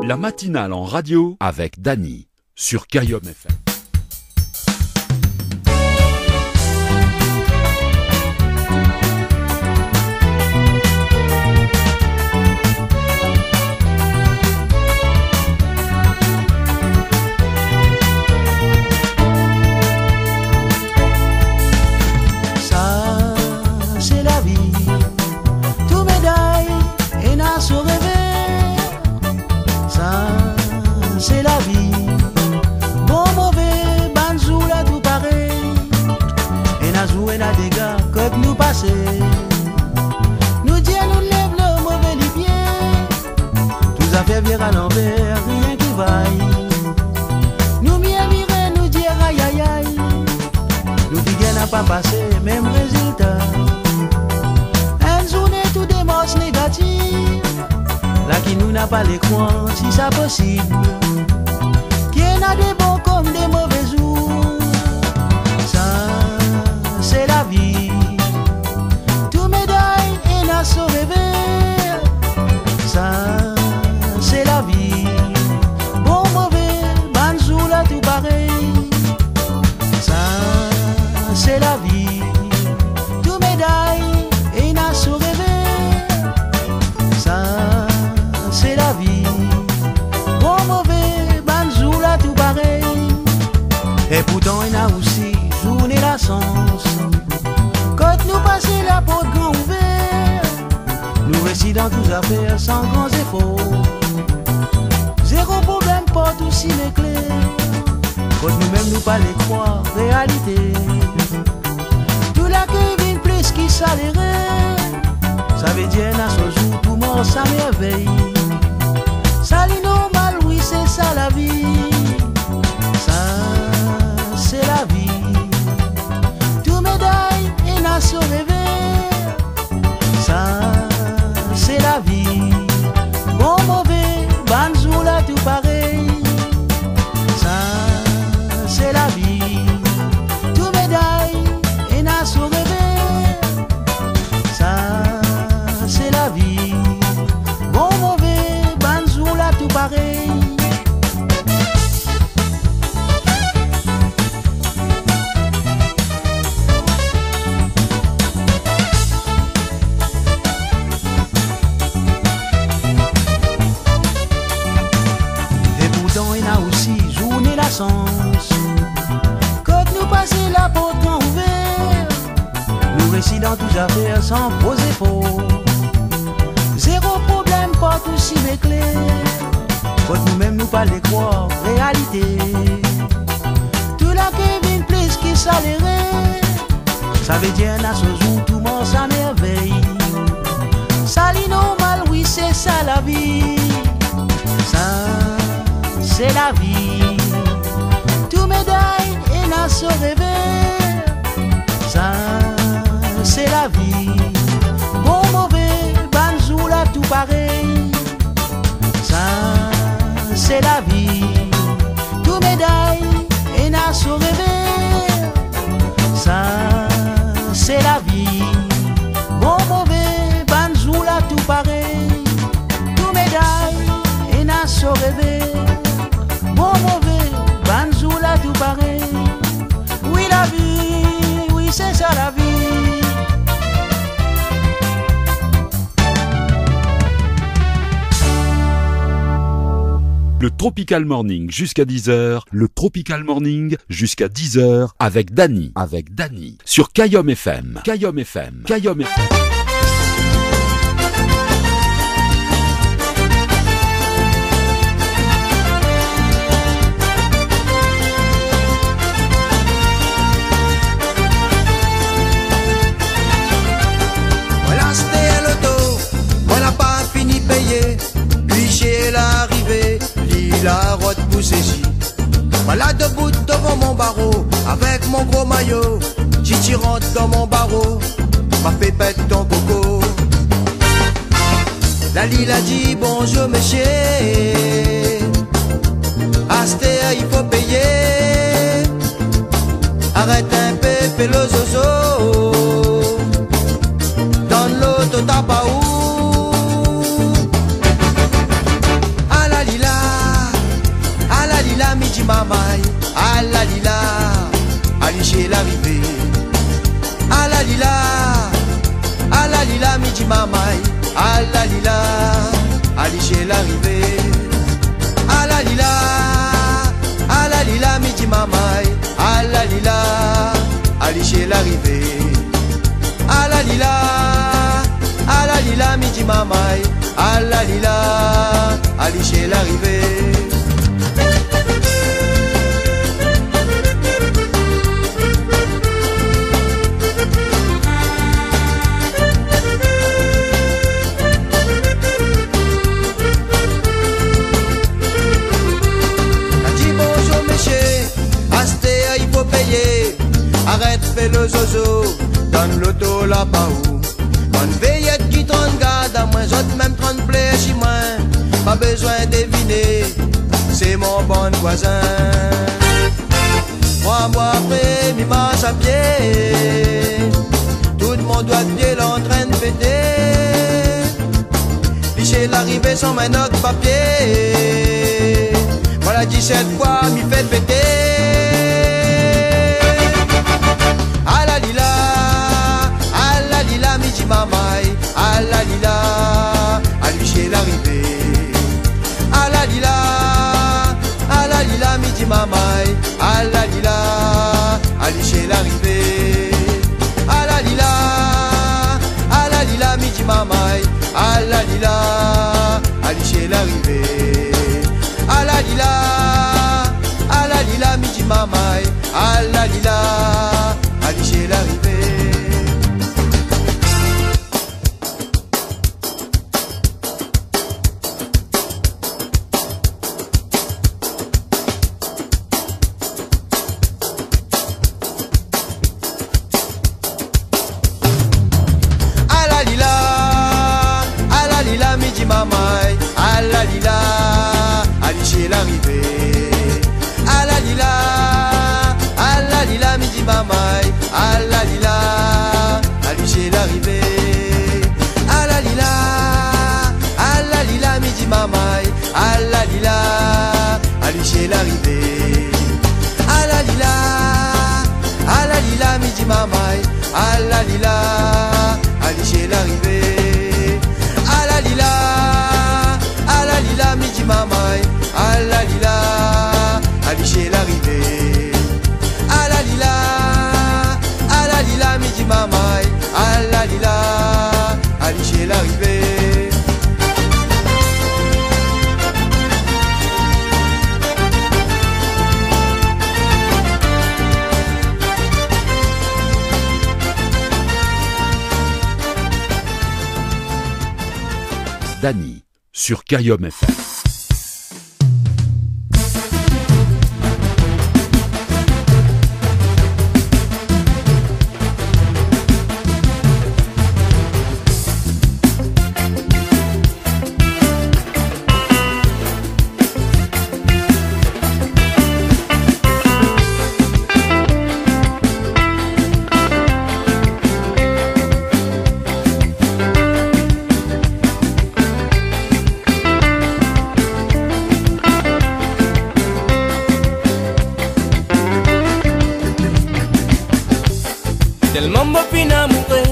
S17: La matinale en radio avec Dany sur Kayom FM.
S11: Ça, c'est la vie. Tout médaille et n'a son rêve. Ça, c'est la vie. Bon, mauvais, banzou, là, tout pareil. Et n'a joué, n'a dégâts, comme nous passer. Nous disons, nous lève le mauvais du pied. Tout à fait bien à l'envers, rien qui vaille. Nous bien virer, nous dire aïe aïe aïe. Nous qui n'a pas passé, même résultat. Une journée, tout démence négative. Là qui nous n'a pas les coins, si ça possible. Qui en a des bons comme des mauvais jours. Ça, c'est la vie. Tout médaille et n'a son rêve. Ça, c'est la vie. Bon, mauvais, banzou, là, tout pareil. Ça, c'est la vie. Tout médaille et n'a son rêve. Ça, c'est la vie. Bon, mauvais, banzou, là, tout pareil. Et pourtant, il y a aussi journée la sens. Quand nous passons la porte grand ouvert, nous réussissons dans toutes affaires sans grands efforts. Zéro problème, porte aussi l'éclair. Quand nous-mêmes nous pas les croire, réalité. Tout la qui vient plus qui s'alérait. Ça veut dire à ce jour tout mort ça merveille. Ça lit normal, oui c'est ça la vie. Ça c'est la vie. Tout médaille et n'a son rêve. Ça c'est la vie. Bon mauvais, banzou là tout pareil. Ça c'est la vie. Tout médaille et n'a son rêve. Ça c'est la vie. Bon mauvais, banzou là tout pareil. Et pourtant il y a aussi journée la sens. Quand nous passons la porte grand ouvert, nous réussissons dans toutes affaires sans poser faux. Zéro problème, pas tout si éclair. Quand nous-mêmes nous pas les croire, réalité. Tout la Kevin plus qui s'alérait. Ça veut dire à ce jour tout monde ça merveille. Ça lit normal, oui c'est ça la vie. Ça c'est la vie. Tout médaille et n'a son rêve.
S12: c'est la vie. Bon, mauvais, banzou là, tout pareil. Ça, c'est la vie. Tout médaille et n'a son rêver. Ça, c'est la vie. Bon, mauvais, banzou là, tout pareil. Tout médaille et n'a son rêver. Bon, mauvais, banzou là, tout pareil. Oui, la vie, oui, c'est ça la vie.
S17: Le Tropical Morning jusqu'à 10h, le Tropical Morning jusqu'à 10h avec Dany, sur Kayom FM. Kayom FM. Kayom FM.
S7: Voilà, c'était l'auto, on n'a pas fini de payer. Puis chez l'arrivée, la route poussée. Voilà debout devant mon barreau, avec mon gros maillot. Si tu rentres dans mon barreau, m'a fait pète ton coco. La Lille a dit bonjour monsieur. Asté, il faut payer. Arrête un peu, fais le zozo. Donne l'auto, t'as pas où. La midi mamaï, à la lila, Ali chez l'arrivée. À la lila, midi mamaï, à la lila, Ali chez l'arrivée. À la lila, midi mamaï, à la lila, Ali chez l'arrivée. À la lila, midi mamaï, à la lila, Ali chez l'arrivée. Arrête, fais le zozo, donne l'auto là-bas où. Bonne veillette qui 30 garde à moins, j'autre même 30 plaies chez moi. Pas besoin de deviner, c'est mon bon voisin. Moi après, mi marche à pied. Tout le monde doit pied là en train de péter. Piché l'arrivée sans main notre papier. Voilà 17 fois, mi fait péter. Midi mamaï, à la lila, à lui chez l'arrivée. À la lila, midi mamaï, à la lila, à lui chez l'arrivée. À la lila, midi mamaï, à la lila, à lui chez l'arrivée. À la lila, midi mamaï, à la lila, à lui chez l'arrivée. Mamaï, à la lila, à chez l'arrivée. À la lila, midi mamaï, à la lila, à chez l'arrivée. À la lila, midi mamaï, à la lila, à chez l'arrivée. À la lila, midi mamaï, à la lila, à chez l'arrivée. À la lila, midi mamaï, à la lila, à chez l'arrivée. À la lila, midi mamaï, à la lila, à chez l'arrivée.
S17: Dany sur Kayom FM.
S7: me fin amoureux.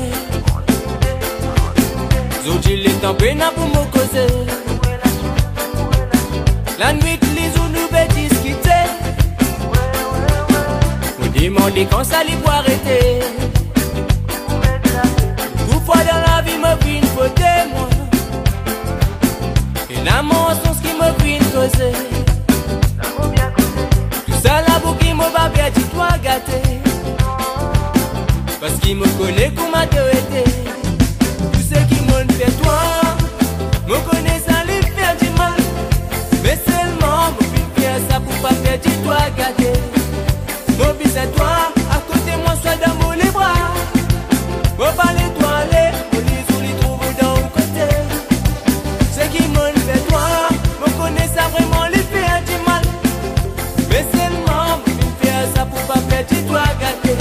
S7: Zodi les temps pena pour me causer. La nuit les jours nous vais discuter. Me demander quand ça les pour arrêter. Tout fois dans la vie me fin côté moi. Et l'amour sont ce qui me fin causer. Tout ça la boucle qui me va bien dis-toi gâter. Parce qu'il me connaît comme m'a été. Tout ce qui m'en fait toi me connaît sans lui faire du mal. Mais seulement me fit faire ça pour pas faire du toi gâter. Mon bis à toi, à côté moi soit dans mon les bras. Mon parler toi aller, on les trouve dans le côté. Ce qui m'en fait toi me connaît ça vraiment lui faire du mal. Mais seulement me fit faire ça pour pas faire du toi gâter.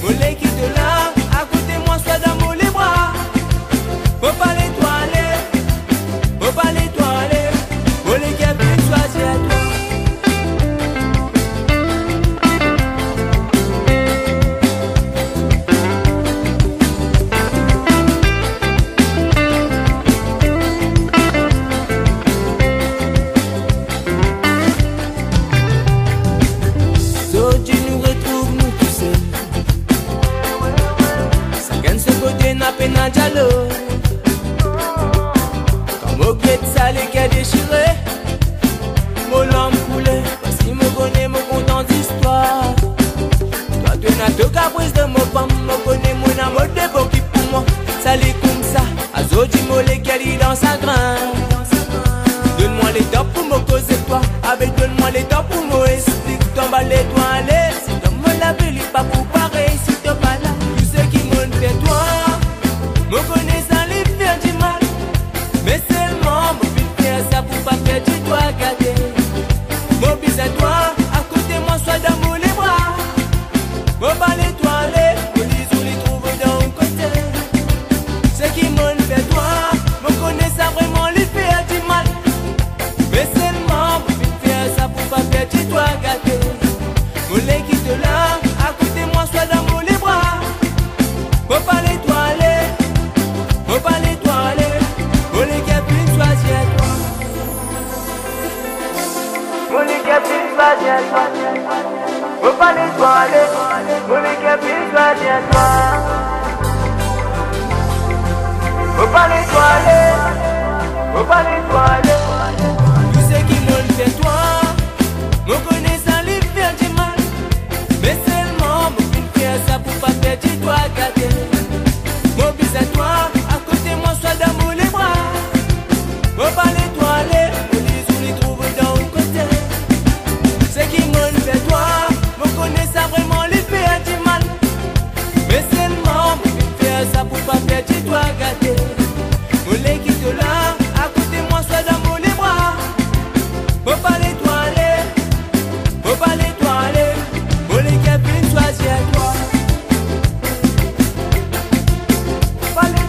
S7: Mon lait qui de là, à côté moi soit dans mon les bras. Faut pas l'étoiler, faut pas l'étoiler. Mon lait qui a pu choisir à toi. So tu nous retrouves nous tous seuls. N'a peine à dialogue. Quand mon guette sale qui a déchiré, mon lampe coulée. Parce qu'il me connaît, me content d'histoire. Toi, tu n'as deux caprices de mon femme. Me connaît, mon amour de beau qui pour moi. Ça l'est comme ça. Azo du mollet qui est dans sa grain. Donne-moi les temps pour me causer toi. Avec donne-moi les temps pour me expliquer. T'en bats les doigts à l'aise. Si t'en me la veille, pas pour pareil. Si t'es pas là, tu sais qui m'en fait toi. Me connais sans lui faire du mal. Mais seulement me fit faire ça pour pas faire du toi gâter. Mon bis à toi, à côté moi soit dans mon les bras. Mon bas l'étoilé, on les trouve dans le côté. Ce qui m'en fait toi, me connais ça vraiment lui faire du mal. Mais seulement me fit faire ça pour pas faire du toi gâter. Mon lait qui te là, à côté moi soit dans mon les bras. Mon bas l'étoilé. Faut pas l'étoiler, faut les capines choisir à toi. Faut les capines choisir à toi. Faut pas l'étoiler, faut les capines choisir à toi. Faut pas l'étoiler, faut pas l'étoiler. Tout ce qui m'en fait toi, me connaît sans lui faire du mal. Mais seulement me fit faire ça pour pas faire du toi gâter. Mon bis à toi. Dans mon les bras, faut pas l'étoiler, on les trouve dans le côté. Ce qui m'en fait toi, me connaît ça vraiment lui fait du mal. Mais seulement me fit faire ça pour pas faire du toi gâter. Mon lait qui te là, à côté moi soit dans mon les bras. Faut pas l'étoiler, faut pas l'étoiler, mon lait qui a pu choisir à toi. Faut pas l'étoiler.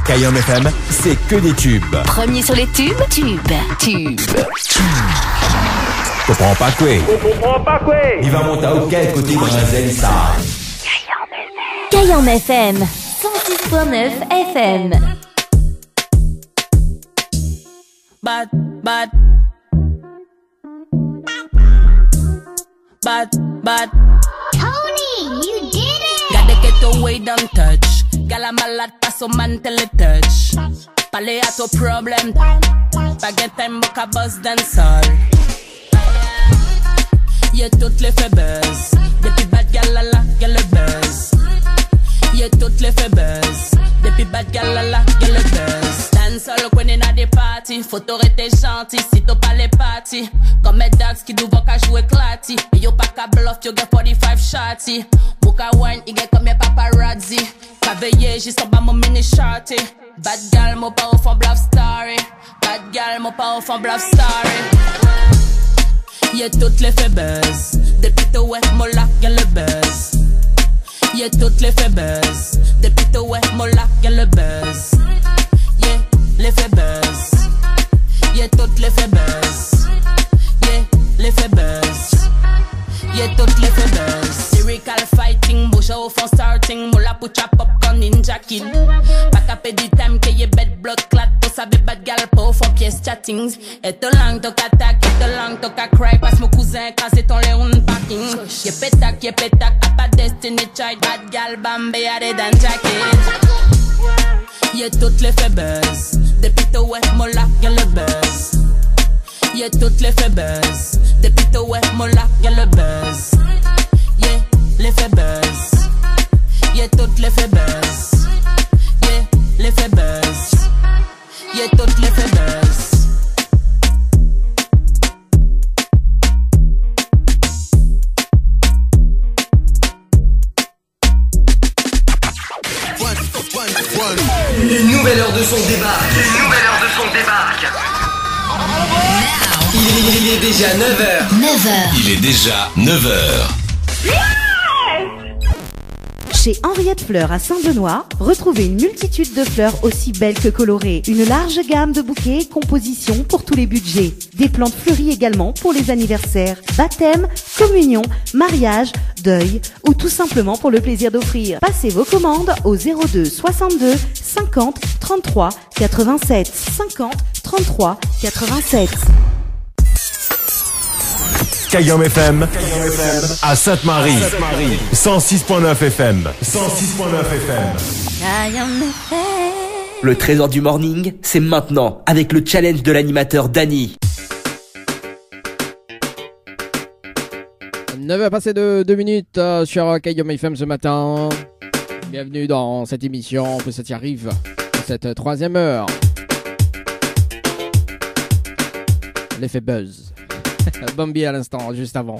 S16: Kayom FM, c'est que des tubes.
S1: Premier sur les tubes.
S16: Comprends pas quoi? Il va monter au quai côté Brinzel ça.
S1: Kayom FM 106.9 FM.
S6: Bad.
S1: Tony, you did it!
S6: Gotta get away, don't touch. Gala malade, pas son man, tell it touch. Parler à ton problème. Pas gain time, boca boss dancehall. Y'a toutes les fait buzz. Depuis bad gala la, y'a le buzz. Y'a toutes les fait buzz. Depuis bad gala la, y'a le buzz. Dancehall, when in a des parties. Faut t'arrêter gentil, si t'as pas les parties. Comme mes dax qui doivent qu'à jouer clati. Et yo pas qu'à bluff, yo get 45 shotty. Bouka wine, il get comme mes paparazzi. Qu'à veiller, juste en bas mon mini shorty. Bad gal, mon pas au fond bluff story. Bad gal, mon pas au fond bluff story. Y'a toutes les fait buzz. Depuis t'as ouais, mon lac, y'a le buzz.
S10: Yeah, toutes les fait buzz. Depuis tôt, ouais, mon lac, y'a le buzz. Yeah, les fait buzz. Yeah, toutes les fait buzz. Yeah, les fait buzz. Yeah, toutes les fait buzz. Lyrical fighting, bouche au fond starting. Moula pucha popcorn ninja kid. Pas capé du thème que y'a bête bloc clat. Tout sabe bad gal po font pièce chattings. Et ton langue toc attack, et ton langue toc a cry. Passe mon cousin, crasé ton léon parking. Y'a pétac, a pas destiny child. Bad gal bambe, y'a des dan jacket. Y'a toutes les fait buzz. Depuis tôt, ouais, mon lac, y'a le buzz. Y'a toutes les fait buzz. Depuis tôt, ouais, mon lac, y'a le buzz. Yeah, les fait buzz. Yeah, toutes les fait buzz. Yeah, les fait buzz. Yeah, toutes les fait buzz.
S2: Une nouvelle heure de son débarque. Il est déjà 9h.
S1: Il est déjà 9h.
S5: Chez Henriette Fleurs à Saint-Benoît, retrouvez une multitude de fleurs aussi belles que colorées. Une large gamme de bouquets et compositions pour tous les budgets. Des plantes fleuries également pour les anniversaires, baptêmes, communions, mariages, deuil ou tout simplement pour le plaisir d'offrir. Passez vos commandes au 02 62 50 33 87 50 33 87.
S16: Kayom FM à Sainte-Marie. 106.9 FM.
S2: Le trésor du morning, c'est maintenant avec le challenge de l'animateur Dany.
S9: 9h passé de 2 minutes sur Kayom FM ce matin. Bienvenue dans cette émission, que ça y arrive, cette troisième heure. L'effet buzz. Bambi à l'instant, juste avant.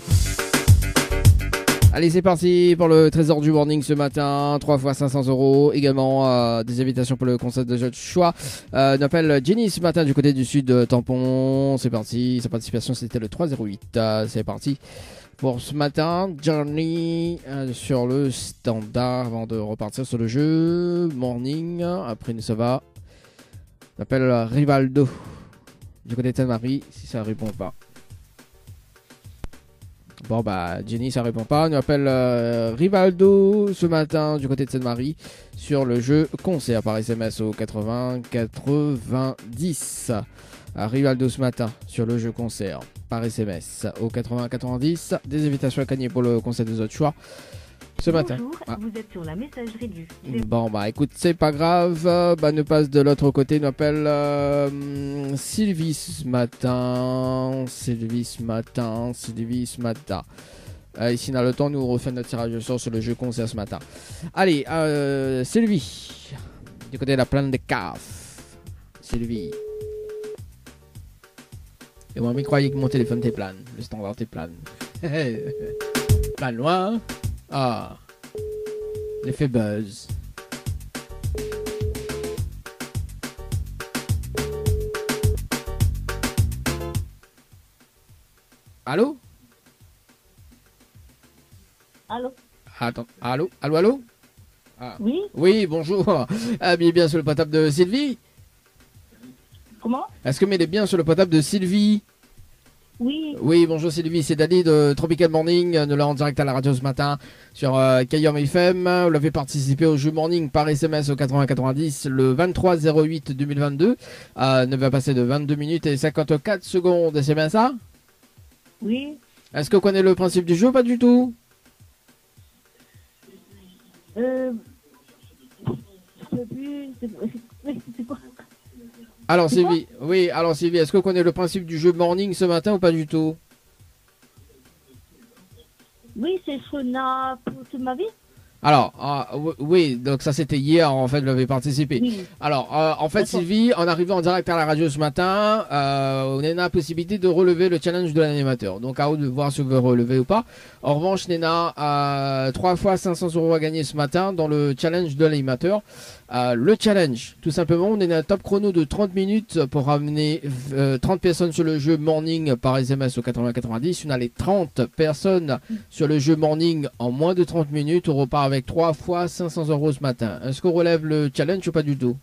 S9: Allez, c'est parti pour le trésor du morning ce matin. 3 fois 500 €. Également des invitations pour le concert de votre choix. On appelle Jenny ce matin du côté du sud de Tampon. C'est parti. Sa participation, c'était le 308. C'est parti pour ce matin. Journey sur le standard avant de repartir sur le jeu. Morning. Après, nous ça va. On appelle Rivaldo du côté de Sainte-Marie. Si ça répond pas. Bon bah Jenny ça répond pas, on nous appelle Rivaldo ce matin du côté de Sainte-Marie sur le jeu concert par SMS au 80 90. Rivaldo ce matin sur le jeu concert par SMS au 80 90. Des invitations à gagner pour le concert des autres choix ce matin.
S21: Bonjour, vous êtes sur la messagerie du...
S9: Bon bah écoute, c'est pas grave, bah nous passe de l'autre côté, nous appelle Sylvie ce matin. Ici dans le temps, nous refait notre tirage au sort sur le jeu concert ce matin. Allez, Sylvie, du côté de la plaine de Caf. Sylvie. Et moi, je croyais que mon téléphone était plane, le standard était plane. Plane loin. Ah, l'effet buzz. Allô? Attends, allô? Ah. Oui, bonjour. Bien sur le portable de Sylvie?
S21: Comment?
S9: Est-ce que est bien sur le portable de Sylvie? Oui, bonjour Sylvie, c'est Dany de Tropical Morning. Nous l'avons en direct à la radio ce matin sur Kayom FM. Vous l'avez participé au jeu Morning par SMS au 80-90 le 23-08-2022. Ne va passer de 22 minutes et 54 secondes. C'est bien ça?
S21: Oui.
S9: Est-ce que vous connaissez le principe du jeu? Pas du tout.
S21: C'est quoi?
S9: Alors Sylvie, est-ce que vous connaissez le principe du jeu Morning ce matin ou pas du tout?
S21: Oui, c'est Shona pour toute ma vie.
S9: Alors, oui, donc ça c'était hier, en fait, vous avez participé. Oui. Alors, en fait, Sylvie, en arrivant en direct à la radio ce matin, on a la possibilité de relever le challenge de l'animateur. Donc, à vous de voir si vous voulez relever ou pas. En revanche, Néna a 3 fois 500 € à gagner ce matin dans le challenge de l'animateur. Le challenge, tout simplement, on est dans un top chrono de 30 minutes pour ramener 30 personnes sur le jeu Morning par SMS au 80-90. On a les 30 personnes sur le jeu Morning en moins de 30 minutes. On repart avec 3 fois 500 € ce matin. Est-ce qu'on relève le challenge ou pas du tout?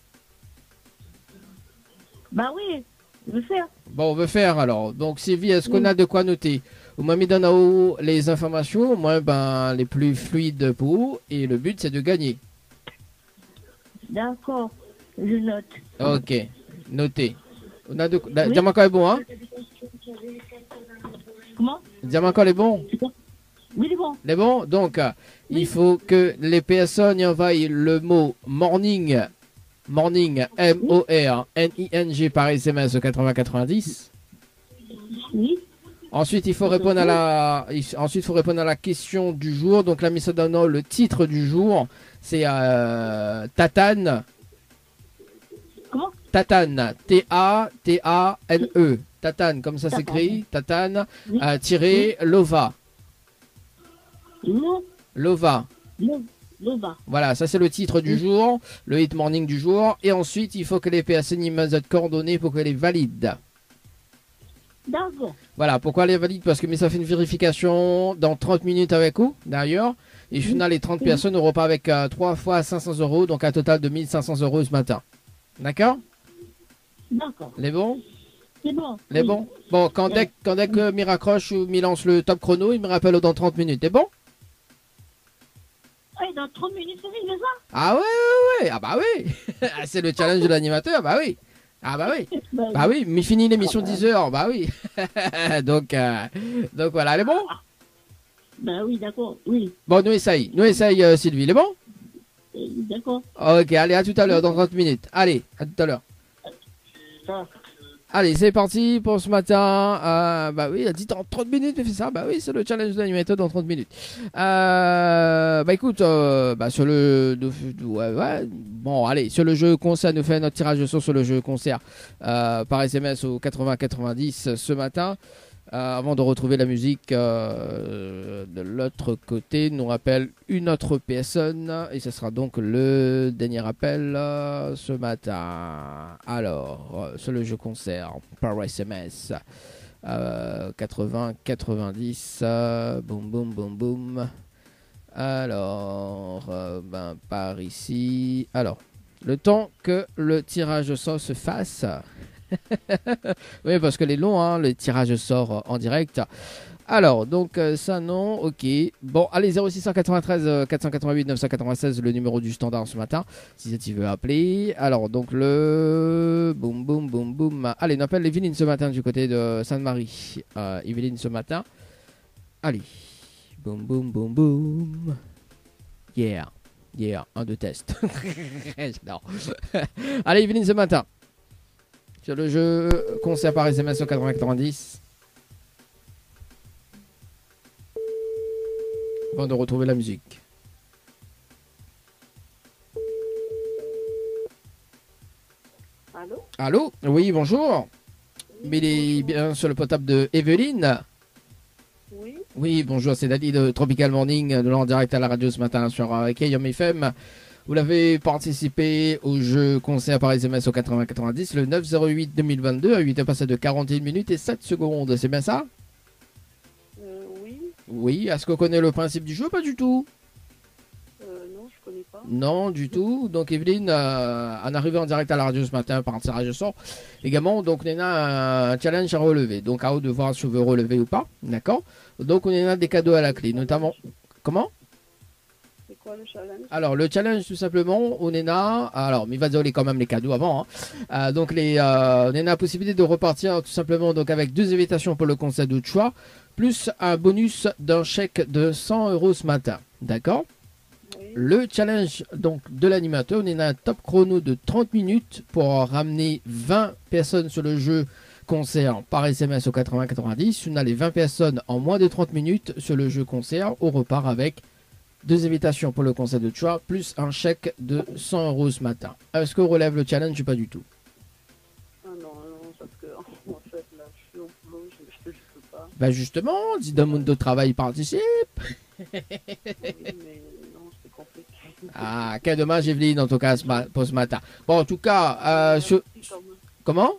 S21: Bah oui, je veux faire.
S9: Bon, on veut faire alors. Donc, Sylvie, est-ce qu'on a de quoi noter? Vous m'avez mis en haut les informations, au moins les plus fluides pour vous. Et le but, c'est de gagner.
S21: D'accord, je note.
S9: Ok, noté. On a Diamant est bon, hein?
S21: Comment?
S9: Diamant est bon?
S21: Oui, il est bon.
S9: Il est bon? Donc, il faut que les personnes y envoient le mot morning, M-O-R-N-I-N-G par SMS au 80-90.
S21: Oui.
S9: Ensuite, il faut répondre à la question du jour. Donc, la mise en haut, le titre du jour, c'est Tatane.
S21: Comment?
S9: Tatane. T-A-T-A-N-E. Tatane, comme ça s'écrit. Tatane, tiré Lova. Lova.
S21: Lova.
S9: Voilà, ça c'est le titre du jour, le hit morning du jour. Et ensuite, il faut que les PSN y mettent notre coordonnées pour qu'elle les valide.
S21: D'accord.
S9: Voilà, pourquoi les valide? Parce que ça fait une vérification dans 30 minutes avec vous, d'ailleurs. Et je finis les 30 personnes, on repart avec 3 fois 500 €, donc un total de 1500 € ce matin. D'accord?
S21: D'accord.
S9: Les bons?
S21: C'est bon.
S9: Les bons? Bon, quand dès que m'y raccroche ou m'y lance le top chrono, il me rappelle dans 30 minutes. C'est bon?
S21: Oui, dans 30 minutes, c'est ça?
S9: Ah ouais. Ah bah oui. C'est le challenge de l'animateur, bah oui. Ah bah oui. Bah oui, mais fini l'émission 10h, bah oui. donc voilà, elle est bon?
S21: Bah oui, d'accord, oui.
S9: Bon, nous essaye, Sylvie, il est bon?
S21: D'accord.
S9: Ok, allez, à tout à l'heure, dans 30 minutes. Allez, à tout à l'heure. Allez, c'est parti pour ce matin. Bah oui, il a dit dans 30 minutes, mais fait ça. Bah oui, c'est le challenge de l'animateur dans 30 minutes. Bah écoute, sur le... Bon, allez, sur le jeu concert, nous fait notre tirage de sort sur le jeu concert par SMS au 80-90 ce matin. Avant de retrouver la musique de l'autre côté, nous rappelle une autre personne et ce sera donc le dernier appel ce matin. Alors, sur le jeu concert par SMS 80-90, boum boum boum boum. Alors, par ici. Alors, le temps que le tirage au sort se fasse. Oui, parce que les longs, hein, le tirage sort en direct. Alors, donc ça non, ok. Bon, allez, 0693 488 996, le numéro du standard ce matin, si tu veux appeler. Alors, donc le... Boum, boum, boum, boum. Allez, on appelle Evelyne ce matin du côté de Sainte-Marie. Evelyne ce matin. Allez. Boum, boum, boum, boum. Yeah. 1, 2, test. J'adore. Allez, Evelyne ce matin. Sur le jeu concert par SMS au 80-90. Avant de retrouver la musique.
S21: Allô?
S9: Allô? Oui, bonjour. Mais il est bien sur le potable de Evelyne.
S21: Oui.
S9: Oui, bonjour, c'est Dadi de Tropical Morning, de l'en direct à la radio ce matin sur KYOM FM. Vous l'avez participé au jeu concert par SMS au 80-90 le 9-08-2022 à 8 passé de 41 minutes et 7 secondes. C'est bien ça?
S21: Oui.
S9: Oui, est-ce qu'on connaît le principe du jeu? Pas du tout.
S21: Non, je connais pas.
S9: Non, du tout. Donc Evelyne, en arrivant en direct à la radio ce matin par un tirage au sort, également, donc on a un challenge à relever. Donc à vous de voir si vous voulez relever ou pas. D'accord? Donc on a des cadeaux à la clé, notamment... Comment?
S21: C'est quoi le challenge?
S9: Alors le challenge tout simplement, on est là. Alors mais il va donner quand même les cadeaux avant. Hein. Donc on est la possibilité de repartir tout simplement donc avec 2 invitations pour le concert de choix, plus un bonus d'un chèque de 100 € ce matin. D'accord? Oui. Le challenge donc de l'animateur, on est dans un top chrono de 30 minutes pour ramener 20 personnes sur le jeu concert par SMS au 80-90. On a les 20 personnes en moins de 30 minutes sur le jeu concert. On repart avec 2 invitations pour le concert de choix, plus un chèque de 100 € ce matin. Est-ce qu'on relève le challenge ou pas du tout?
S21: Ah non, parce que en fait, là, je suis au boulot, je peux pas.
S9: Bah justement, dis d'un monde de travail participe.
S21: Oui, mais non, c'est compliqué.
S9: Ah, quel dommage, Evelyne, en tout cas, pour ce matin. Bon, en tout cas, comment?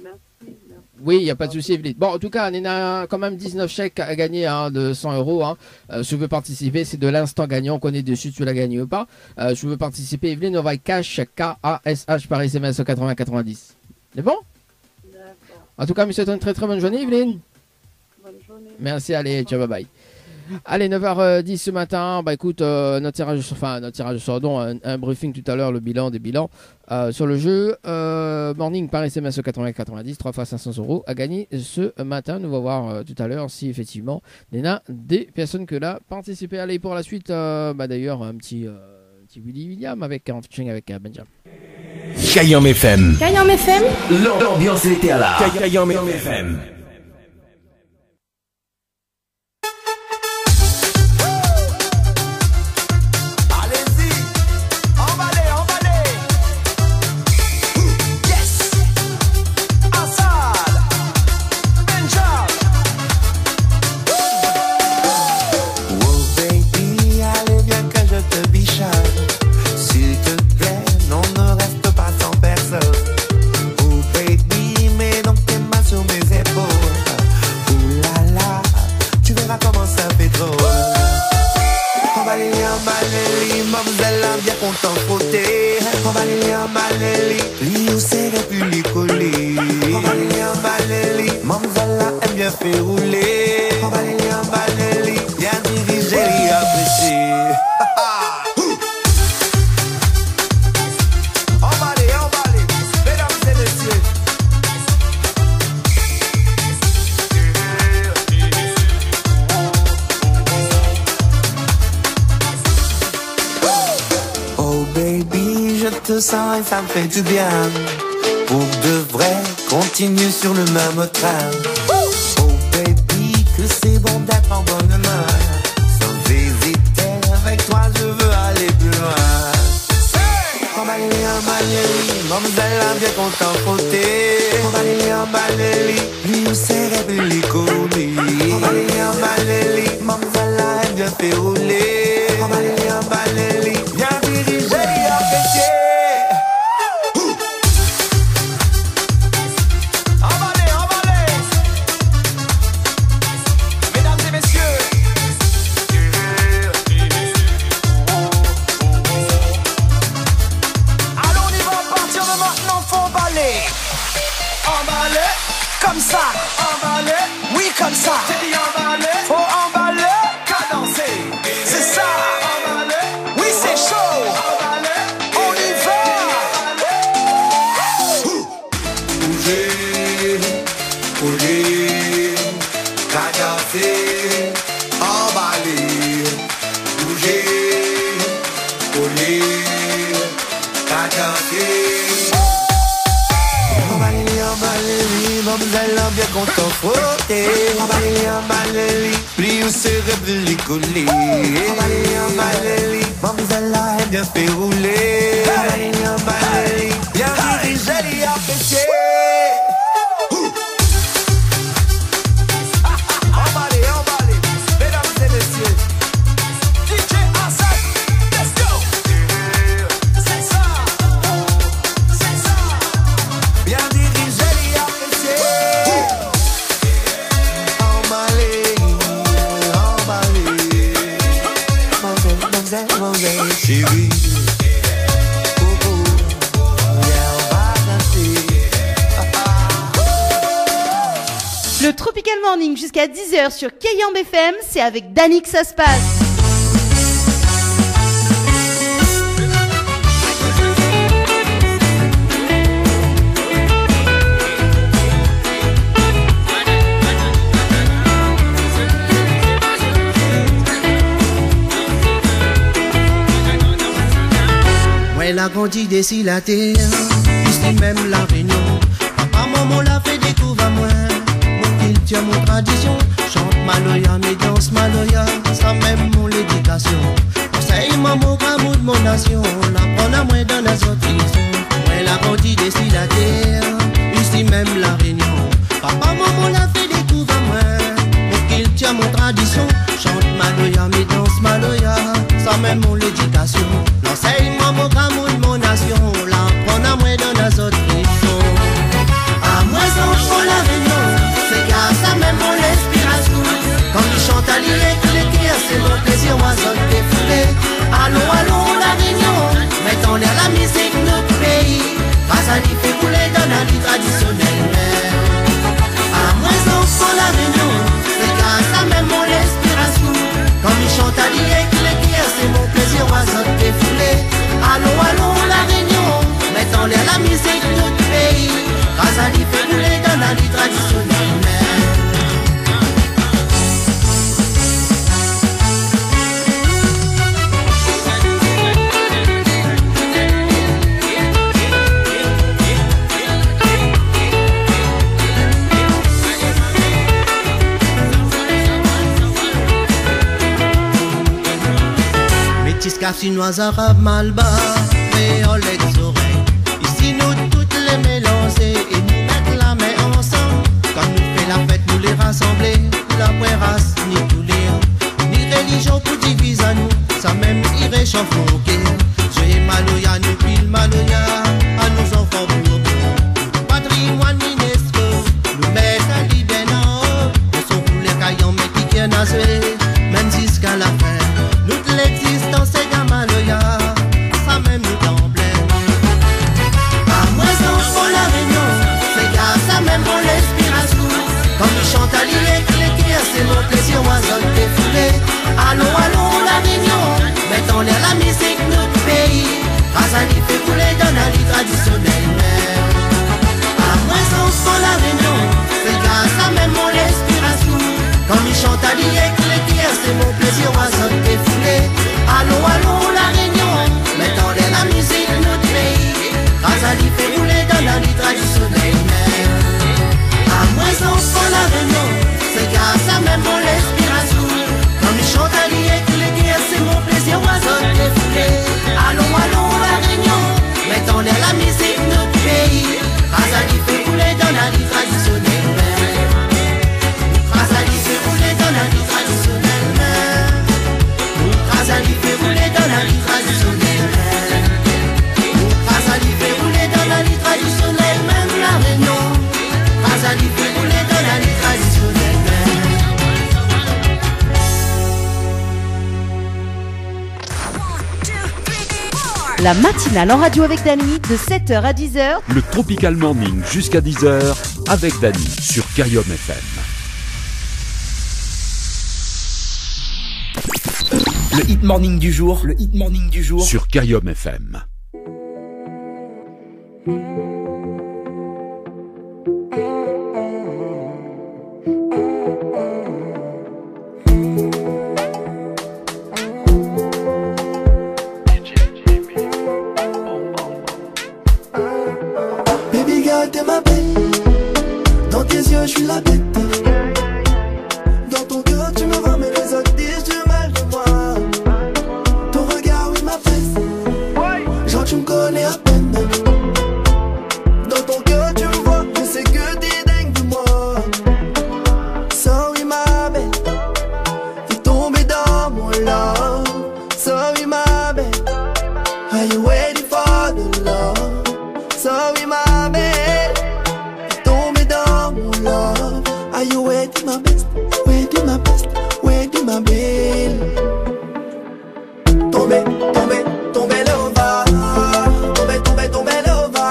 S21: Merci.
S9: Oui, il n'y a pas de souci, Evelyne. Bon, en tout cas, on a quand même 19 chèques à gagner de 100 euros. Si tu veux participer, c'est de l'instant gagnant. On connaît dessus si tu l'as gagné ou pas. Si tu veux participer, Evelyne, on va cash K-A-S-H par SMS au 80-90. C'est bon?
S21: D'accord.
S9: En tout cas, je souhaite une très très bonne journée, Evelyne.
S21: Bonne journée.
S9: Merci, allez, ciao, bye bye. Allez, 9h10 ce matin, bah écoute, notre tirage au sort, un briefing tout à l'heure, le bilan des bilans sur le jeu Morning par SMS au 80-90, 3 fois 500 euros à gagner ce matin. Nous allons voir tout à l'heure si effectivement il y en a des personnes que là participé. Allez, pour la suite, d'ailleurs, un petit Willy William avec un featuring avec Benjamin.
S16: Kayam FM.
S20: Kayam FM.
S16: L'ambiance était à la Kayam FM.
S11: Ça me fait du bien. Pour de vrai, continue sur le même train. Oh baby, que c'est bon d'être en bonne main. Sans hésiter, avec toi je veux aller plus loin. Malélie, mademoiselle a bien content frotté. Malélie, lui où c'est républicoli. Malélie, mademoiselle a bien fait rouler. Malélie, bien dirigé et apprécié.
S7: Comme ça, emballer, oui comme ça. J'ai dit emballer, faut emballer, cadencer. C'est ça, emballer, oui c'est chaud. Emballer, on y va.
S11: Bouger, bouger, cadencer, emballer. Bouger, bouger, cadencer. Mademoiselle a bien content frotté. Malélie, pli où c'est républicoli. Mademoiselle a bien fait rouler. Malélie, bien dirigé et apprécié. Emballé, mesdames et messieurs. DJ Assad, let's go. C'est ça, bien dirigé et apprécié. Chérie,
S5: le Tropical Morning jusqu'à 10h sur Kayam FM, c'est avec Dani que ça se passe.
S13: Elle a grandi d'ici la terre, ici même la Réunion. Papa, maman l'a fait découvrir à moi. Mon culture, mon tradition. Chante Maloya, mais danse Maloya. Ça même mon éducation. Conseil maman, amour de mon nation. La prend à moi dans la sortie. Elle a grandi d'ici la terre, ici même la Réunion. Papa, maman l'a fait découvrir à moi. Mon culture, mon tradition. Chante Maloya, mais danse Maloya. Ça même mon l'éducation. L'enseignement, mon amour de mon nation. L'apprendre à moi dans nos autres questions. À moi, enfant, la réunion. C'est grâce à même mon l'inspiration. Quand il chante à l'île, c'est mon plaisir, moi, zone défoulé. Allons, allons, la réunion. Mettons-les à la musique, notre pays. Grâce à l'île, fait couler dans la vie traditionnelle. À moi, enfant, la réunion. C'est grâce à même mon l'inspiration. Quand il chante à l'île, c'est mon plaisir, moi, zone défoulé. Allons, allons, la réunion. Mettons-les à la musique, notre pays. Grâce à l'île, fait couler dans la vie traditionnelle. Métis, chinois, arabes, malbas, créoles et des oreilles. Ici nous toutes les mélanger et nous mettre la main ensemble. Quand nous fait la fête, nous les rassembler. La vraie race, ni couleur, ni religion pour diviser à nous. Ça même y réchauffe nos cœurs. J'ai maloya, nous pile maloya, à nos enfants pour nous. Patrimoine UNESCO, nous mettons à l'ibénan. Nous sommes pour les caillons, mais qui viennent à jouer, même jusqu'à la fin. Toute l'existence est gamaloya, ça même nous t'emblème. À moi, enfant, la réunion, c'est grâce à même mon l'inspiration. Quand nous chante à l'île, c'est mon plaisir, moi, zone défoulé. Allons, allons, la réunion, mettons-les à la musique, notre pays. Grâce à l'île, fait couler dans la vie traditionnelle. À moi, enfant, la réunion, c'est grâce à même mon l'inspiration. Quand nous chante à l'île, c'est mon plaisir, moi, zone défoulé. Allons, allons, la réunion, mettons-les la musique, notre pays. Grâce à l'île, fait couler dans la vie traditionnelle. À moi, enfant, la réunion, c'est grâce à même mon l'inspiration. Quand nous chante à l'île, c'est mon plaisir, moi, zone défoulé. Allons, allons, la réunion, mettons-les la musique, notre pays. Grâce à l'île, fait couler dans la vie traditionnelle. Grâce à l'île, fait couler dans la vie traditionnelle. Razali fait rouler dans la vie traditionnelle. Razali fait rouler dans la vie traditionnelle. Même la réunion. Razali fait rouler dans la vie traditionnelle.
S5: La matinale en radio avec Dany de 7h à 10h.
S17: Le Tropical Morning jusqu'à 10h avec Dany sur Kayom FM.
S2: Le hit morning du jour, le hit morning du jour
S17: sur Kayom FM.
S11: Baby girl, t'es ma bête. Dans tes yeux, je suis la bête. Dans ton cœur, tu me ramènes les autres disent du mal de moi. Ton regard, oui, ma fesse. Genre, tu me connais à peine. Dans ton cœur, tu me vois, je sais que t'es dingue de moi. Sorry, ma belle. T'es tombé dans mon love. Sorry, ma belle. Are you waiting for the love? Sorry, ma belle. T'es tombé dans mon love. Are you waiting, my best? Waiting, my best. Waiting, my belle. Tombé, tombé, tombé l'ova. Tombé, tombé, tombé l'ova.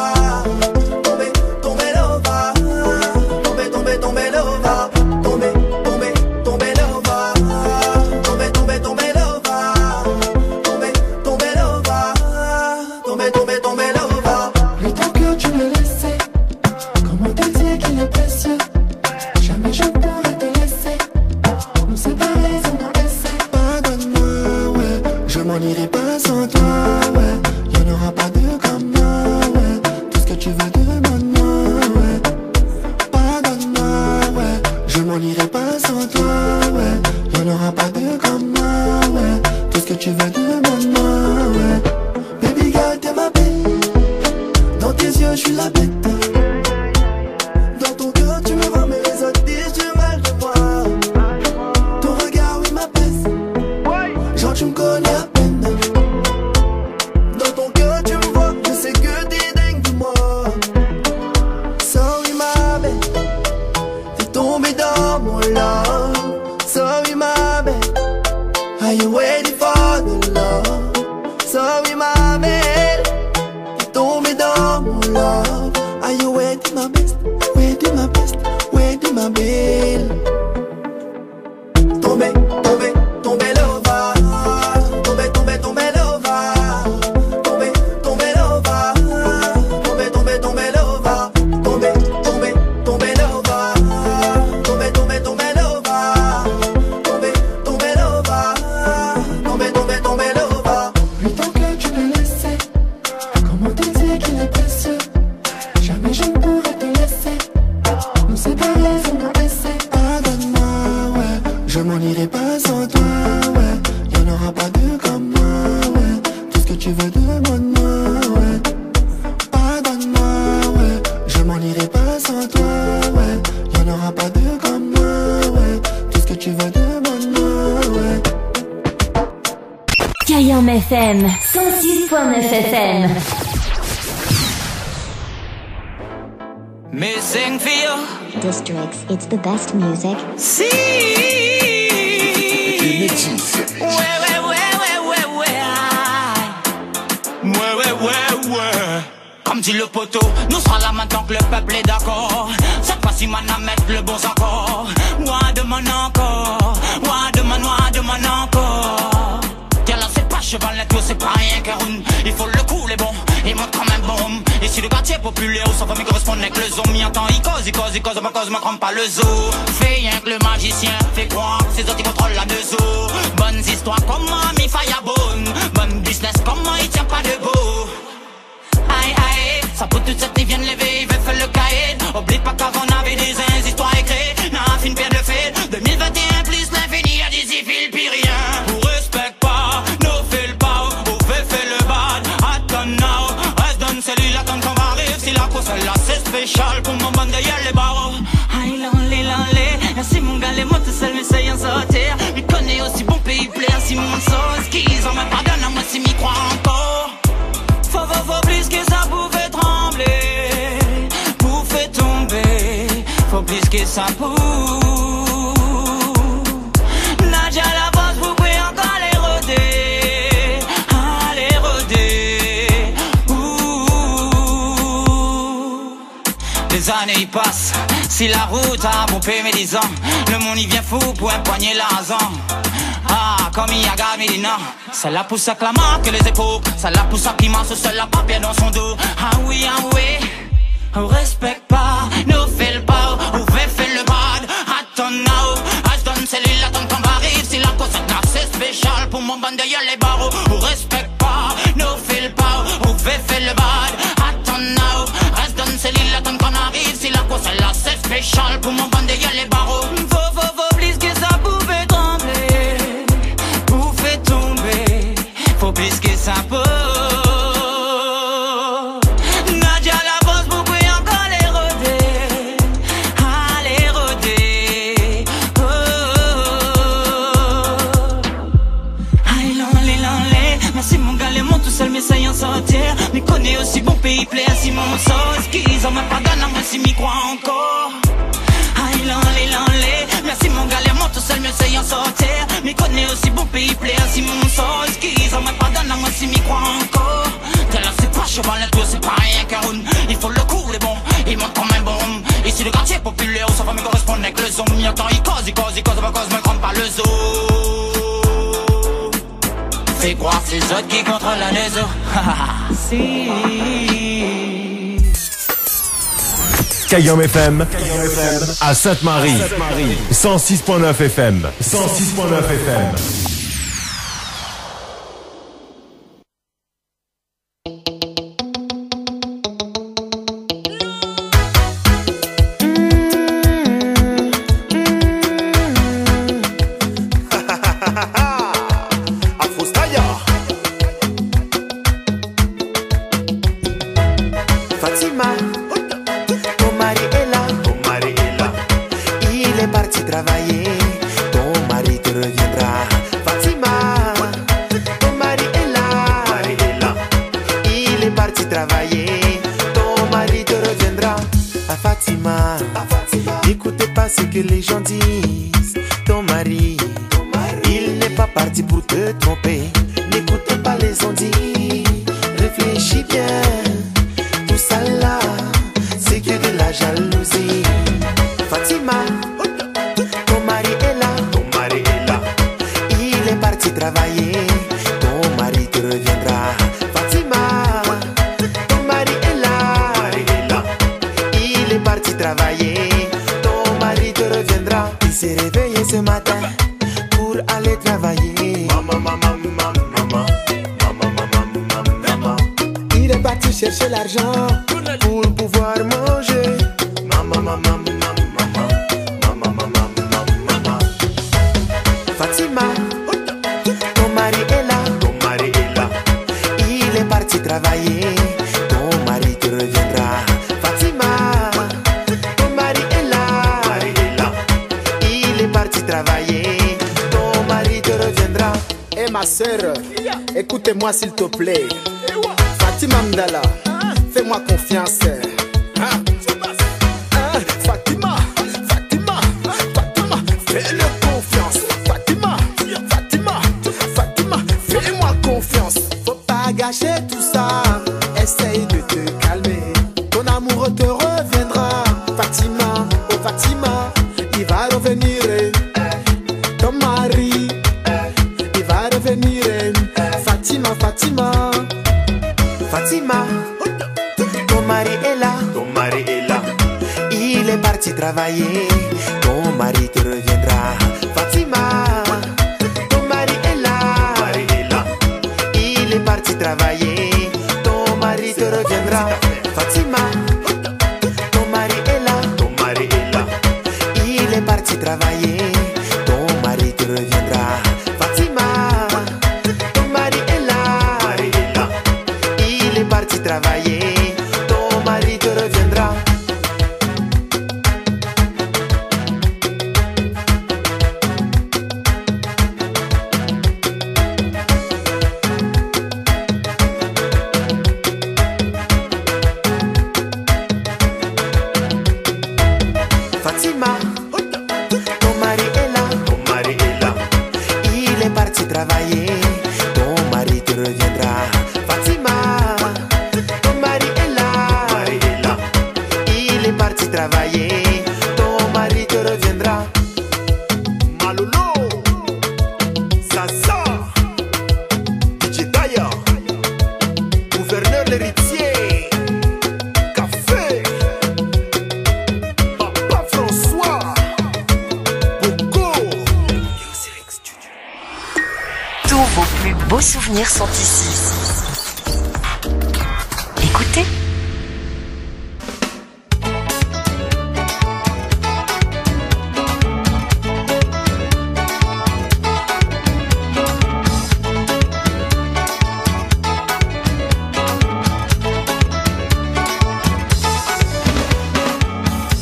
S11: Tombé, tombé l'ova. Tombé, tombé, tombé l'ova. Tombé, tombé, tombé l'ova. Tombé, tombé, tombé l'ova. Tombé, tombé l'ova. Tombé, tombé, tombé l'ova. Le temps que tu me laissais, comment te dire qu'il est précieux. Jamais je pourrais te laisser. Nous séparer sans un essai. Pardonne-moi, ouais. Je m'en irai pas sans toi, ouais. Y'en aura pas deux comme moi, ouais. Tout ce que tu veux demande-moi, ouais. Pardonne-moi, ouais. Je m'en irai pas sans toi, ouais. Y'en aura pas deux comme moi, ouais. Tout ce que tu veux demande-moi, ouais. Baby girl, t'es ma bête. Dans tes yeux, je suis la bête. Dans ton cœur, tu me tombé dans mon love. Sorry my bad, are you waiting for the love? Sorry my bad, t'es tombé dans mon love. Are you waiting my best, waiting my best, waiting my belle? Tombé, tombé, tombé l'ova. Tombé, tombé, tombé l'ova. Tombé, tombé l'ova. Tombé, tombé, tombé l'ova. Tombé, tombé, tombé l'ova. Tombé, tombé, tombé l'ova. Tombé, tombé l'ova. Tombé, tombé, tombé l'ova.
S14: Le temps que tu me laissais, comment te dire qu'il est précieux? Jamais je ne pourrais te laisser. Nous séparer sans nous laisser.
S11: Pardonne-moi, ouais. Je m'en irai pas sans toi, ouais. Y'en aura pas deux comme moi, ouais. Tout ce que tu veux demande-moi, ouais. Pardonne-moi, ouais. Je m'en irai pas sans toi, ouais. Y'en aura pas deux comme moi, ouais. Tout ce que tu veux demande-moi, ouais.
S22: Kayam FM 106.9 FM.
S10: Missing for you.
S23: Districts, it's the best music.
S10: Si. Ouais. Comme dit le poteau, nous serons là maintenant que le peuple est d'accord. Cette fois-ci, man, à mettre le bon encore. Ouah, demande encore. Ouah, demande encore. Tiens là, c'est pas cheval, la tour, c'est pas rien qu'un round. Il faut le coup, les bons, il montre quand même bon. Et si le quartier populaire ou sa famille correspond avec le zoo, m'y entend, il cause, ma cause, ma crame pas le zoo. Fait rien que le magicien fait croire que c'est eux qui contrôlent la deux zoo. Bonnes histoires, comment mi Firebone. Bonne business, comment il tient pas debout. Aïe aïe, ça peut toute cette nuit vienne lever, il veut faire le cahier. Oublie pas qu'avant on avait des histoires écrites. N'a fin pire de fait, 2021 plus l'infini, y'a des civils pis rien. Vous respecte pas, nous file pas, vous fait le bad. Attends now, reste dans celui-là quand on va arriver. Si la course est là, c'est spécial pour mon bande de les barreaux. Aïe l'enlé, merci mon gars, les mots tout seul, mais ça y en sortir. Mais connais aussi bon pays, plaire si mon sauce, qu'ils en me pardonnent à moi si m'y croient encore. Faut plus que ça pouvait trembler, pouvait tomber. Faut plus que ça pouvait. Nadia la base, vous pouvez encore l'éroder, l'éroder. Les années y passent, si la route a pompé mes 10 ans, le monde y vient fou pour empoigner l'argent. Ah, comme il y a gardé mes non, ça la pousse à clamant que les épaules, ça la pousse à piment, ce seul la papier dans son dos. Ah oui, on respecte pas, nous fait le pas, on fait le bad. Attends now, je donne celle-là tant qu'on va arriver. Si la cause est là, c'est spécial pour mon bande de les barreaux. On respecte pas, nous fait le pas, on fait le bad. Attends now, je donne celle-là tant qu'on arrive. Si la cause est là, c'est spécial pour mon bande de les barreaux. Faut plus que ça pouvait trembler, pouvait tomber. Faut plus que ça peut. Nadia la bosse, vous pouvez encore l'éroder, l'éroder. Aïe l'enlé, merci mon gars, les monts tout seul, mais ça y en sortir. Mais connais aussi bon pays, plaît si mon sauce, qu'ils en me pardonnent à moi si m'y croient encore. Aïe l'enlé, merci mon gars, les monts tout seul, mais ça y en sortir. Mais connais aussi bon pays, plaît si mon sauce, qu'ils en me pardonnent à moi si m'y croient encore. T'es là, c'est pas cheval, la tour, c'est pas rien qu'un round. Il faut le coup, les bons, il monte comme un bon. Ici le quartier populaire où sa famille correspond avec le zoo. M'y entend, il cause, ma cause, me crame pas le zoo. Fais croire que c'est eux qui contrôlent la maison. Si.
S16: Kayam FM à Sainte-Marie. 106.9 FM. 106.9 FM.
S3: Fatima, n'écoutez pas ce que les gens disent. Ton mari, il n'est pas parti pour te tromper. N'écoutez pas les ondits, réfléchis bien. Tout ça là, c'est que de la jalousie. Fatima, ton mari est là, il est parti travailler. Ton mari te reviendra. Fatima, ton mari est là, il est parti travailler. Ton mari te reviendra. Il s'est réveillé ce matin pour aller travailler. Il est parti chercher l'argent pour pouvoir manger. Fatima, ton mari est là, il est parti travailler. Ton mari te reviendra. Fatima, ton mari est là, il est parti travailler. Ton mari te reviendra.
S8: Eh ma soeur, écoutez-moi s'il te plaît. Fatima Mdala, fais-moi confiance. Fatima, fais-le confiance. Fatima, fais-moi confiance. Faut pas gâcher tout ça, essaye de te calmer. Ton amoureux te reviendra. Fatima, oh Fatima, il va revenir. Ton mari, il va revenir. Fatima,
S3: ton mari est là, il est parti travailler. Ton mari te reviendra. Fatima, ton mari est là, il est parti travailler. Ton mari te reviendra. Fatima, ton mari est là, il est parti travailler. Ton mari te reviendra. Fatima, ton mari est là, il est parti travailler. Ton mari te reviendra. Fatima, ton mari est là, il est parti travailler. Ton mari te reviendra. Fatima, ton mari est là, il est parti travailler. Ton mari te reviendra. Malolo, Sasa, Jedaya, gouverneur l'héritier, Café, Papa François, Boko.
S15: Tous vos plus beaux souvenirs sont ici. Écoutez.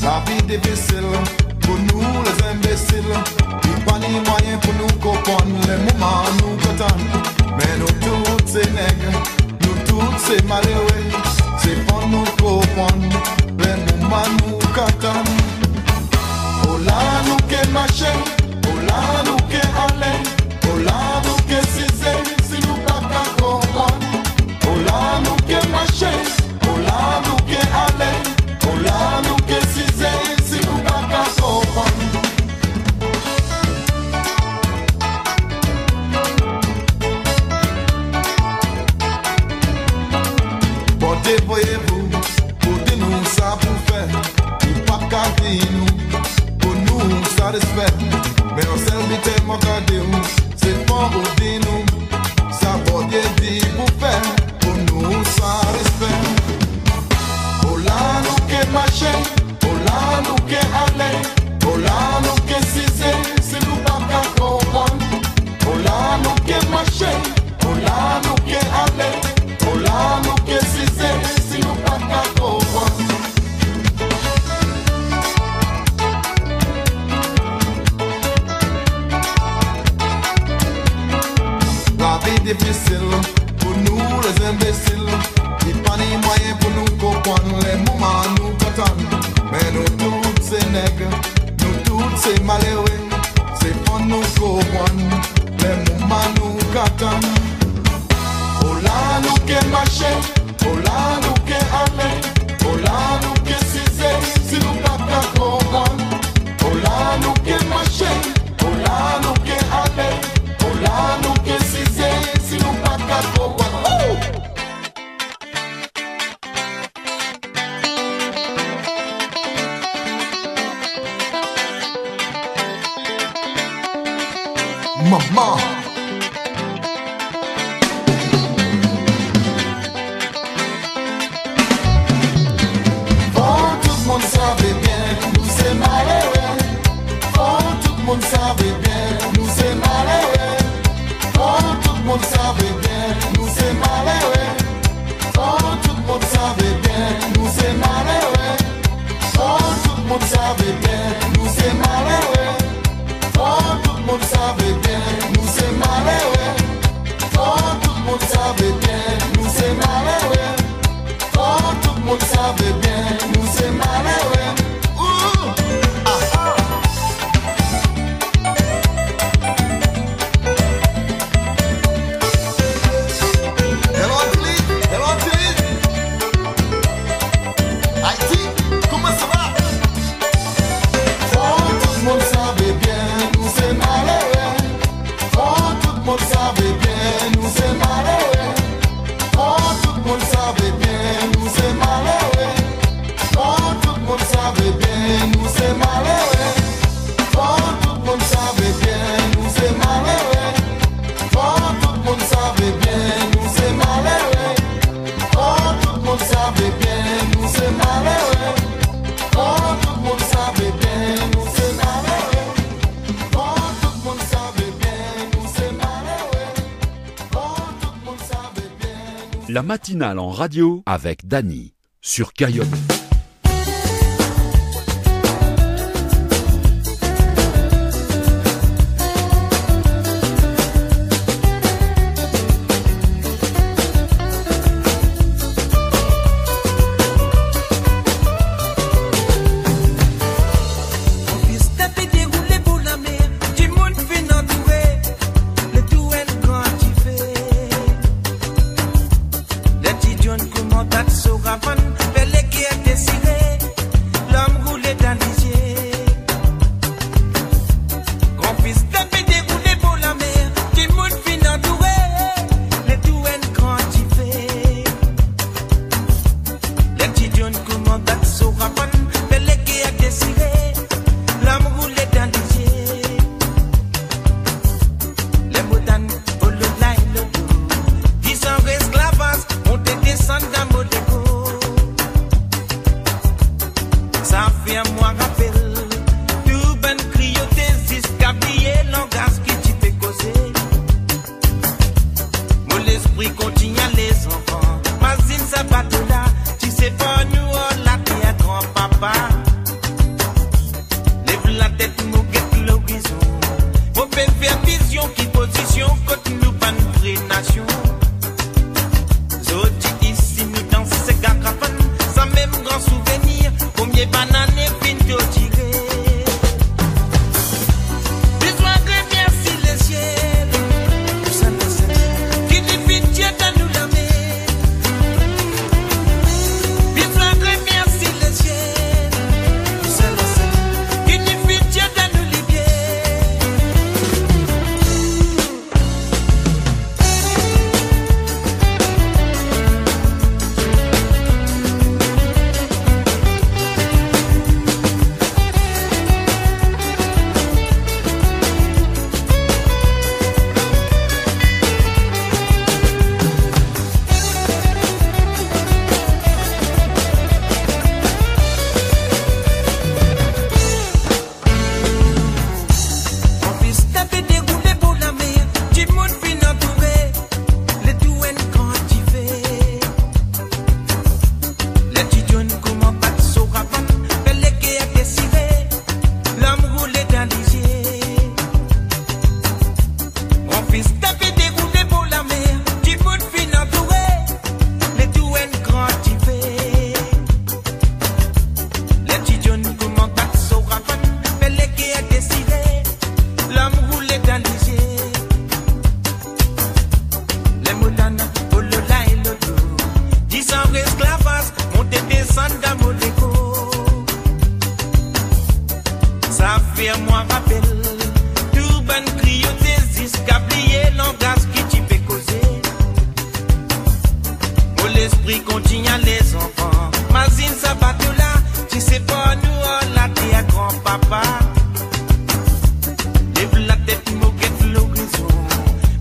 S24: La vie difficile pour nous les imbéciles. Il pas ni moyen pour nous comprendre les moments nous contents. Mais nous tous ces nègres, nous tous ces malheureux, c'est pour nous comprendre les moments nous contents. Oh là nous qui marchons, oh là nous qui allons, oh là nous qui cisés, si nous pas qu'à comprendre. Oh là nous qui marchons, oh là nous qui allons, oh là nous qui cisés, si nous pas qu'à comprendre. Débrouillez-vous, pour nous ça pour faire. Ou pas qu'à dire nous, pour nous satisfaire. Mais on s'invite à regarder où, c'est pas pour dire nous. Ça va dire pour faire, pour nous satisfaire. Oh là nous qui marchons, oh là nous qui allons, oh là nous qui cisés, si nous pas qu'à comprendre. Oh là nous qui marchons, oh là nous qui allons, oh là nous qui cisés, si nous pas qu'à comprendre. La vie difficile pour nous les imbéciles. Il pas ni moyen pour nous comprendre les moments nous contents. Mais nous tous nègres, nous tous c'est malheureux. C'est pour nous comprendre, les moments nous qu'attendent. Oh là nous qu'est marché, oh là nous qu'est allé, oh là nous qu'est cisé, si nous pas qu'à comprendre. Oh là nous qu'est marché, oh là nous qu'est allé, oh là nous qu'est cisé, si nous pas qu'à comprendre. Oh! Maman. Oh, tout le monde savait bien, nous c'est malheureux. Oh, tout le monde savait bien, nous c'est malheureux. Oh, tout le monde savait bien, nous c'est malheureux. Oh, tout le monde savait bien, nous c'est malheureux. Oh, tout le monde savait bien, nous c'est malheureux. Oh, tout le monde savait bien, nous c'est malheureux. Oh, tout le monde savait bien, nous c'est malheureux. Oh, tout le monde savait bien, nous c'est malheureux. Ouh! Ah ah! Hello, Haïti, comment ça va? Oh, tout le monde savait bien, nous c'est malheureux. Oh, tout le monde savait bien, nous c'est malheureux. Oh, tout le monde savait bien, nous c'est malheureux. Oh, tout le monde savait bien, nous c'est malheureux. Oh, tout le monde savait bien, nous c'est malheureux. Oh, tout le monde savait bien, nous c'est malheureux. Oh, tout le monde savait bien, nous c'est malheureux. Oh, tout le monde savait bien, nous c'est malheureux. Oh, tout le monde savait bien, nous c'est malheureux. Oh, tout le monde savait bien, nous.
S17: La matinale en radio avec Dany sur Cayenne.
S7: Comment that's so ravan, belle qui était
S4: Ça fait moi rappel tout bonne criotésis qu'ablié langage qui t'y fait causer. Oh l'esprit continue à les enfants. Mazine ça bat là, tu sais pas nous on l'a dit à grand-papa. Lève la tête, moquette l'horizon.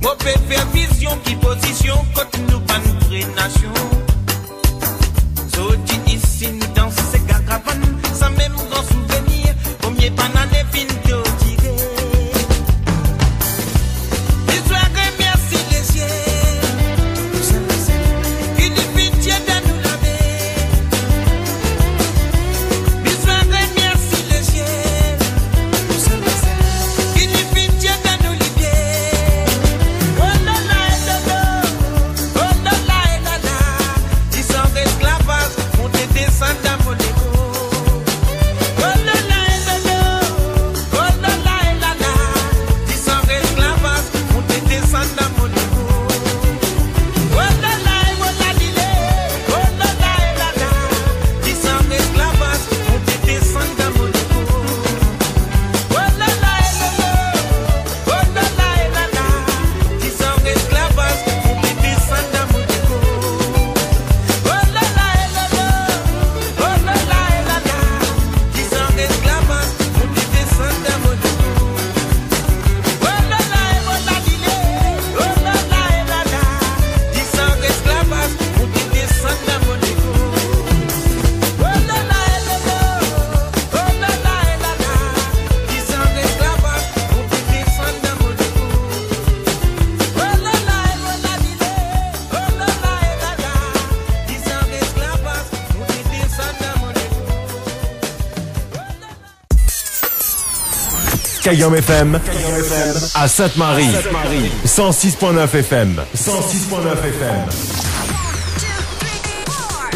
S4: Moi peut faire vision qui position quand nous pas nous vraie nation. Zodi ici nous dans ces caravanes, sans même grand souvenir. Premier banane fin de tiré. L'histoire remercie les cieux. Qui nous pitié de nous laver. L'histoire remercie les cieux. Qui nous pitié de nous libérer. Oh là là, oh là là, ils sont esclavages, on te descend dans mon égo.
S16: Kayom FM à Sainte-Marie. 106.9 FM. 106.9 FM.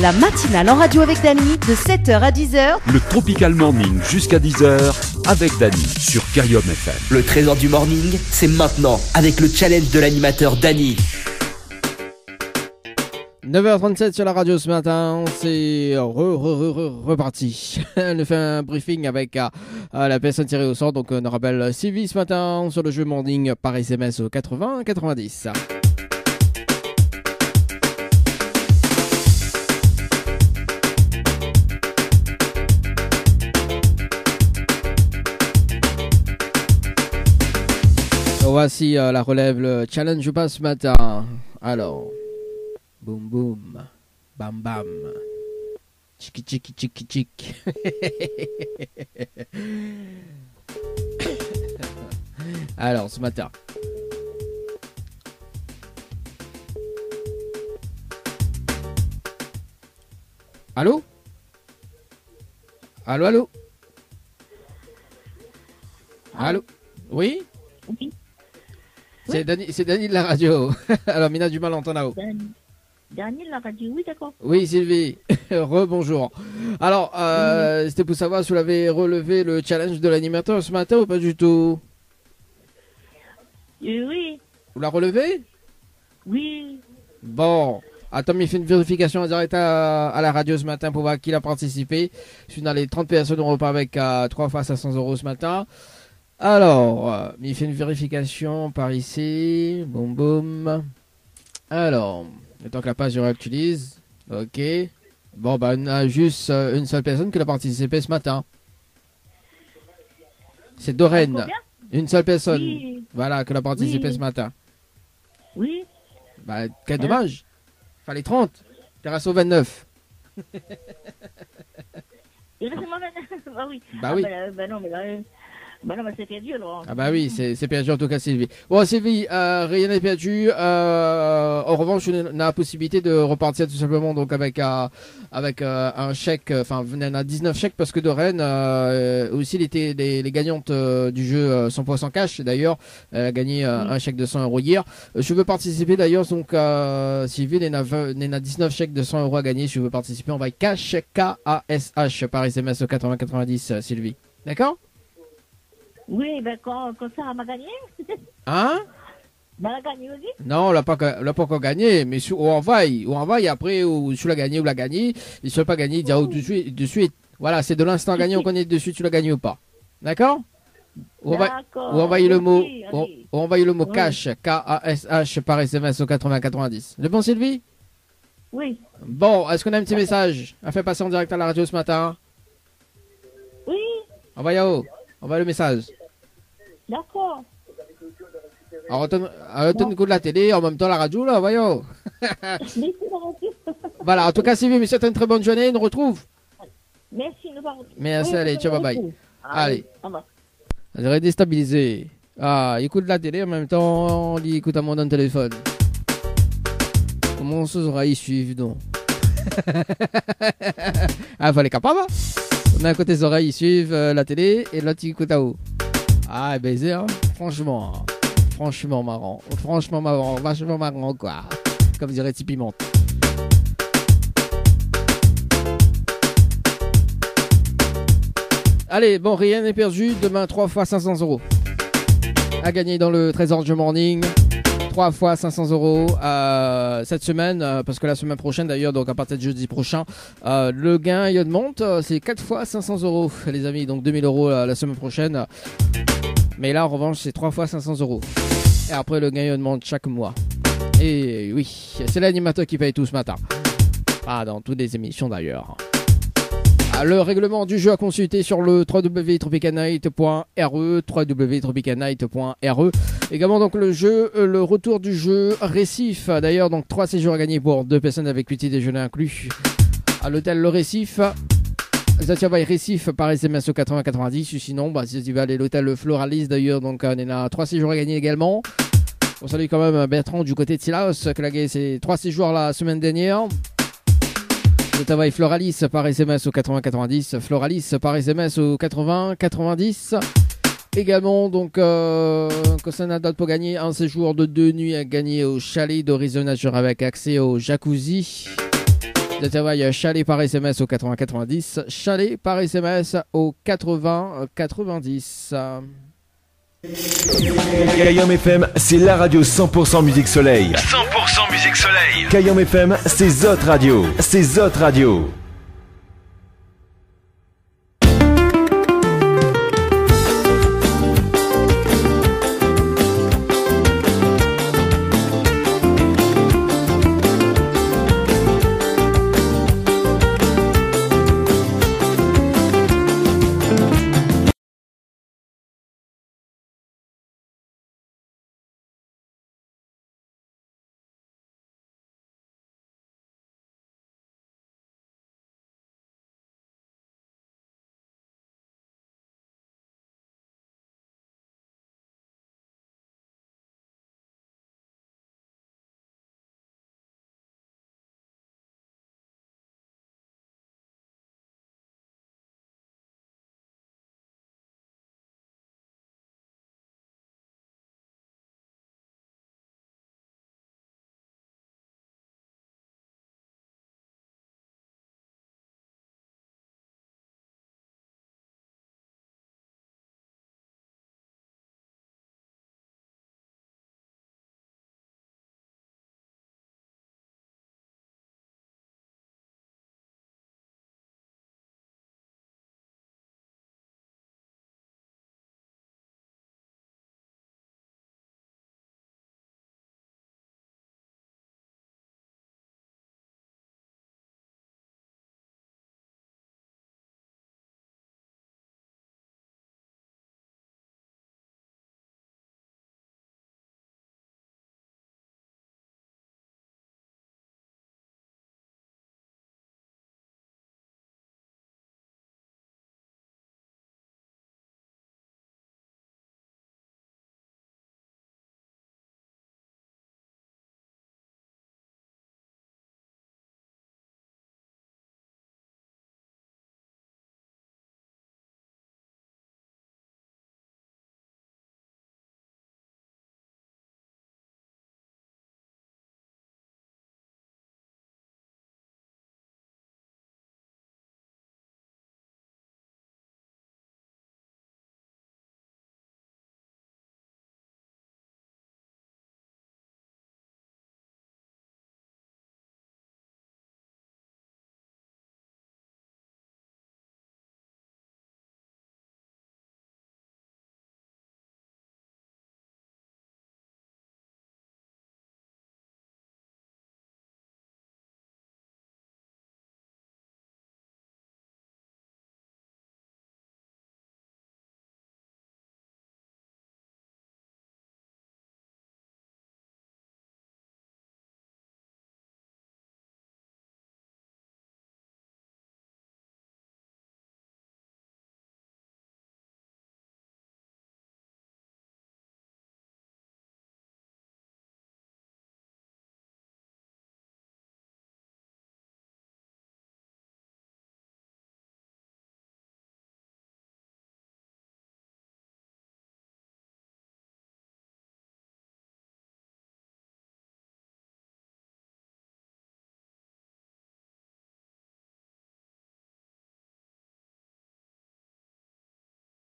S5: La matinale en radio avec Dany de 7h à 10h.
S17: Le Tropical Morning jusqu'à 10h avec Dany sur Kayom FM.
S2: Le trésor du morning, c'est maintenant avec le challenge de l'animateur Dany.
S9: 9h37 sur la radio ce matin, c'est reparti. On fait un briefing avec la personne tirée au sort. Donc on rappelle Sylvie ce matin sur le jeu morning par SMS au 80 90. Voici la relève, le challenge pas ce matin. Alors, boum boum, bam bam, chiki chiki chiki chik. Alors, ce matin. Allô? Allô, allô? Allô? Oui?
S12: Oui.
S9: C'est Dany de la radio. Alors, Mina du mal entend là-haut.
S12: Dany de la radio, oui, d'accord.
S9: Oui, Sylvie. Rebonjour. Alors, c'était pour savoir si vous l'avez relevé le challenge de l'animateur ce matin ou pas du tout?
S12: Oui.
S9: Vous l'avez relevé?
S12: Oui.
S9: Bon. Attends, il fait une vérification en direct à la radio ce matin pour voir qui a participé. Je suis dans les 30 personnes, on repart avec 3 fois 500 € ce matin. Alors, il fait une vérification par ici. Boum boum. Alors, le temps que la page réactualise. Ok. Bon, bah, on a juste une seule personne qui a participé ce matin. C'est Doreen. Une seule personne.
S12: Oui.
S9: Voilà, qui a participé ce matin.
S12: Oui.
S9: Bah, quel dommage. Fallait 30. T'es resté au 29.
S12: Il reste moi maintenant. Bah oui.
S9: Bah oui.
S12: Bah non, mais là. Bah non, mais c'est perdu alors.
S9: Ah bah oui, c'est perdu en tout cas, Sylvie. Bon, Sylvie, rien n'est perdu. En revanche, on a la possibilité de repartir tout simplement donc avec un chèque. Enfin, on a 19 chèques parce que Doreen aussi les gagnantes du jeu 100% cash. D'ailleurs, elle a gagné un chèque de 100 € hier. Je veux participer d'ailleurs, donc Sylvie, on a 19 chèques de 100 € à gagner. Si je veux participer, on va cash K-A-S-H par SMS au 80-90, Sylvie. D'accord?
S12: Oui, ben quand ça, elle m'a gagné.
S9: Hein?
S12: Ben, elle a gagné aussi.
S9: Non, on l'a pas encore gagné, mais on envoie après, ou tu l'as gagné ou l'a gagné. Il ne soit pas gagné, il dira de suite. Voilà, c'est de l'instant gagné, on connaît de suite, tu l'as gagné ou pas. D'accord. Ou envoyez le mot, ou envoyez le mot cash, K-A-S-H par SMS au 8090. Le bon, Sylvie?
S12: Oui.
S9: Bon, est-ce qu'on a un petit message à faire passer en direct à la radio ce matin?
S12: Oui.
S9: Envoyez le message.
S12: D'accord.
S9: Alors, retourne coup de la télé, en même temps la radio, là, voyons. Voilà, en tout cas, Sylvie, mais c'est une très bonne journée, on nous retrouve.
S12: Merci, nous allons.
S9: Merci, allez, ciao, bye bye. Allez.
S12: Au revoir.
S9: Elle serait déstabilisée. Ah, il écoute la télé en même temps, il écoute à mon téléphone. Comment ses oreilles suivent donc? Ah, fallait capable. On a un côté des oreilles, ils suivent la télé et l'autre il écoute à haut. Ah, baiser, hein? Franchement marrant. Franchement marrant, vachement marrant quoi. Comme dirait Tipeee Monte. Allez, bon, rien n'est perdu. Demain, 3 fois 500 € à gagner dans le Trésor du Morning. 3 fois 500 € cette semaine, parce que la semaine prochaine d'ailleurs, donc à partir de jeudi prochain, le gain il monte, c'est 4 fois 500 € les amis, donc 2000 € la semaine prochaine. Mais là en revanche c'est 3 fois 500 €. Et après le gain il monte chaque mois. Et oui, c'est l'animateur qui paye tout ce matin. Ah, dans toutes les émissions d'ailleurs. Le règlement du jeu à consulter sur le www.tropicalnight.re, www.tropicalnight.re. Également donc le jeu, le retour du jeu Récif. D'ailleurs donc 3 séjours à gagner pour 2 personnes avec petit déjeuner inclus à l'hôtel Le Récif. Zatiabaï Récif par SMS au 8090. Sinon si tu vas aller à l'hôtel Le Floralis d'ailleurs, donc on a 3 séjours à gagner également. On salue quand même Bertrand du côté de Silaos qui a gagné ces 3 séjours la semaine dernière. Le travail Floralis par SMS au 8090, Floralis par SMS au 8090. Également, donc, concernant d'autres pour gagner un séjour de 2 nuits à gagner au chalet d'Horizon Nature avec accès au jacuzzi. Le travail chalet par SMS au 8090, chalet par SMS au 8090.
S16: Kayom FM, c'est la radio 100% musique soleil.
S1: 100% musique soleil.
S16: Kayom FM, c'est Zot Radio. C'est Zot Radio.